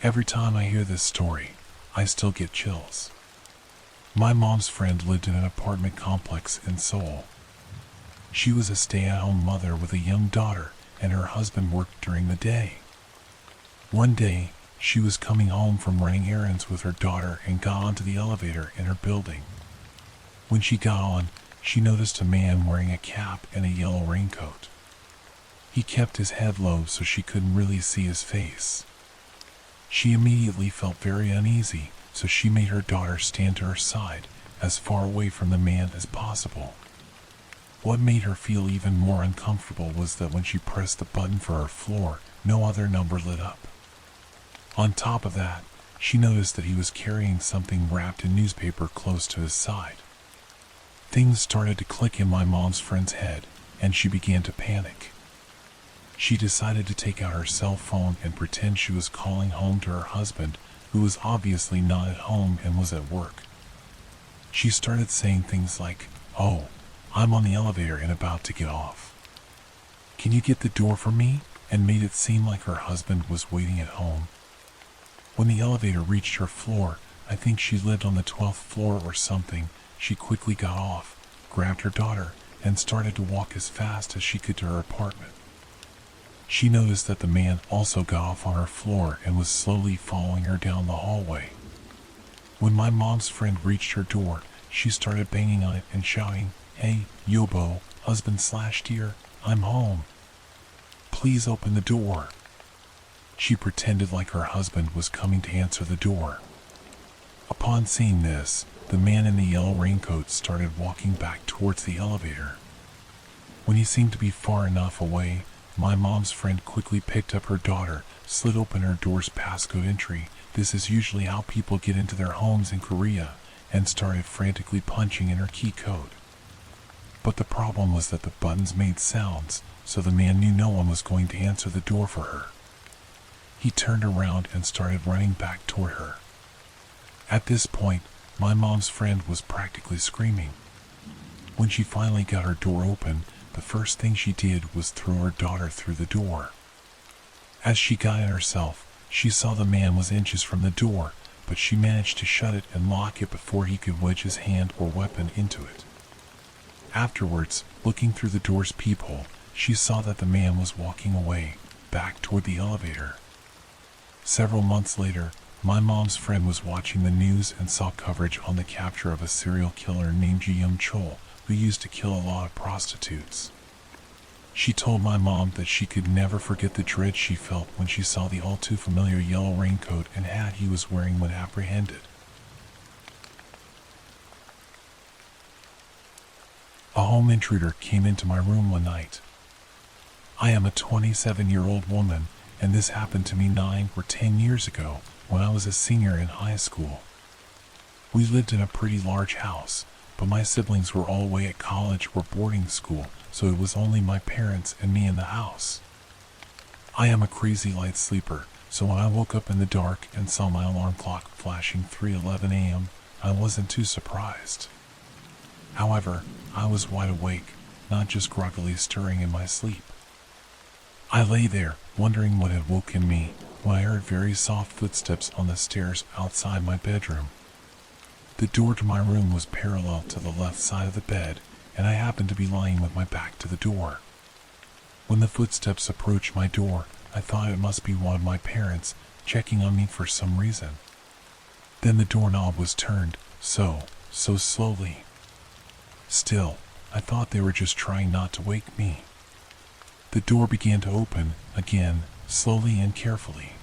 Every time I hear this story, I still get chills. My mom's friend lived in an apartment complex in Seoul. She was a stay-at-home mother with a young daughter, and her husband worked during the day. One day, she was coming home from running errands with her daughter and got onto the elevator in her building. When she got on, she noticed a man wearing a cap and a yellow raincoat. He kept his head low so she couldn't really see his face. She immediately felt very uneasy, so she made her daughter stand to her side, as far away from the man as possible. What made her feel even more uncomfortable was that when she pressed the button for her floor, no other number lit up. On top of that, she noticed that he was carrying something wrapped in newspaper close to his side. Things started to click in my mom's friend's head, and she began to panic. She decided to take out her cell phone and pretend she was calling home to her husband, who was obviously not at home and was at work. She started saying things like, "Oh, I'm on the elevator and about to get off. Can you get the door for me?" and made it seem like her husband was waiting at home. When the elevator reached her floor, I think she lived on the 12th floor or something, she quickly got off, grabbed her daughter, and started to walk as fast as she could to her apartment. She noticed that the man also got off on her floor and was slowly following her down the hallway. When my mom's friend reached her door, she started banging on it and shouting, "Hey, Yobo, husband/dear, I'm home. Please open the door." She pretended like her husband was coming to answer the door. Upon seeing this, the man in the yellow raincoat started walking back towards the elevator. When he seemed to be far enough away, my mom's friend quickly picked up her daughter, slid open her door's passcode entry, this is usually how people get into their homes in Korea, and started frantically punching in her key code. But the problem was that the buttons made sounds, so the man knew no one was going to answer the door for her. He turned around and started running back toward her. At this point, my mom's friend was practically screaming. When she finally got her door open, the first thing she did was throw her daughter through the door. As she got in herself, she saw the man was inches from the door, but she managed to shut it and lock it before he could wedge his hand or weapon into it. Afterwards, looking through the door's peephole, she saw that the man was walking away, back toward the elevator. Several months later, my mom's friend was watching the news and saw coverage on the capture of a serial killer named Ji-young Chol, who used to kill a lot of prostitutes. She told my mom that she could never forget the dread she felt when she saw the all-too-familiar yellow raincoat and hat he was wearing when apprehended. A home intruder came into my room one night. I am a 27-year-old woman, and this happened to me 9 or 10 years ago when I was a senior in high school. We lived in a pretty large house, but my siblings were all away at college or boarding school, so it was only my parents and me in the house. I am a crazy light sleeper, so when I woke up in the dark and saw my alarm clock flashing 3:11 a.m., I wasn't too surprised. However, I was wide awake, not just groggily stirring in my sleep. I lay there, wondering what had woken me, when I heard very soft footsteps on the stairs outside my bedroom. The door to my room was parallel to the left side of the bed, and I happened to be lying with my back to the door. When the footsteps approached my door, I thought it must be one of my parents checking on me for some reason. Then the doorknob was turned, so slowly. Still, I thought they were just trying not to wake me. The door began to open, again, slowly and carefully.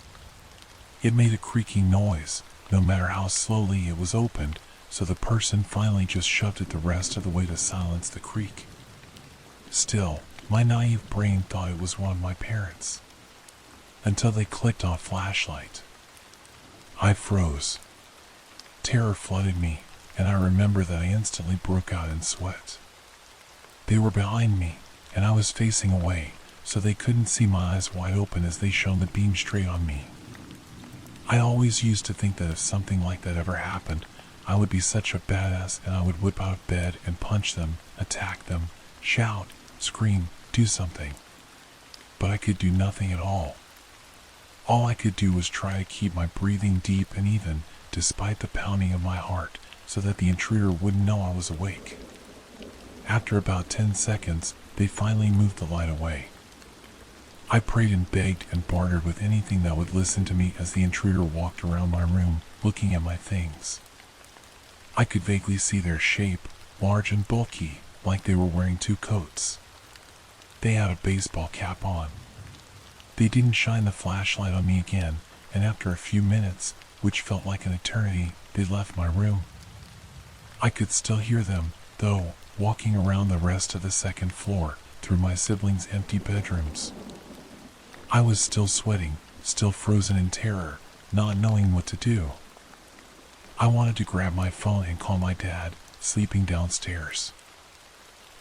It made a creaking noise, no matter how slowly it was opened, so the person finally just shoved it the rest of the way to silence the creak. Still, my naive brain thought it was one of my parents. Until they clicked on a flashlight. I froze. Terror flooded me, and I remember that I instantly broke out in sweat. They were behind me, and I was facing away, so they couldn't see my eyes wide open as they shone the beam straight on me. I always used to think that if something like that ever happened, I would be such a badass and I would whip out of bed and punch them, attack them, shout, scream, do something. But I could do nothing at all. All I could do was try to keep my breathing deep and even, despite the pounding of my heart, so that the intruder wouldn't know I was awake. After about 10 seconds, they finally moved the light away. I prayed and begged and bartered with anything that would listen to me as the intruder walked around my room, looking at my things. I could vaguely see their shape, large and bulky, like they were wearing 2 coats. They had a baseball cap on. They didn't shine the flashlight on me again, and after a few minutes, which felt like an eternity, they left my room. I could still hear them, though, walking around the rest of the second floor, through my siblings' empty bedrooms. I was still sweating, still frozen in terror, not knowing what to do. I wanted to grab my phone and call my dad, sleeping downstairs.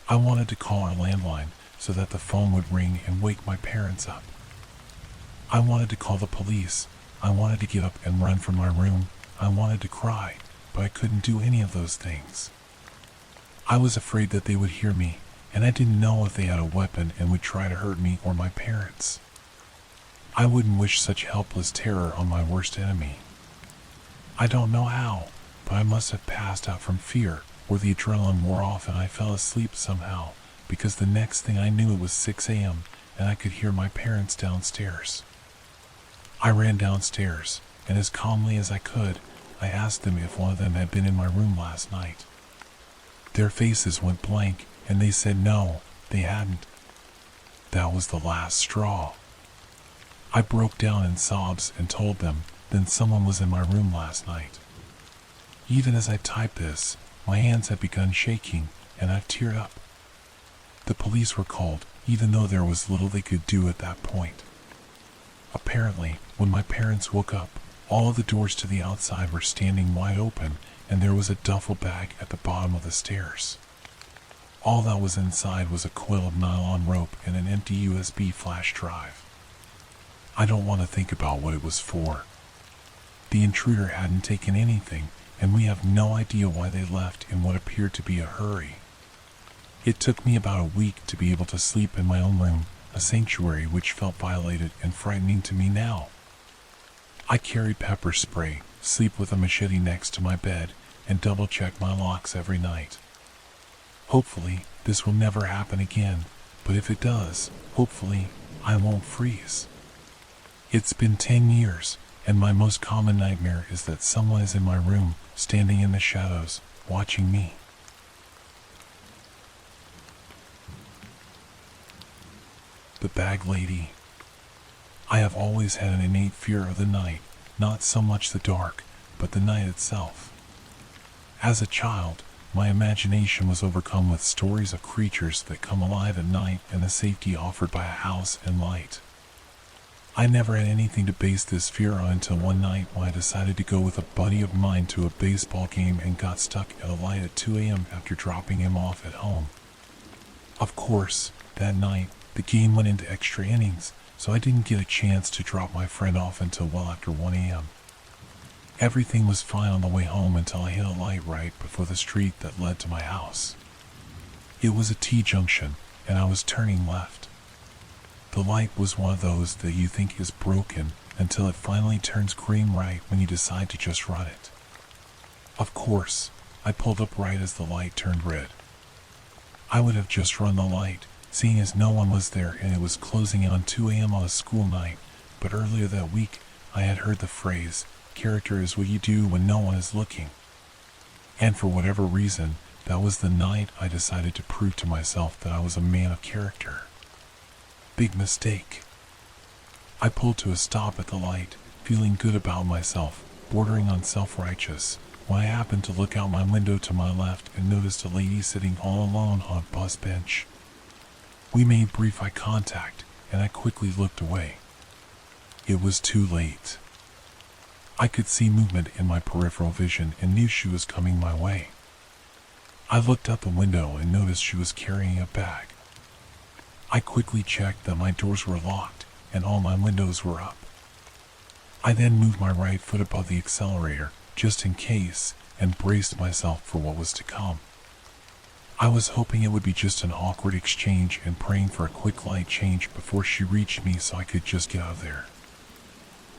I wanted to call our landline so that the phone would ring and wake my parents up. I wanted to call the police. I wanted to get up and run from my room. I wanted to cry, but I couldn't do any of those things. I was afraid that they would hear me, and I didn't know if they had a weapon and would try to hurt me or my parents. I wouldn't wish such helpless terror on my worst enemy. I don't know how, but I must have passed out from fear, or the adrenaline wore off and I fell asleep somehow, because the next thing I knew it was 6 a.m. and I could hear my parents downstairs. I ran downstairs, and as calmly as I could, I asked them if one of them had been in my room last night. Their faces went blank, and they said no, they hadn't. That was the last straw. I broke down in sobs and told them, then someone was in my room last night. Even as I typed this, my hands had begun shaking, and I teared up. The police were called, even though there was little they could do at that point. Apparently, when my parents woke up, all of the doors to the outside were standing wide open, and there was a duffel bag at the bottom of the stairs. All that was inside was a coil of nylon rope and an empty USB flash drive. I don't want to think about what it was for. The intruder hadn't taken anything, and we have no idea why they left in what appeared to be a hurry. It took me about a week to be able to sleep in my own room, a sanctuary which felt violated and frightening to me now. I carried pepper spray, sleep with a machete next to my bed, and double-check my locks every night. Hopefully, this will never happen again, but if it does, hopefully, I won't freeze. It's been 10 years, and my most common nightmare is that someone is in my room, standing in the shadows, watching me. The Bag Lady. I have always had an innate fear of the night, not so much the dark, but the night itself. As a child, my imagination was overcome with stories of creatures that come alive at night and the safety offered by a house and light. I never had anything to base this fear on until one night when I decided to go with a buddy of mine to a baseball game and got stuck at a light at 2 a.m. after dropping him off at home. Of course, that night, the game went into extra innings, so I didn't get a chance to drop my friend off until well after 1 a.m. Everything was fine on the way home until I hit a light right before the street that led to my house. It was a T-junction, and I was turning left. The light was one of those that you think is broken, until it finally turns green right when you decide to just run it. Of course, I pulled up right as the light turned red. I would have just run the light, seeing as no one was there and it was closing in on 2 a.m. on a school night, but earlier that week, I had heard the phrase, "Character is what you do when no one is looking." And for whatever reason, that was the night I decided to prove to myself that I was a man of character. Big mistake. I pulled to a stop at the light, feeling good about myself, bordering on self-righteous, when I happened to look out my window to my left and noticed a lady sitting all alone on a bus bench. We made brief eye contact, and I quickly looked away. It was too late. I could see movement in my peripheral vision and knew she was coming my way. I looked out the window and noticed she was carrying a bag. I quickly checked that my doors were locked and all my windows were up. I then moved my right foot above the accelerator, just in case, and braced myself for what was to come. I was hoping it would be just an awkward exchange and praying for a quick light change before she reached me so I could just get out of there.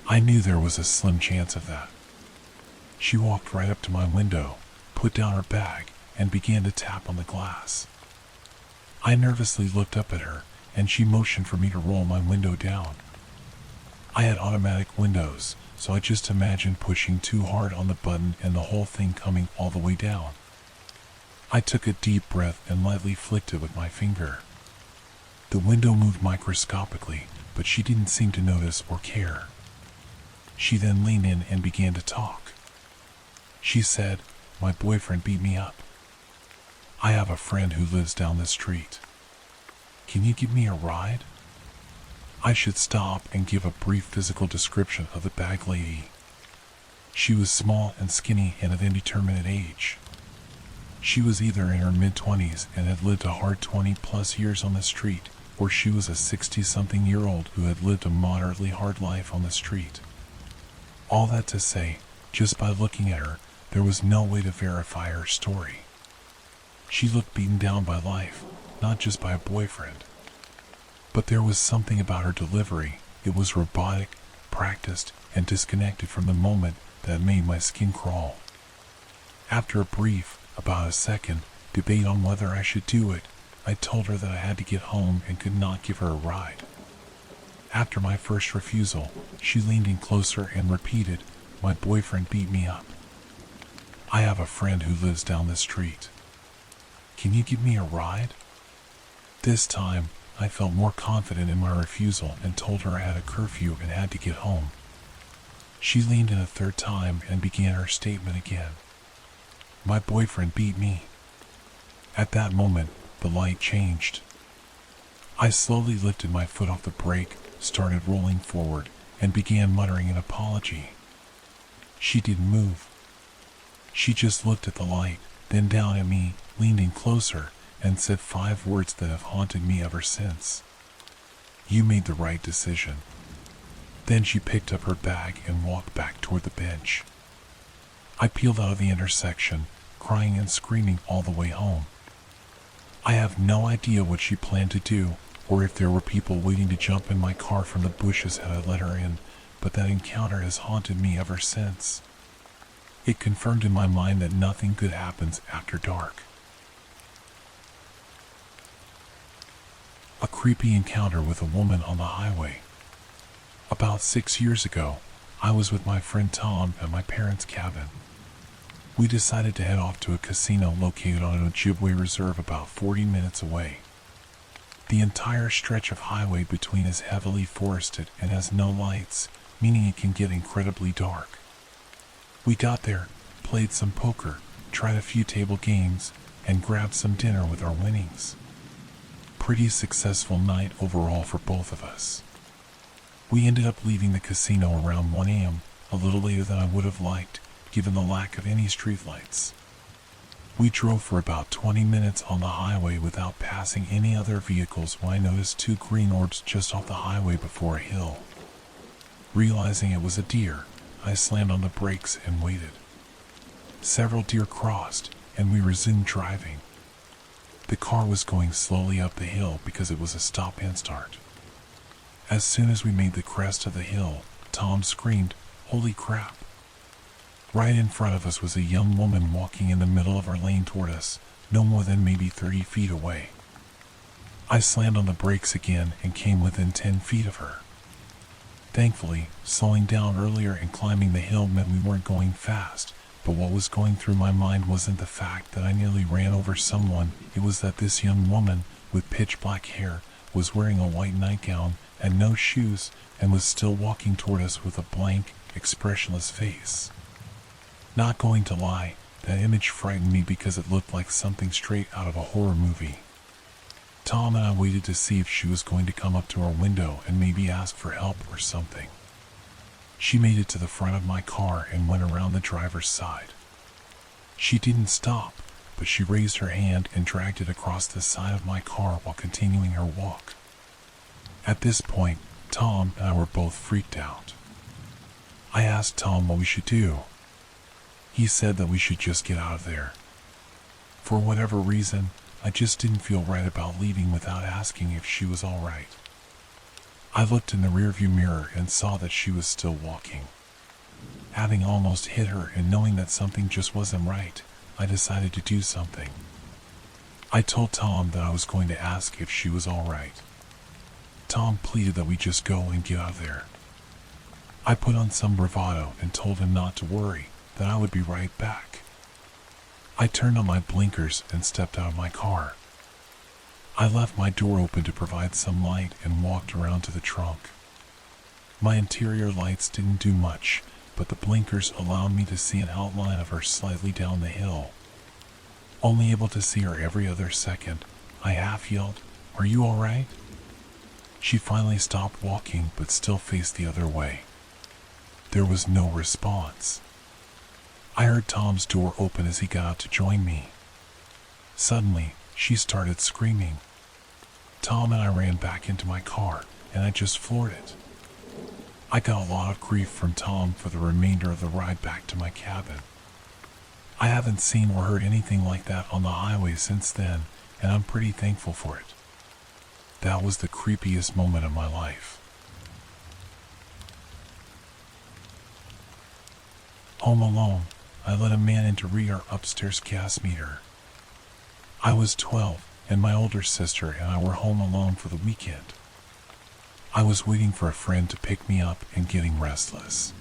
I knew there was a slim chance of that. She walked right up to my window, put down her bag, and began to tap on the glass. I nervously looked up at her, and she motioned for me to roll my window down. I had automatic windows, so I just imagined pushing too hard on the button and the whole thing coming all the way down. I took a deep breath and lightly flicked it with my finger. The window moved microscopically, but she didn't seem to notice or care. She then leaned in and began to talk. She said, "My boyfriend beat me up. I have a friend who lives down the street. Can you give me a ride?" I should stop and give a brief physical description of the bag lady. She was small and skinny and of indeterminate age. She was either in her mid-20s and had lived a hard 20-plus years on the street, or she was a 60-something-year-old who had lived a moderately hard life on the street. All that to say, just by looking at her, there was no way to verify her story. She looked beaten down by life, not just by a boyfriend. But there was something about her delivery. It was robotic, practiced, and disconnected from the moment that made my skin crawl. After a brief, about a second, debate on whether I should do it, I told her that I had to get home and could not give her a ride. After my first refusal, she leaned in closer and repeated, "My boyfriend beat me up. I have a friend who lives down the street. Can you give me a ride?" This time, I felt more confident in my refusal and told her I had a curfew and had to get home. She leaned in a third time and began her statement again. "My boyfriend beat me." At that moment, the light changed. I slowly lifted my foot off the brake, started rolling forward, and began muttering an apology. She didn't move. She just looked at the light, then down at me, leaned in closer, and said 5 words that have haunted me ever since. "You made the right decision." Then she picked up her bag and walked back toward the bench. I peeled out of the intersection, crying and screaming all the way home. I have no idea what she planned to do, or if there were people waiting to jump in my car from the bushes had I let her in, but that encounter has haunted me ever since. It confirmed in my mind that nothing good happens after dark. A creepy encounter with a woman on the highway. About 6 years ago, I was with my friend Tom at my parents' cabin. We decided to head off to a casino located on an Ojibwe reserve about 40 minutes away. The entire stretch of highway between is heavily forested and has no lights, meaning it can get incredibly dark. We got there, played some poker, tried a few table games, and grabbed some dinner with our winnings. Pretty successful night overall for both of us. We ended up leaving the casino around 1 a.m., a little later than I would have liked, given the lack of any streetlights. We drove for about 20 minutes on the highway without passing any other vehicles when I noticed 2 green orbs just off the highway before a hill. Realizing it was a deer, I slammed on the brakes and waited. Several deer crossed, and we resumed driving. The car was going slowly up the hill because it was a stop and start. As soon as we made the crest of the hill, Tom screamed, "Holy crap!" Right in front of us was a young woman walking in the middle of our lane toward us, no more than maybe 30 feet away. I slammed on the brakes again and came within 10 feet of her. Thankfully, slowing down earlier and climbing the hill meant we weren't going fast, but what was going through my mind wasn't the fact that I nearly ran over someone, it was that this young woman, with pitch black hair, was wearing a white nightgown and no shoes, and was still walking toward us with a blank, expressionless face. Not going to lie, that image frightened me because it looked like something straight out of a horror movie. Tom and I waited to see if she was going to come up to our window and maybe ask for help or something. She made it to the front of my car and went around the driver's side. She didn't stop, but she raised her hand and dragged it across the side of my car while continuing her walk. At this point, Tom and I were both freaked out. I asked Tom what we should do. He said that we should just get out of there. For whatever reason, I just didn't feel right about leaving without asking if she was all right. I looked in the rearview mirror and saw that she was still walking. Having almost hit her and knowing that something just wasn't right, I decided to do something. I told Tom that I was going to ask if she was all right. Tom pleaded that we just go and get out of there. I put on some bravado and told him not to worry, that I would be right back. I turned on my blinkers and stepped out of my car. I left my door open to provide some light and walked around to the trunk. My interior lights didn't do much, but the blinkers allowed me to see an outline of her slightly down the hill. Only able to see her every other second, I half yelled, "Are you all right?" She finally stopped walking but still faced the other way. There was no response. I heard Tom's door open as he got out to join me. Suddenly, she started screaming. Tom and I ran back into my car, and I just floored it. I got a lot of grief from Tom for the remainder of the ride back to my cabin. I haven't seen or heard anything like that on the highway since then, and I'm pretty thankful for it. That was the creepiest moment of my life. Home alone, I let a man in to read our upstairs gas meter. I was 12, and my older sister and I were home alone for the weekend. I was waiting for a friend to pick me up and getting restless.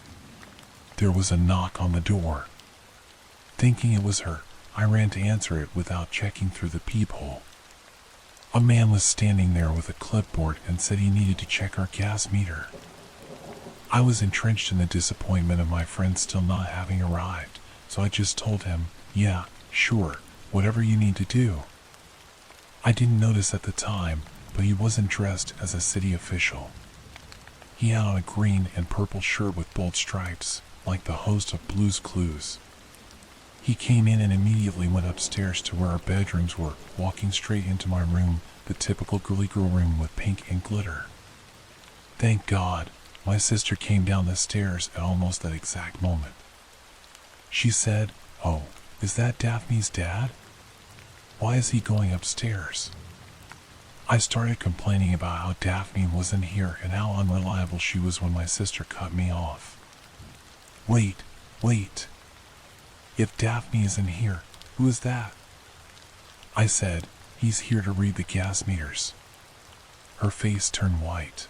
There was a knock on the door. Thinking it was her, I ran to answer it without checking through the peephole. A man was standing there with a clipboard and said he needed to check our gas meter. I was entrenched in the disappointment of my friend still not having arrived, so I just told him, "Yeah, sure, whatever you need to do." I didn't notice at the time, but he wasn't dressed as a city official. He had on a green and purple shirt with bold stripes, like the host of Blue's Clues. He came in and immediately went upstairs to where our bedrooms were, walking straight into my room, the typical girly girl room with pink and glitter. Thank God, my sister came down the stairs at almost that exact moment. She said, "Oh, is that Daphne's dad? Why is he going upstairs?" I started complaining about how Daphne wasn't here and how unreliable she was when my sister cut me off. Wait. If Daphne isn't here, who is that? I said, "He's here to read the gas meters." Her face turned white.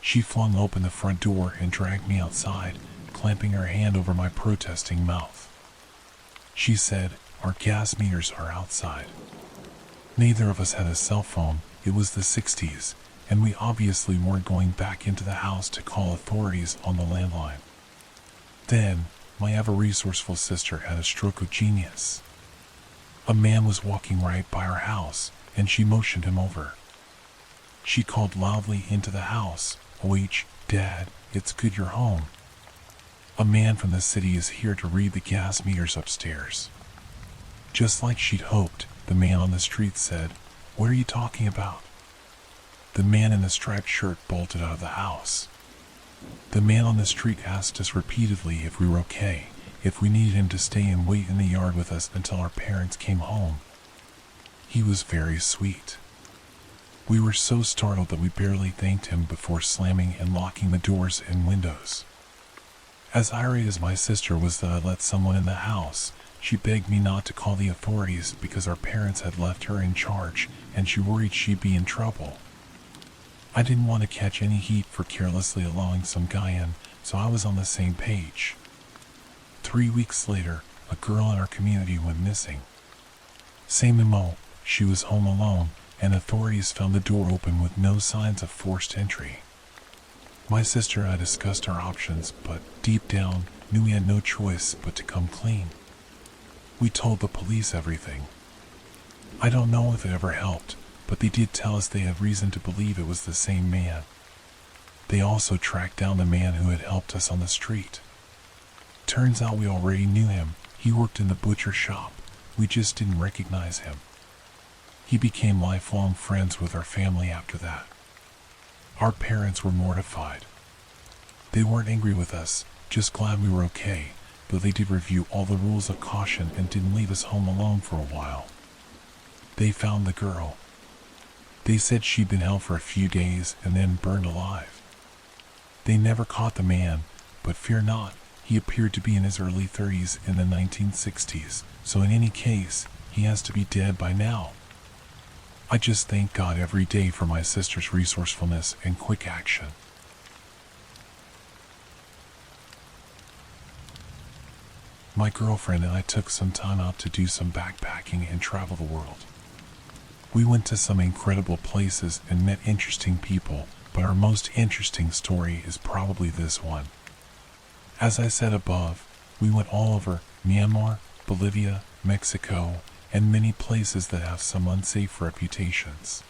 She flung open the front door and dragged me outside, clamping her hand over my protesting mouth. She said, "Our gas meters are outside." Neither of us had a cell phone, it was the 60s, and we obviously weren't going back into the house to call authorities on the landline. Then, my ever-resourceful sister had a stroke of genius. A man was walking right by our house, and she motioned him over. She called loudly into the house, "OH, Dad, it's good you're home. A man from the city is here to read the gas meters upstairs." Just like she'd hoped, the man on the street said, "What are you talking about?" The man in the striped shirt bolted out of the house. The man on the street asked us repeatedly if we were okay, if we needed him to stay and wait in the yard with us until our parents came home. He was very sweet. We were so startled that we barely thanked him before slamming and locking the doors and windows. As irate as my sister was that I let someone in the house, she begged me not to call the authorities because our parents had left her in charge and she worried she'd be in trouble. I didn't want to catch any heat for carelessly allowing some guy in, so I was on the same page. 3 weeks later, a girl in our community went missing. Same MO, she was home alone, and authorities found the door open with no signs of forced entry. My sister and I discussed our options, but deep down, knew we had no choice but to come clean. We told the police everything. I don't know if it ever helped, but they did tell us they had reason to believe it was the same man. They also tracked down the man who had helped us on the street. Turns out we already knew him. He worked in the butcher shop. We just didn't recognize him. He became lifelong friends with our family after that. Our parents were mortified. They weren't angry with us, just glad we were okay, but they did review all the rules of caution and didn't leave us home alone for a while. They found the girl. They said she'd been held for a few days and then burned alive. They never caught the man, but fear not, he appeared to be in his early 30s in the 1960s, so in any case, he has to be dead by now. I just thank God every day for my sister's resourcefulness and quick action. My girlfriend and I took some time out to do some backpacking and travel the world. We went to some incredible places and met interesting people, but our most interesting story is probably this one. As I said above, we went all over Myanmar, Bolivia, Mexico, and many places that have some unsafe reputations.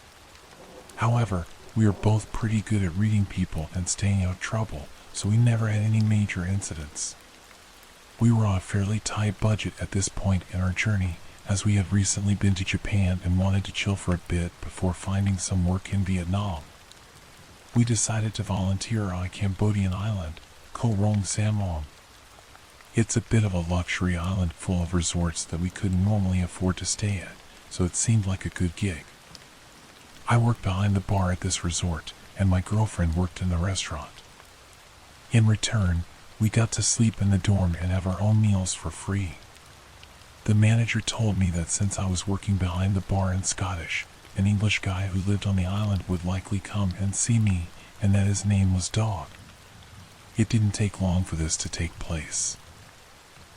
However, we are both pretty good at reading people and staying out of trouble, so we never had any major incidents. We were on a fairly tight budget at this point in our journey, as we had recently been to Japan and wanted to chill for a bit before finding some work in Vietnam. We decided to volunteer on a Cambodian island, Koh Rong Samon. It's a bit of a luxury island full of resorts that we couldn't normally afford to stay at, so it seemed like a good gig. I worked behind the bar at this resort, and my girlfriend worked in the restaurant. In return, we got to sleep in the dorm and have our own meals for free. The manager told me that since I was working behind the bar in Scottish, an English guy who lived on the island would likely come and see me, and that his name was Dog. It didn't take long for this to take place.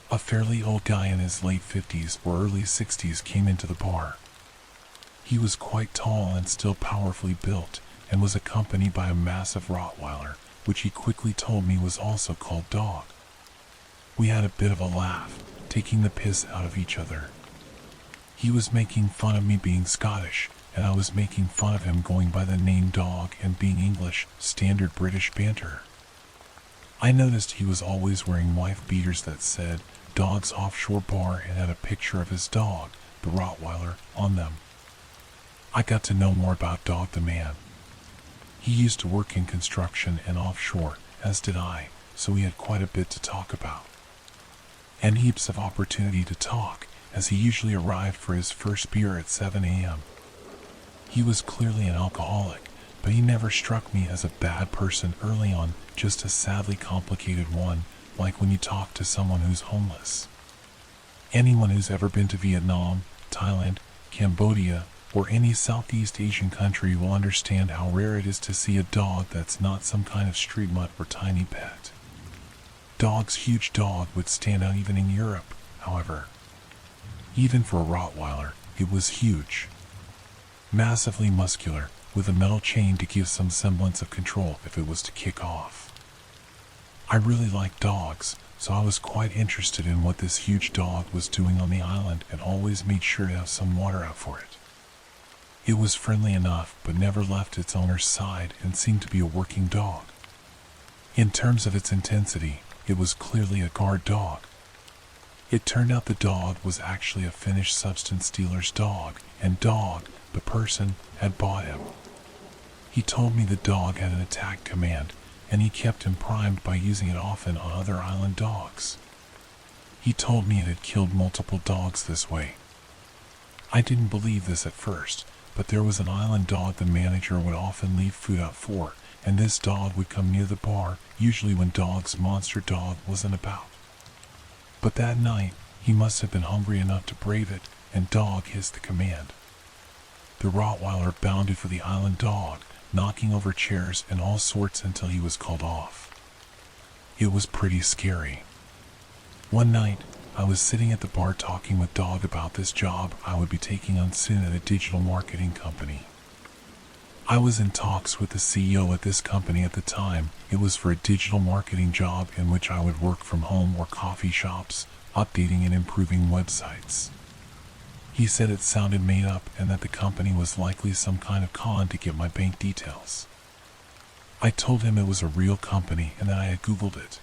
A fairly old guy in his late 50s or early 60s came into the bar. He was quite tall and still powerfully built, and was accompanied by a massive Rottweiler, which he quickly told me was also called Dog. We had a bit of a laugh, taking the piss out of each other. He was making fun of me being Scottish, and I was making fun of him going by the name Dog and being English, standard British banter. I noticed he was always wearing wife beaters that said Dog's Offshore Bar and had a picture of his dog, the Rottweiler, on them. I got to know more about Dog the man. He used to work in construction and offshore, as did I, so we had quite a bit to talk about. And heaps of opportunity to talk, as he usually arrived for his first beer at 7 a.m. He was clearly an alcoholic, but he never struck me as a bad person early on, just a sadly complicated one, like when you talk to someone who's homeless. Anyone who's ever been to Vietnam, Thailand, Cambodia, or any Southeast Asian country will understand how rare it is to see a dog that's not some kind of street mutt or tiny pet. Dog's huge dog would stand out even in Europe, however. Even for a Rottweiler, it was huge. Massively muscular, with a metal chain to give some semblance of control if it was to kick off. I really like dogs, so I was quite interested in what this huge dog was doing on the island and always made sure to have some water out for it. It was friendly enough, but never left its owner's side and seemed to be a working dog. In terms of its intensity, it was clearly a guard dog. It turned out the dog was actually a Finnish substance dealer's dog, and Dog, the person, had bought him. He told me the dog had an attack command, and he kept him primed by using it often on other island dogs. He told me it had killed multiple dogs this way. I didn't believe this at first, but there was an island dog the manager would often leave food out for, and this dog would come near the bar, usually when Dog's monster dog wasn't about. But that night, he must have been hungry enough to brave it, and Dog hissed the command. The Rottweiler bounded for the island dog, knocking over chairs and all sorts until he was called off. It was pretty scary. One night, I was sitting at the bar talking with Dog about this job I would be taking on soon at a digital marketing company. I was in talks with the CEO at this company at the time. It was for a digital marketing job in which I would work from home or coffee shops, updating and improving websites. He said it sounded made up and that the company was likely some kind of con to get my bank details. I told him it was a real company and that I had Googled it.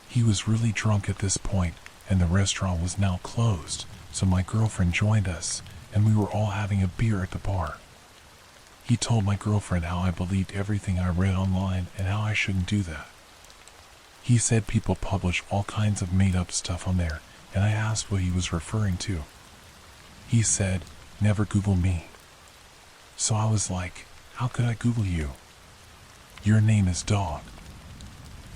He was really drunk at this point, and the restaurant was now closed, so my girlfriend joined us, and we were all having a beer at the bar. He told my girlfriend how I believed everything I read online and how I shouldn't do that. He said people publish all kinds of made-up stuff on there, and I asked what he was referring to. He said, "Never Google me." So I was like, "How could I Google you? Your name is Dog."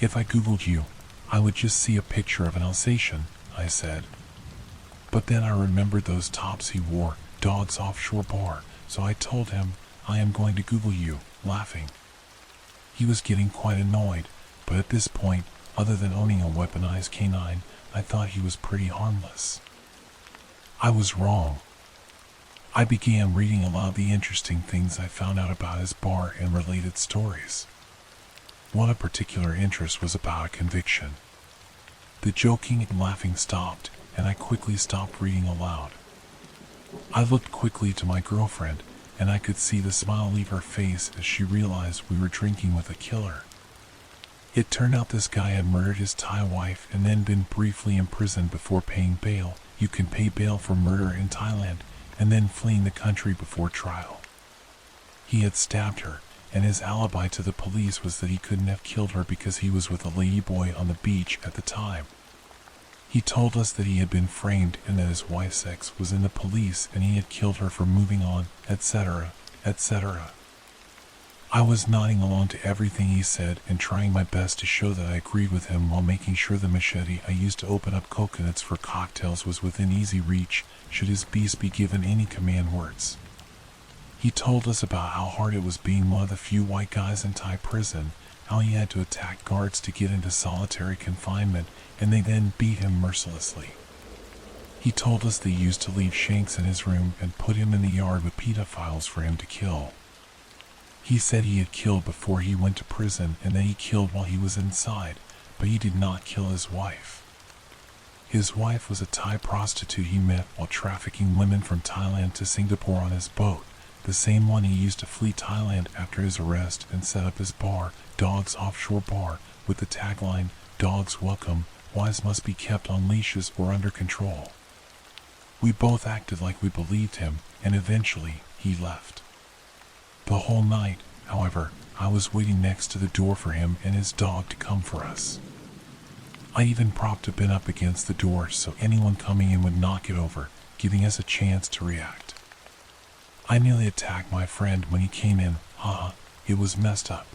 "If I Googled you, I would just see a picture of an Alsatian," I said. But then I remembered those tops he wore, Dog's offshore bar, so I told him, "I am going to Google you," laughing. He was getting quite annoyed, but at this point, other than owning a weaponized canine, I thought he was pretty harmless. I was wrong. I began reading aloud the interesting things I found out about his bar and related stories. One of particular interest was about a conviction. The joking and laughing stopped, and I quickly stopped reading aloud. I looked quickly to my girlfriend, and I could see the smile leave her face as she realized we were drinking with a killer. It turned out this guy had murdered his Thai wife and then been briefly imprisoned before paying bail. You can pay bail for murder in Thailand, and then fleeing the country before trial. He had stabbed her, and his alibi to the police was that he couldn't have killed her because he was with a ladyboy on the beach at the time. He told us that he had been framed and that his wife's ex was in the police and he had killed her for moving on, etc., etc. I was nodding along to everything he said and trying my best to show that I agreed with him while making sure the machete I used to open up coconuts for cocktails was within easy reach should his beast be given any command words. He told us about how hard it was being one of the few white guys in Thai prison, how he had to attack guards to get into solitary confinement, and they then beat him mercilessly. He told us they used to leave Shanks in his room and put him in the yard with pedophiles for him to kill. He said he had killed before he went to prison and that he killed while he was inside, but he did not kill his wife. His wife was a Thai prostitute he met while trafficking women from Thailand to Singapore on his boat, the same one he used to flee Thailand after his arrest and set up his bar, Dog's Offshore Bar, with the tagline, "Dogs welcome, wives must be kept on leashes or under control." We both acted like we believed him, and eventually, he left. The whole night, however, I was waiting next to the door for him and his dog to come for us. I even propped a bin up against the door so anyone coming in would knock it over, giving us a chance to react. I nearly attacked my friend when he came in, it was messed up.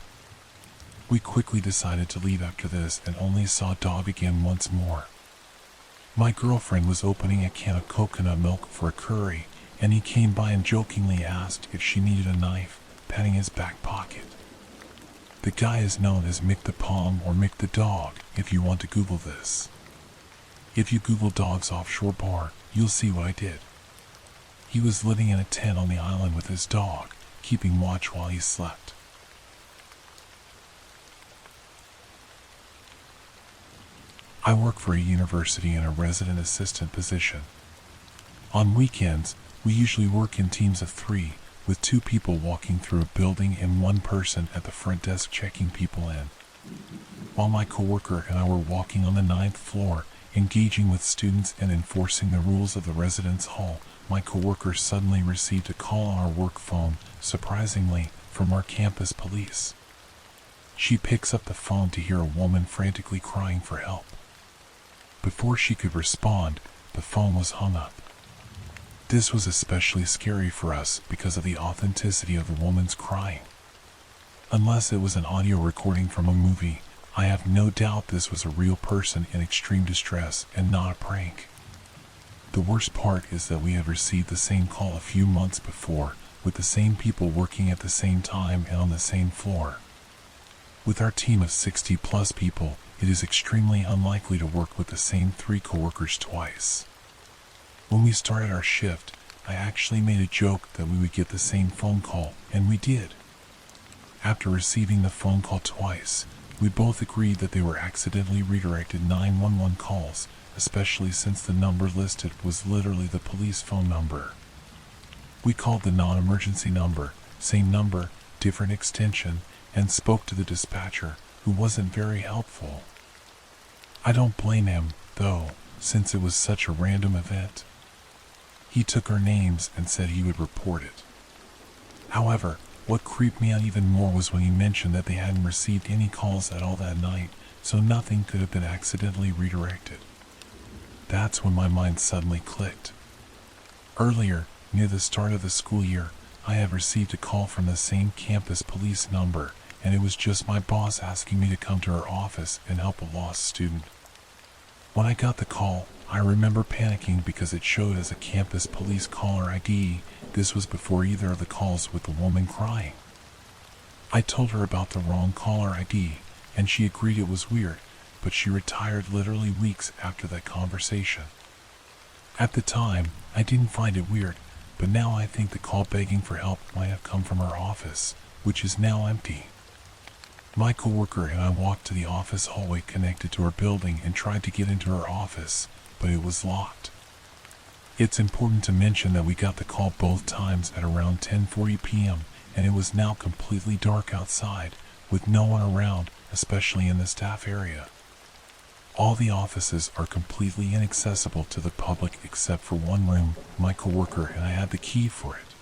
We quickly decided to leave after this and only saw Dog again once more. My girlfriend was opening a can of coconut milk for a curry, and he came by and jokingly asked if she needed a knife, patting his back pocket. The guy is known as Mick the Pom or Mick the Dog, if you want to Google this. If you Google Dog's Offshore Bar, you'll see what I did. He was living in a tent on the island with his dog, keeping watch while he slept. I work for a university in a resident assistant position. On weekends, we usually work in teams of 3, with 2 people walking through a building and 1 person at the front desk checking people in. While my coworker and I were walking on the 9th floor, engaging with students and enforcing the rules of the residence hall, my coworker suddenly received a call on our work phone, surprisingly, from our campus police. She picks up the phone to hear a woman frantically crying for help. Before she could respond, the phone was hung up. This was especially scary for us because of the authenticity of the woman's crying. Unless it was an audio recording from a movie, I have no doubt this was a real person in extreme distress and not a prank. The worst part is that we had received the same call a few months before, with the same people working at the same time and on the same floor. With our team of 60 plus people, it is extremely unlikely to work with the same 3 coworkers twice. When we started our shift, I actually made a joke that we would get the same phone call, and we did. After receiving the phone call twice, we both agreed that they were accidentally redirected 911 calls, especially since the number listed was literally the police phone number. We called the non-emergency number, same number, different extension, and spoke to the dispatcher, who wasn't very helpful. I don't blame him, though, since it was such a random event. He took our names and said he would report it. However, what creeped me out even more was when he mentioned that they hadn't received any calls at all that night, so nothing could have been accidentally redirected. That's when my mind suddenly clicked. Earlier, near the start of the school year, I had received a call from the same campus police number, and it was just my boss asking me to come to her office and help a lost student. When I got the call, I remember panicking because it showed as a campus police caller ID. This was before either of the calls with the woman crying. I told her about the wrong caller ID, and she agreed it was weird, but she retired literally weeks after that conversation. At the time, I didn't find it weird, but now I think the call begging for help might have come from her office, which is now empty. My coworker and I walked to the office hallway connected to her building and tried to get into her office, but it was locked. It's important to mention that we got the call both times at around 10:40 p.m., and it was now completely dark outside, with no one around, especially in the staff area. All the offices are completely inaccessible to the public except for one room. My coworker and I had the key for it.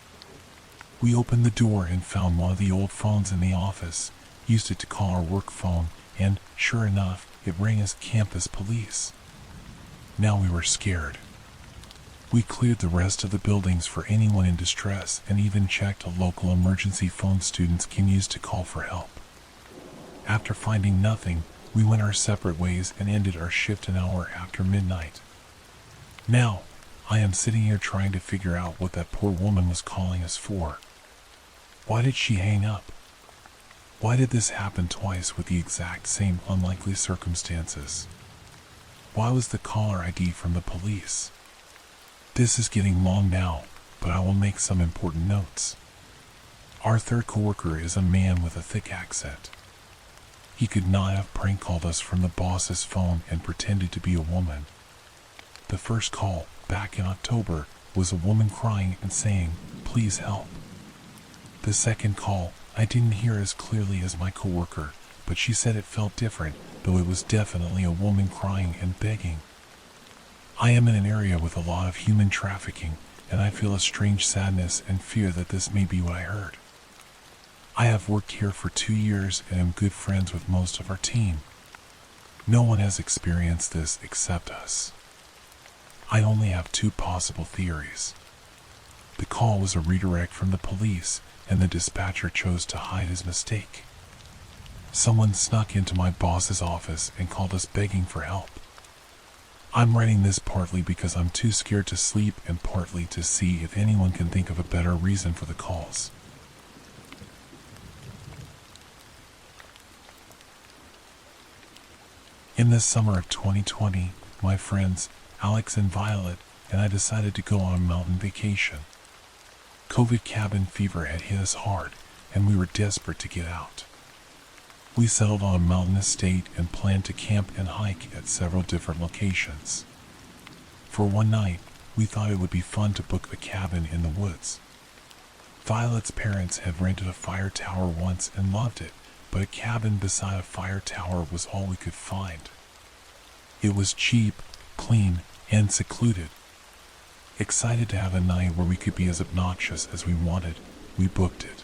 We opened the door and found one of the old phones in the office, used it to call our work phone, and, sure enough, it rang as campus police. Now we were scared. We cleared the rest of the buildings for anyone in distress and even checked a local emergency phone students can use to call for help. After finding nothing, we went our separate ways and ended our shift an hour after midnight. Now, I am sitting here trying to figure out what that poor woman was calling us for. Why did she hang up? Why did this happen twice with the exact same unlikely circumstances? Why was the caller ID from the police? This is getting long now, but I will make some important notes. Our third coworker is a man with a thick accent. He could not have prank called us from the boss's phone and pretended to be a woman. The first call, back in October, was a woman crying and saying, "Please help." The second call, I didn't hear as clearly as my coworker, but she said it felt different, though it was definitely a woman crying and begging. I am in an area with a lot of human trafficking, and I feel a strange sadness and fear that this may be what I heard. I have worked here for 2 years and am good friends with most of our team. No one has experienced this except us. I only have 2 possible theories. The call was a redirect from the police, and the dispatcher chose to hide his mistake. Someone snuck into my boss's office and called us begging for help. I'm writing this partly because I'm too scared to sleep and partly to see if anyone can think of a better reason for the calls. In the summer of 2020, my friends, Alex and Violet, and I decided to go on a mountain vacation. COVID cabin fever had hit us hard, and we were desperate to get out. We settled on a mountain estate and planned to camp and hike at several different locations. For one night, we thought it would be fun to book a cabin in the woods. Violet's parents had rented a fire tower once and loved it, but a cabin beside a fire tower was all we could find. It was cheap, clean, and secluded. Excited to have a night where we could be as obnoxious as we wanted, we booked it.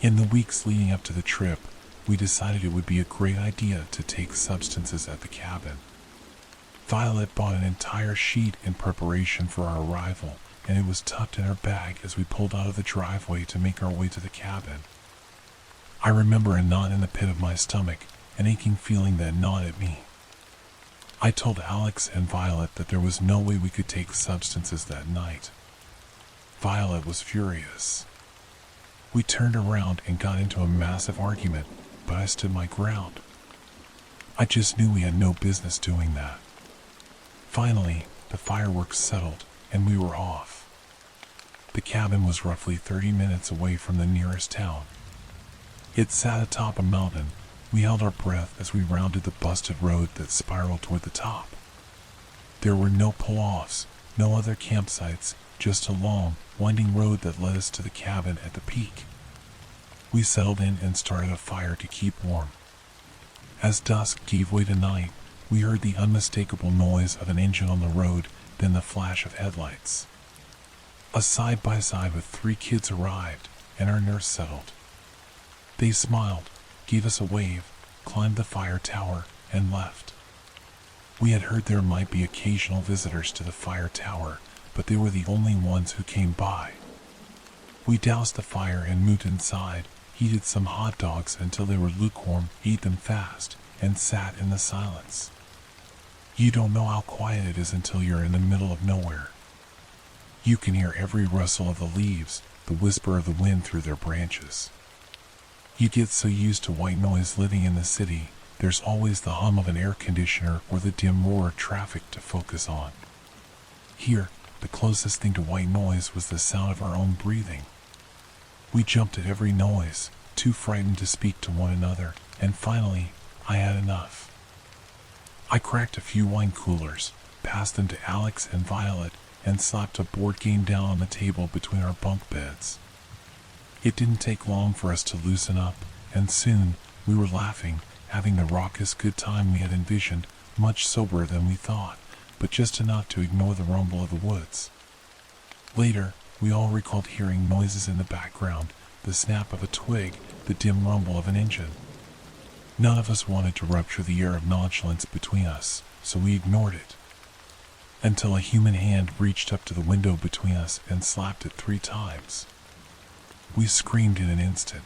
In the weeks leading up to the trip, we decided it would be a great idea to take substances at the cabin. Violet bought an entire sheet in preparation for our arrival, and it was tucked in our bag as we pulled out of the driveway to make our way to the cabin. I remember a knot in the pit of my stomach, an aching feeling that gnawed at me. I told Alex and Violet that there was no way we could take substances that night. Violet was furious. We turned around and got into a massive argument, but I stood my ground. I just knew we had no business doing that. Finally, the fireworks settled, and we were off. The cabin was roughly 30 minutes away from the nearest town. It sat atop a mountain. We held our breath as we rounded the busted road that spiraled toward the top. There were no pull-offs, no other campsites, just a long, winding road that led us to the cabin at the peak. We settled in and started a fire to keep warm. As dusk gave way to night, we heard the unmistakable noise of an engine on the road, then the flash of headlights. A side-by-side with 3 kids arrived, and our nurse settled. They smiled, gave us a wave, climbed the fire tower, and left. We had heard there might be occasional visitors to the fire tower, but they were the only ones who came by. We doused the fire and moved inside, heated some hot dogs until they were lukewarm, ate them fast, and sat in the silence. You don't know how quiet it is until you're in the middle of nowhere. You can hear every rustle of the leaves, the whisper of the wind through their branches. You get so used to white noise living in the city, there's always the hum of an air conditioner or the dim roar of traffic to focus on. Here, the closest thing to white noise was the sound of our own breathing. We jumped at every noise, too frightened to speak to one another, and finally, I had enough. I cracked a few wine coolers, passed them to Alex and Violet, and slapped a board game down on the table between our bunk beds. It didn't take long for us to loosen up, and soon we were laughing, having the raucous good time we had envisioned, much soberer than we thought, but just enough to ignore the rumble of the woods. Later, we all recalled hearing noises in the background, the snap of a twig, the dim rumble of an engine. None of us wanted to rupture the air of nonchalance between us, so we ignored it. Until a human hand reached up to the window between us and slapped it 3 times. We screamed in an instant.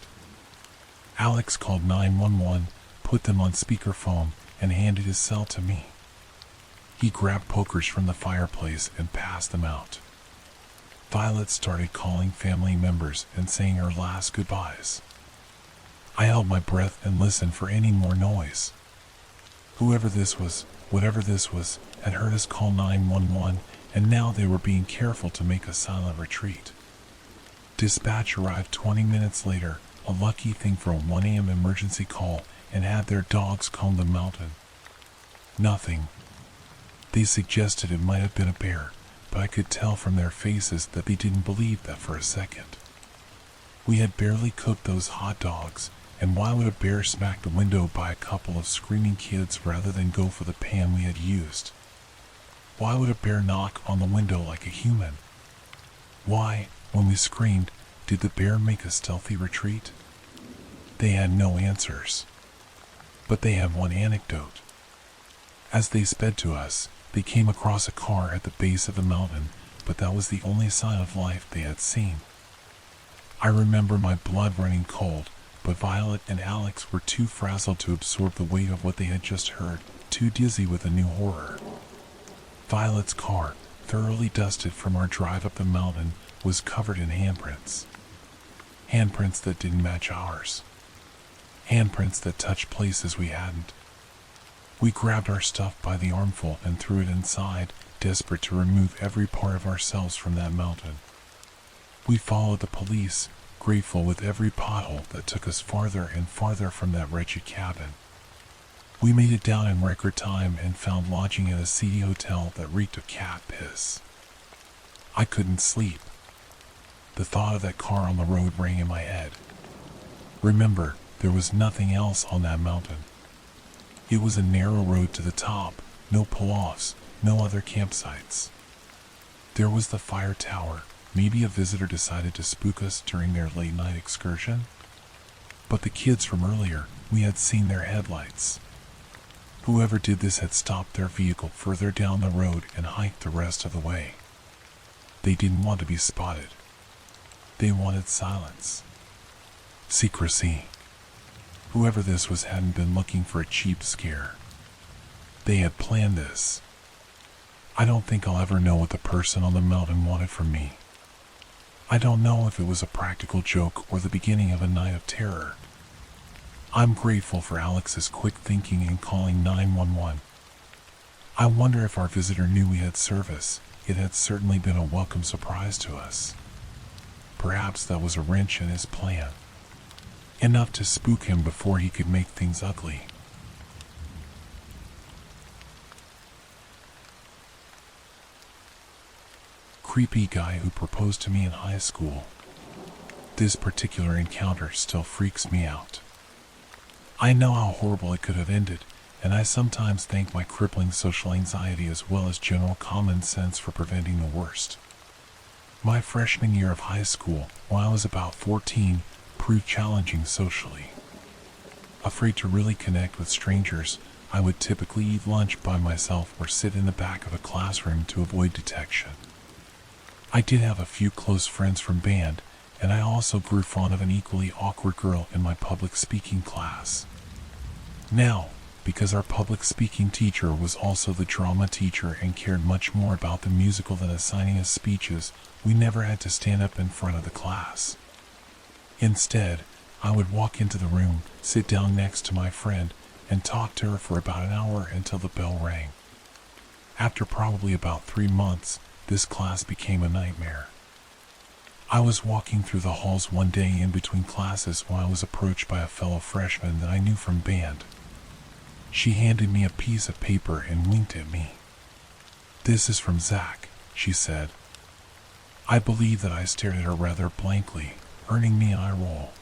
Alex called 911, put them on speakerphone, and handed his cell to me. He grabbed pokers from the fireplace and passed them out. Violet started calling family members and saying her last goodbyes. I held my breath and listened for any more noise. Whoever this was, whatever this was, had heard us call 911, and now they were being careful to make a silent retreat. Dispatch arrived 20 minutes later, a lucky thing for a 1 a.m. emergency call, and had their dogs comb the mountain. Nothing. They suggested it might have been a bear, but I could tell from their faces that they didn't believe that for a second. We had barely cooked those hot dogs, and why would a bear smack the window by a couple of screaming kids rather than go for the pan we had used? Why would a bear knock on the window like a human? Why, when we screamed, did the bear make a stealthy retreat? They had no answers. But they had one anecdote. As they sped to us, they came across a car at the base of the mountain, but that was the only sign of life they had seen. I remember my blood running cold, but Violet and Alex were too frazzled to absorb the weight of what they had just heard, too dizzy with a new horror. Violet's car, thoroughly dusted from our drive up the mountain, was covered in handprints. Handprints that didn't match ours. Handprints that touched places we hadn't. We grabbed our stuff by the armful and threw it inside, desperate to remove every part of ourselves from that mountain. We followed the police, grateful with every pothole that took us farther and farther from that wretched cabin. We made it down in record time and found lodging at a seedy hotel that reeked of cat piss. I couldn't sleep. The thought of that car on the road rang in my head. Remember, there was nothing else on that mountain. It was a narrow road to the top, no pull-offs, no other campsites. There was the fire tower. Maybe a visitor decided to spook us during their late-night excursion? But the kids from earlier, we had seen their headlights. Whoever did this had stopped their vehicle further down the road and hiked the rest of the way. They didn't want to be spotted. They wanted silence. Secrecy. Whoever this was hadn't been looking for a cheap scare. They had planned this. I don't think I'll ever know what the person on the mountain wanted from me. I don't know if it was a practical joke or the beginning of a night of terror. I'm grateful for Alex's quick thinking in calling 911. I wonder if our visitor knew we had service. It had certainly been a welcome surprise to us. Perhaps that was a wrench in his plan. Enough to spook him before he could make things ugly. Creepy guy who proposed to me in high school. This particular encounter still freaks me out. I know how horrible it could have ended, and I sometimes thank my crippling social anxiety as well as general common sense for preventing the worst. My freshman year of high school, when I was about 14, proved challenging socially. Afraid to really connect with strangers, I would typically eat lunch by myself or sit in the back of a classroom to avoid detection. I did have a few close friends from band, and I also grew fond of an equally awkward girl in my public speaking class. Now, because our public speaking teacher was also the drama teacher and cared much more about the musical than assigning us speeches, we never had to stand up in front of the class. Instead, I would walk into the room, sit down next to my friend, and talk to her for about an hour until the bell rang. After probably about 3 months, this class became a nightmare. I was walking through the halls one day in between classes when I was approached by a fellow freshman that I knew from band. She handed me a piece of paper and winked at me. "This is from Zach," she said. I believe that I stared at her rather blankly, earning me an eye roll.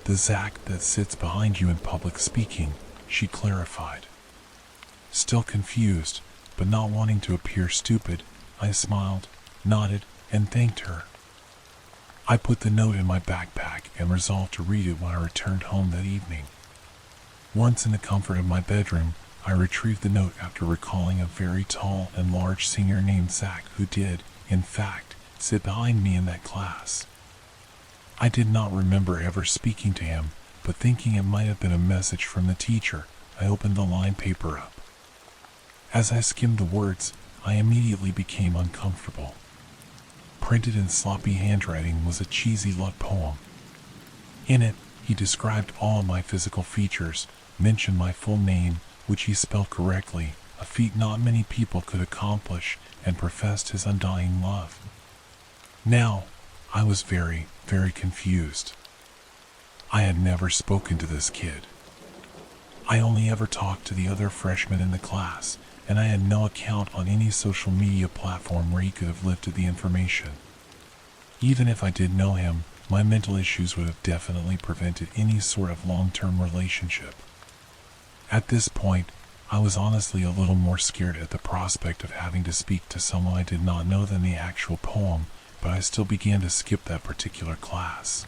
"The Zach that sits behind you in public speaking," she clarified. Still confused, but not wanting to appear stupid, I smiled, nodded, and thanked her. I put the note in my backpack and resolved to read it when I returned home that evening. Once in the comfort of my bedroom, I retrieved the note after recalling a very tall and large senior named Zach who did, in fact, sit behind me in that class. I did not remember ever speaking to him, but thinking it might have been a message from the teacher, I opened the lined paper up. As I skimmed the words, I immediately became uncomfortable. Printed in sloppy handwriting was a cheesy love poem. In it, he described all of my physical features, mentioned my full name, which he spelled correctly, a feat not many people could accomplish, and professed his undying love. Now, I was very, very confused. I had never spoken to this kid. I only ever talked to the other freshmen in the class, and I had no account on any social media platform where he could have lifted the information. Even if I did know him, my mental issues would have definitely prevented any sort of long-term relationship. At this point, I was honestly a little more scared at the prospect of having to speak to someone I did not know than the actual poem, but I still began to skip that particular class.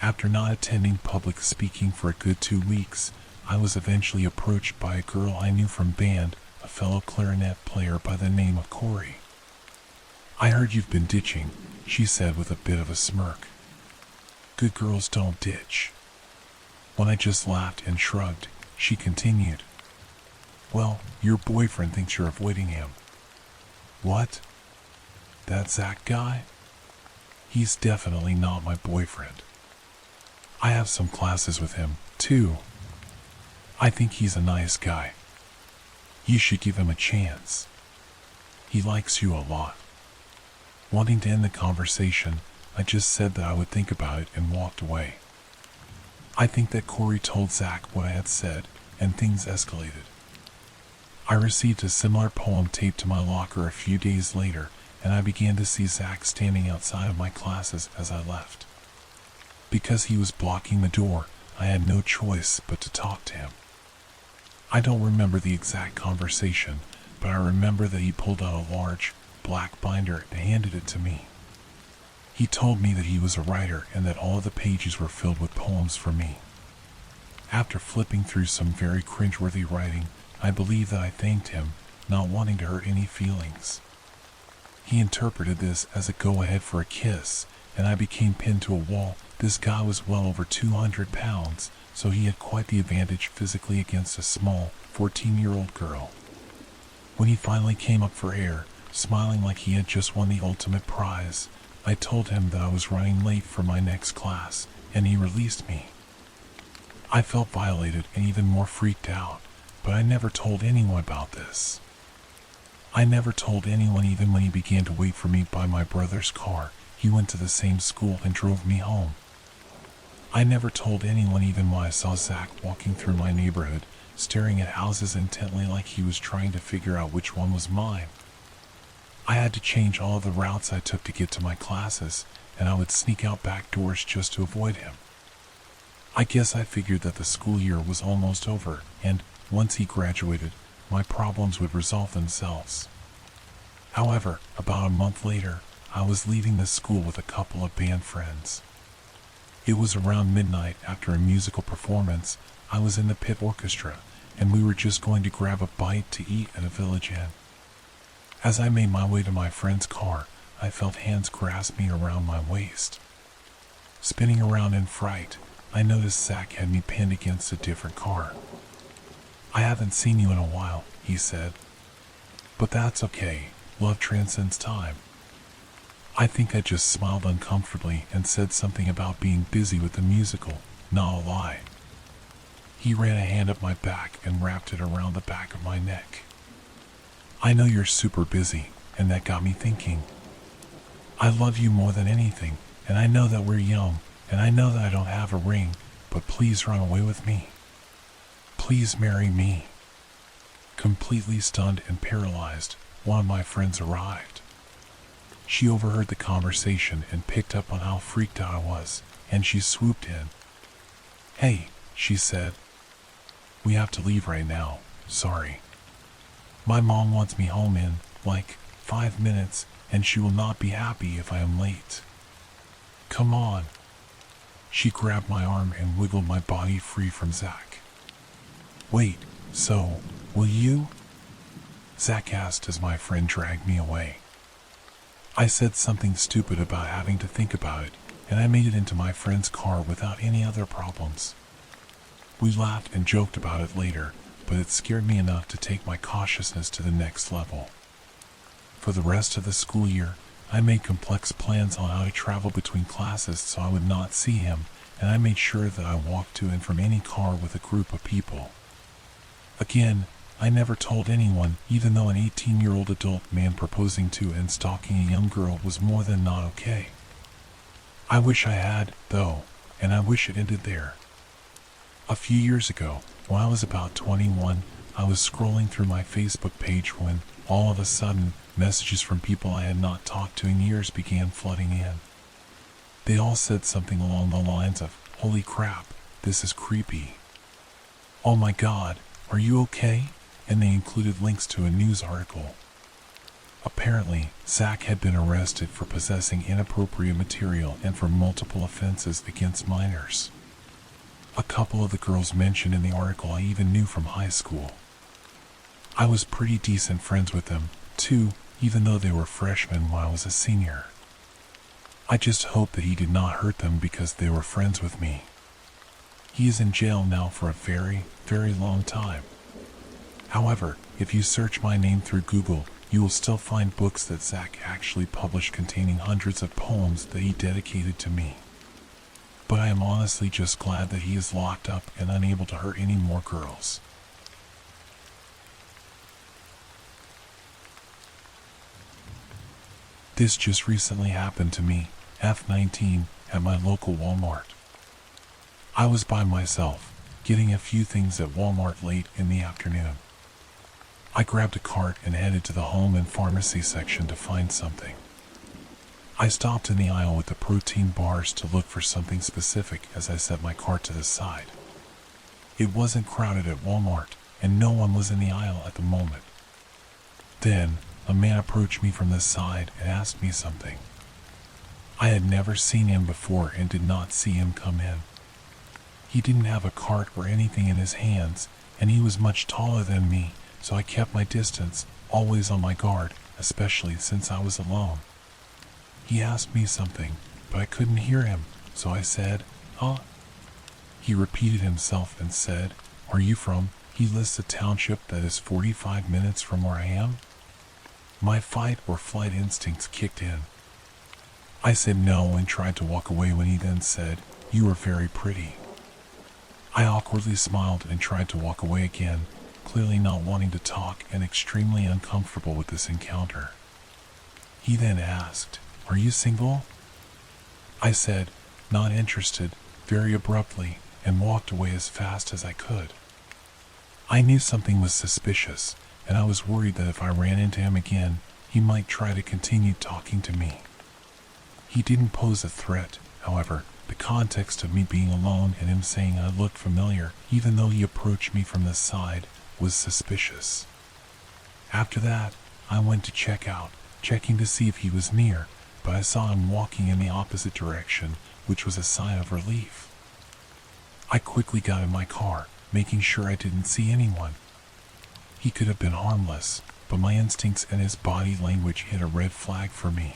After not attending public speaking for a good 2 weeks, I was eventually approached by a girl I knew from band, a fellow clarinet player by the name of Corey. "I heard you've been ditching," she said with a bit of a smirk. "Good girls don't ditch." When I just laughed and shrugged, she continued, "Well, your boyfriend thinks you're avoiding him." "What? That Zach guy? He's definitely not my boyfriend. I have some classes with him, too. I think he's a nice guy. You should give him a chance. He likes you a lot." Wanting to end the conversation, I just said that I would think about it and walked away. I think that Corey told Zach what I had said, and things escalated. I received a similar poem taped to my locker a few days later, and I began to see Zach standing outside of my classes as I left. Because he was blocking the door, I had no choice but to talk to him. I don't remember the exact conversation, but I remember that he pulled out a large, black binder and handed it to me. He told me that he was a writer and that all of the pages were filled with poems for me. After flipping through some very cringeworthy writing, I believe that I thanked him, not wanting to hurt any feelings. He interpreted this as a go-ahead for a kiss, and I became pinned to a wall. This guy was well over 200 pounds, so he had quite the advantage physically against a small, 14-year-old girl. When he finally came up for air, smiling like he had just won the ultimate prize, I told him that I was running late for my next class, and he released me. I felt violated and even more freaked out, but I never told anyone about this. I never told anyone even when he began to wait for me by my brother's car. He went to the same school and drove me home. I never told anyone even when I saw Zach walking through my neighborhood, staring at houses intently like he was trying to figure out which one was mine. I had to change all of the routes I took to get to my classes, and I would sneak out back doors just to avoid him. I guess I figured that the school year was almost over, and once he graduated, my problems would resolve themselves. However, about a month later, I was leaving the school with a couple of band friends. It was around midnight after a musical performance. I was in the pit orchestra, and we were just going to grab a bite to eat at a village inn. As I made my way to my friend's car, I felt hands grasp me around my waist. Spinning around in fright, I noticed Zach had me pinned against a different car. "I haven't seen you in a while," he said. "But that's okay. Love transcends time." I think I just smiled uncomfortably and said something about being busy with the musical, not a lie. He ran a hand up my back and wrapped it around the back of my neck. "I know you're super busy, and that got me thinking. I love you more than anything, and I know that we're young, and I know that I don't have a ring, but please run away with me. Please marry me." Completely stunned and paralyzed, one of my friends arrived. She overheard the conversation and picked up on how freaked out I was, and she swooped in. "Hey," she said. "We have to leave right now, sorry. My mom wants me home in, like, 5 minutes, and she will not be happy if I am late. Come on." She grabbed my arm and wiggled my body free from Zach. "Wait, so, will you?" Zach asked as my friend dragged me away. I said something stupid about having to think about it, and I made it into my friend's car without any other problems. We laughed and joked about it later, but it scared me enough to take my cautiousness to the next level. For the rest of the school year, I made complex plans on how to travel between classes so I would not see him, and I made sure that I walked to and from any car with a group of people. Again, I never told anyone, even though an 18-year-old adult man proposing to and stalking a young girl was more than not okay. I wish I had, though, and I wish it ended there. A few years ago, when I was about 21, I was scrolling through my Facebook page when, all of a sudden, messages from people I had not talked to in years began flooding in. They all said something along the lines of, "Holy crap, this is creepy. Oh my God, are you okay?" And they included links to a news article. Apparently, Zach had been arrested for possessing inappropriate material and for multiple offenses against minors. A couple of the girls mentioned in the article I even knew from high school. I was pretty decent friends with them, too, even though they were freshmen while I was a senior. I just hoped that he did not hurt them because they were friends with me. He is in jail now for a very, very long time. However, if you search my name through Google, you will still find books that Zach actually published containing hundreds of poems that he dedicated to me. But I am honestly just glad that he is locked up and unable to hurt any more girls. This just recently happened to me, F19, at my local Walmart. I was by myself, getting a few things at Walmart late in the afternoon. I grabbed a cart and headed to the home and pharmacy section to find something. I stopped in the aisle with the protein bars to look for something specific as I set my cart to the side. It wasn't crowded at Walmart, and no one was in the aisle at the moment. Then, a man approached me from the side and asked me something. I had never seen him before and did not see him come in. He didn't have a cart or anything in his hands, and he was much taller than me, so I kept my distance, always on my guard, especially since I was alone. He asked me something, but I couldn't hear him, so I said, "Huh?" He repeated himself and said, "Are you from?" He lists a township that is 45 minutes from where I am. My fight or flight instincts kicked in. I said no and tried to walk away when he then said, "You are very pretty." I awkwardly smiled and tried to walk away again, clearly not wanting to talk and extremely uncomfortable with this encounter. He then asked, "Are you single?" I said, "Not interested," very abruptly, and walked away as fast as I could. I knew something was suspicious, and I was worried that if I ran into him again, he might try to continue talking to me. He didn't pose a threat, however. The context of me being alone and him saying I looked familiar, even though he approached me from the side, was suspicious. After that, I went to check out, checking to see if he was near, but I saw him walking in the opposite direction, which was a sign of relief. I quickly got in my car, making sure I didn't see anyone. He could have been harmless, but my instincts and his body language hit a red flag for me.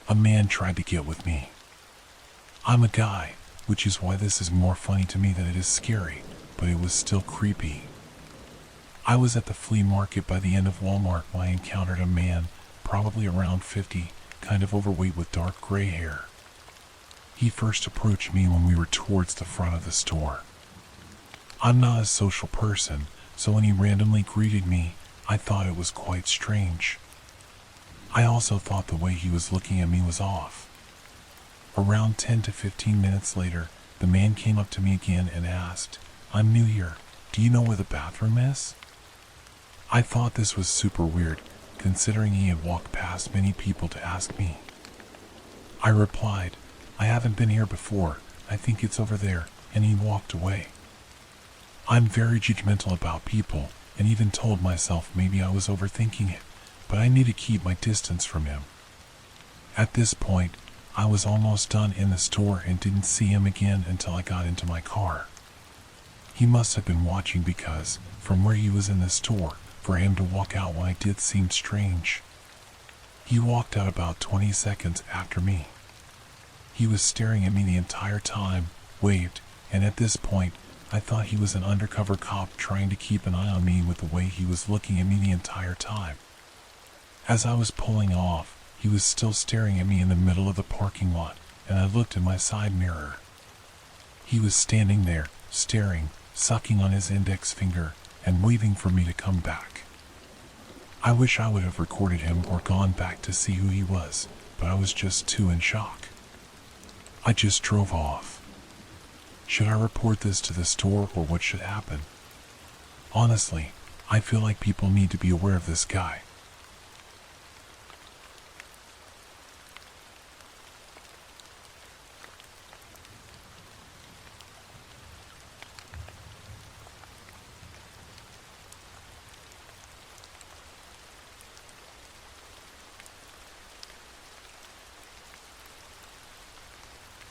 A man tried to get with me. I'm a guy, which is why this is more funny to me than it is scary, but it was still creepy. I was at the flea market by the end of Walmart when I encountered a man, probably around 50, kind of overweight with dark gray hair. He first approached me when we were towards the front of the store. I'm not a social person, so when he randomly greeted me, I thought it was quite strange. I also thought the way he was looking at me was off. Around 10 to 15 minutes later, the man came up to me again and asked, "I'm new here. Do you know where the bathroom is?" I thought this was super weird, considering he had walked past many people to ask me. I replied, "I haven't been here before. I think it's over there," and he walked away. I'm very judgmental about people, and even told myself maybe I was overthinking it, but I need to keep my distance from him. At this point, I was almost done in the store and didn't see him again until I got into my car. He must have been watching because, from where he was in the store, for him to walk out when I did seemed strange. He walked out about 20 seconds after me. He was staring at me the entire time, waved, and at this point, I thought he was an undercover cop trying to keep an eye on me with the way he was looking at me the entire time. As I was pulling off, he was still staring at me in the middle of the parking lot, and I looked in my side mirror. He was standing there, staring, sucking on his index finger, and waving for me to come back. I wish I would have recorded him or gone back to see who he was, but I was just too in shock. I just drove off. Should I report this to the store or what should happen? Honestly, I feel like people need to be aware of this guy.